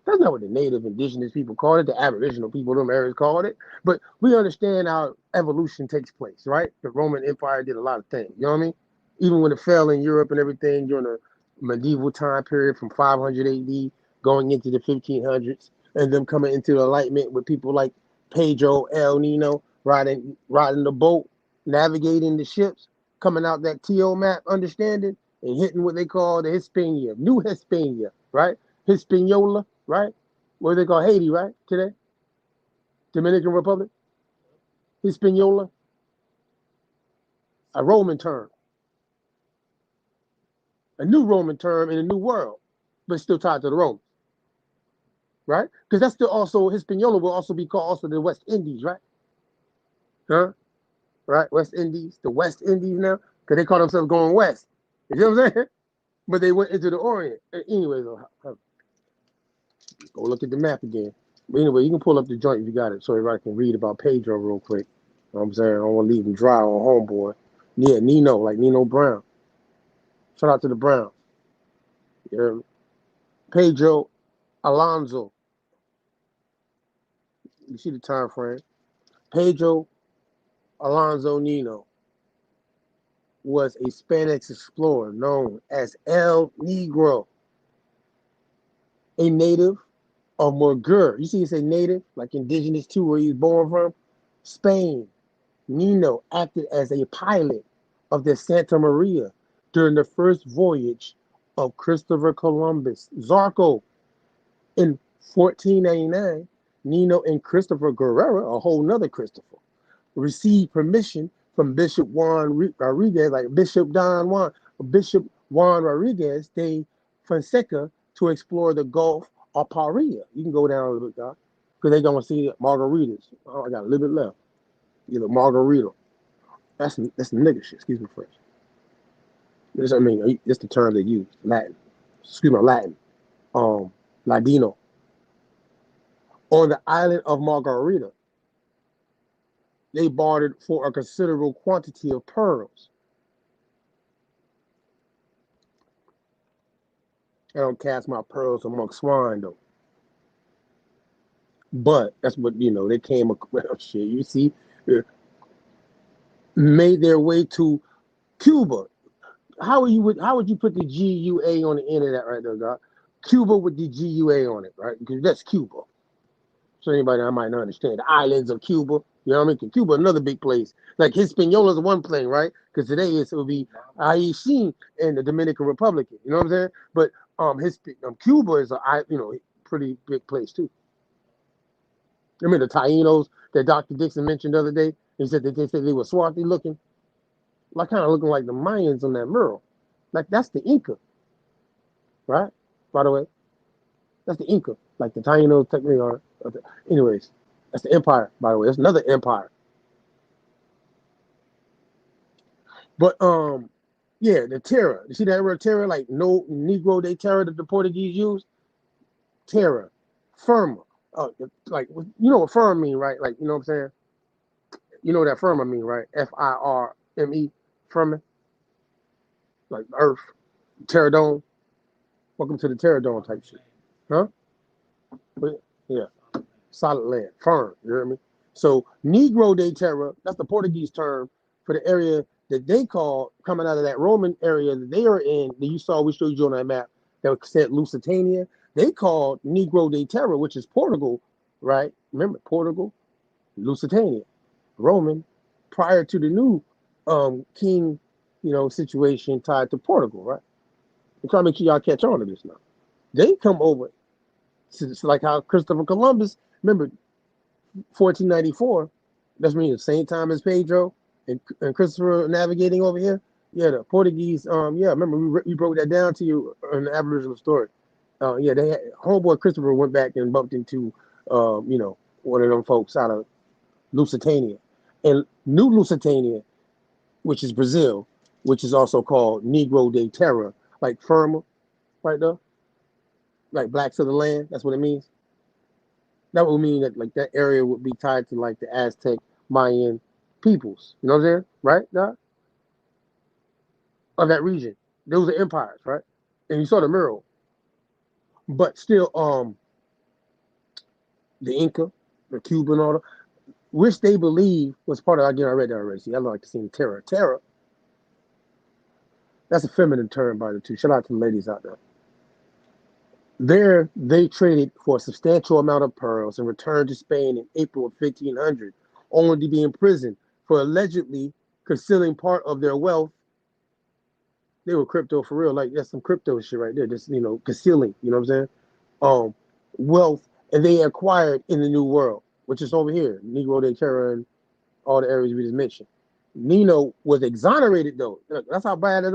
That's not what the native indigenous people call it, the aboriginal people in them areas called it. But we understand how evolution takes place, right? The Roman Empire did a lot of things, you know what I mean? Even when it fell in Europe and everything during the medieval time period from 500 AD going into the 1500s, and them coming into the Enlightenment with people like Pedro El Nino riding the boat, navigating the ships, coming out that TO map, understanding, and hitting what they call the Hispania, New Hispania, right? Hispaniola, right? What they call Haiti, right? Today, Dominican Republic, Hispaniola, a Roman term, a new Roman term in a new world, but still tied to the Romans, right? Because that's still also Hispaniola will also be called also the West Indies, right? Huh? Right? West Indies, the West Indies now, because they call themselves going west. You know what I'm saying? But they went into the Orient. Anyway, go look at the map again. But anyway, you can pull up the joint if you got it, so everybody can read about Pedro real quick. You know what I'm saying? I don't want to leave him dry on homeboy. Yeah, Nino, like Nino Brown. Shout out to the Browns. Yeah. Pedro Alonso. You see the time frame. Pedro Alonso Nino was a Spanish explorer known as El Negro, a native of Morgur. You see, it say native, like indigenous too, where he was born from. Spain. Nino acted as a pilot of the Santa Maria during the first voyage of Christopher Columbus. Zarco. In 1499, Nino and Christopher Guerrero, a whole nother Christopher, received permission from Bishop Juan Rodriguez, like Bishop Juan Rodriguez de Fonseca, to explore the Gulf of Paria. You can go down a little bit, guys, because they're going to see margaritas. Oh, I got a little bit left. You know, margarita. That's some nigga shit. Excuse me, French. I mean, that's the term they use. Latin. Excuse me, Latin. Ladino. On the island of Margarita, they bartered for a considerable quantity of pearls. I don't cast my pearls among swine, though. But that's what, they came across. Shit, you see, made their way to Cuba. How would you put the GUA on the end of that right there, God? Cuba with the GUA on it, right? Because that's Cuba. So anybody that might not understand, the islands of Cuba, you know what I mean? Cuba, another big place. Like Hispaniola is one plane, right? Because today it will be Haiti and the Dominican Republic. You know what I'm saying? But Cuba is a pretty big place too. Remember the Tainos that Dr. Dixon mentioned the other day? He said that they said they were swarthy looking, like kind of looking like the Mayans on that mural. Like that's the Inca, right? By the way, that's the Inca. Like the Tainos technically are. Anyways, that's the empire, by the way. That's another empire. But yeah, the terra. You see that word terra? Like no Negro de terra that the Portuguese used? Terra. Firma. Like you know what firm mean, right? Like, you know what I'm saying? You know what that firma mean, right? FIRME. Firma. Like earth. Terra dome. Welcome to the terra dome type shit. Huh? But, yeah. Solid land, firm, you hear me? So Negro de Terra, that's the Portuguese term for the area that they call, coming out of that Roman area that they are in, that you saw, we showed you on that map, that said Lusitania. They called Negro de Terra, which is Portugal, right? Remember, Portugal, Lusitania, Roman, prior to the new king, situation tied to Portugal, right? I'm trying to make sure y'all catch on to this now. They come over. It's like how Christopher Columbus, remember, 1494, that's mean the same time as Pedro and Christopher navigating over here. Yeah, the Portuguese, remember we broke that down to you in the Aboriginal story. They had, homeboy Christopher went back and bumped into, one of them folks out of Lusitania. And New Lusitania, which is Brazil, which is also called Negro de Terra, like Firma, right there. Like blacks of the land, that's what it means. That would mean that like that area would be tied to like the Aztec, Mayan peoples. You know what I'm saying? Right, Doc? Of that region. Those are empires, right? And you saw the mural. But still, the Inca, the Cuban order, which they believe was part of, again, I read that already. See, I like to see Terra. Terra, that's a feminine term by the two. Shout out to the ladies out there. There, they traded for a substantial amount of pearls and returned to Spain in April of 1500, only to be imprisoned for allegedly concealing part of their wealth They were crypto for real. Like that's some crypto shit right there. Just concealing. You know what I'm saying? Wealth, and they acquired in the New World, which is over here, Negro de Terra and all the areas we just mentioned. Nino was exonerated though. Look, that's how bad that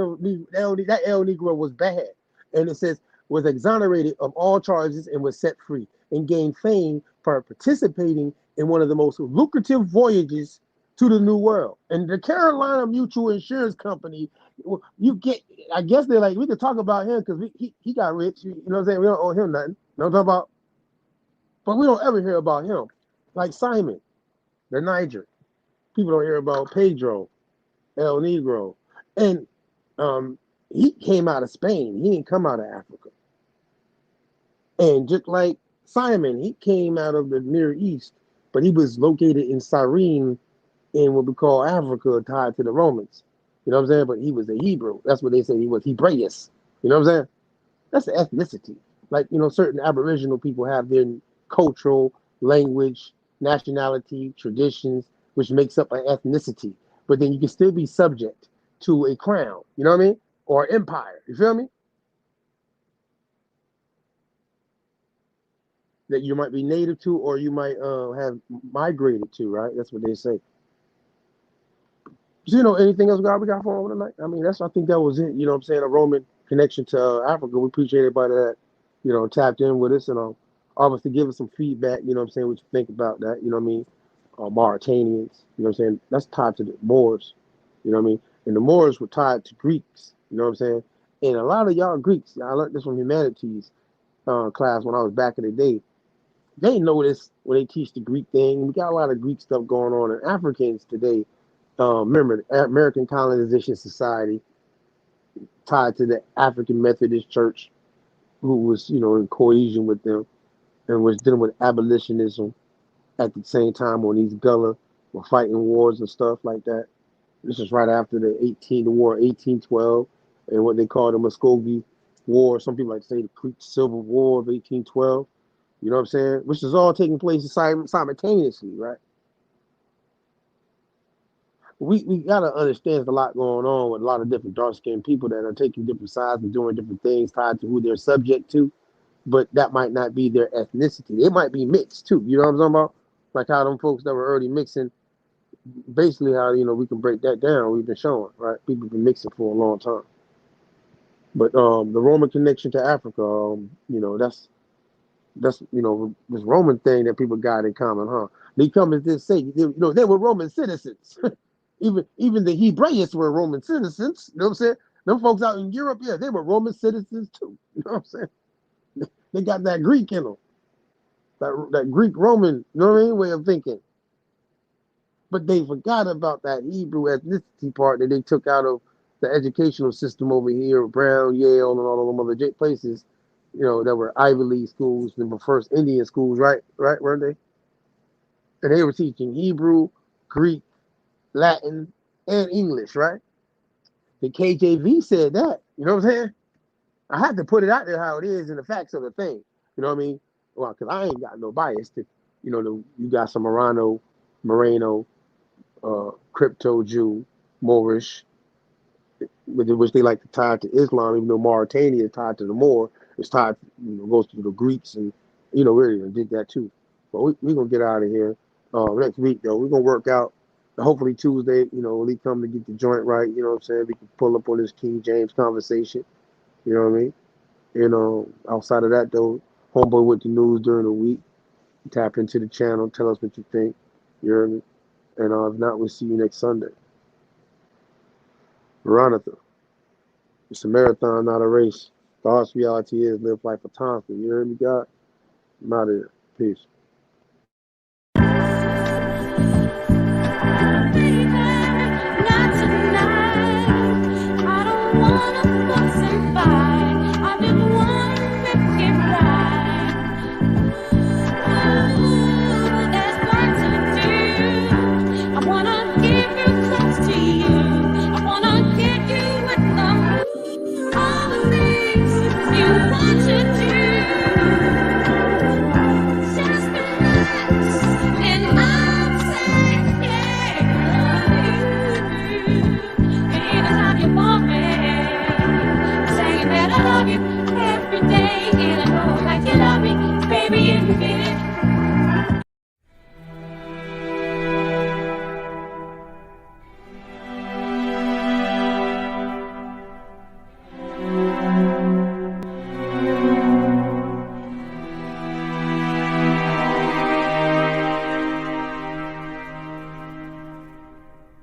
El Negro was bad. And it says was exonerated of all charges and was set free and gained fame for participating in one of the most lucrative voyages to the New World. And the Carolina Mutual Insurance Company, you get, I guess they're like, we could talk about him because he got rich. You know what I'm saying? We don't owe him nothing. You know what I'm talking about? But we don't ever hear about him. Like Simon, the Niger. People don't hear about Pedro, El Negro. And he came out of Spain. He didn't come out of Africa. And just like Simon, he came out of the Near East, but he was located in Cyrene in what we call Africa, tied to the Romans. You know what I'm saying? But he was a Hebrew. That's what they say he was, Hebraeus. You know what I'm saying? That's the ethnicity. Like, certain Aboriginal people have their cultural, language, nationality, traditions, which makes up an ethnicity. But then you can still be subject to a crown, you know what I mean? Or empire. You feel me? That you might be native to or you might have migrated to, right? That's what they say. So, anything else we got for over tonight? I mean, I think that was it. You know what I'm saying? A Roman connection to Africa. We appreciate everybody that, tapped in with us and obviously give us some feedback, you know what I'm saying, what you think about that, you know what I mean? Mauritanians, you know what I'm saying? That's tied to the Moors, you know what I mean? And the Moors were tied to Greeks, you know what I'm saying? And a lot of y'all Greeks, I learned this from humanities class when I was back in the day. They know this when they teach the Greek thing. We got a lot of Greek stuff going on. And Africans today, remember, the American Colonization Society tied to the African Methodist Church, who was, in cohesion with them and was dealing with abolitionism at the same time when these Gullah were fighting wars and stuff like that. This is right after the War 1812 and what they call the Muskogee War. Some people like to say the Creek Civil War of 1812. You know what I'm saying? Which is all taking place simultaneously, right? We got to understand there's a lot going on with a lot of different dark-skinned people that are taking different sides and doing different things tied to who they're subject to, but that might not be their ethnicity. It might be mixed too. You know what I'm talking about? Like how them folks that were already mixing, basically how, we can break that down. We've been showing, right? People have been mixing for a long time. But the Roman connection to Africa, that's this Roman thing that people got in common, huh? They come and just say, they were Roman citizens. even the Hebraeus were Roman citizens. You know what I'm saying? Them folks out in Europe, yeah, they were Roman citizens too. You know what I'm saying? They got that Greek in them. That Greek Roman, you know what I mean, way of thinking. But they forgot about that Hebrew ethnicity part that they took out of the educational system over here, Brown, Yale, and all of them other places, that were Ivy League schools, and the first Indian schools, right, weren't they? And they were teaching Hebrew, Greek, Latin, and English, right? The KJV said that, you know what I'm saying? I had to put it out there how it is and the facts of the thing, you know what I mean? Well, because I ain't got no bias to, you got some Moreno, crypto Jew, Moorish, which they like to tie to Islam, even though Mauritania is tied to the Moor, it's tied, goes to the Greeks, and really did that too. But we're gonna get out of here. Next week though, we're gonna work out. Hopefully Tuesday, we come to get the joint right. You know what I'm saying? We can pull up on this King James conversation. You know what I mean? Outside of that though, homeboy with the news during the week. Tap into the channel, tell us what you think. You hear me? And if not, we'll see you next Sunday. Veronica, it's a marathon, not a race. The harsh reality is live life autonomously. You hear me, God? I'm out of here. Peace.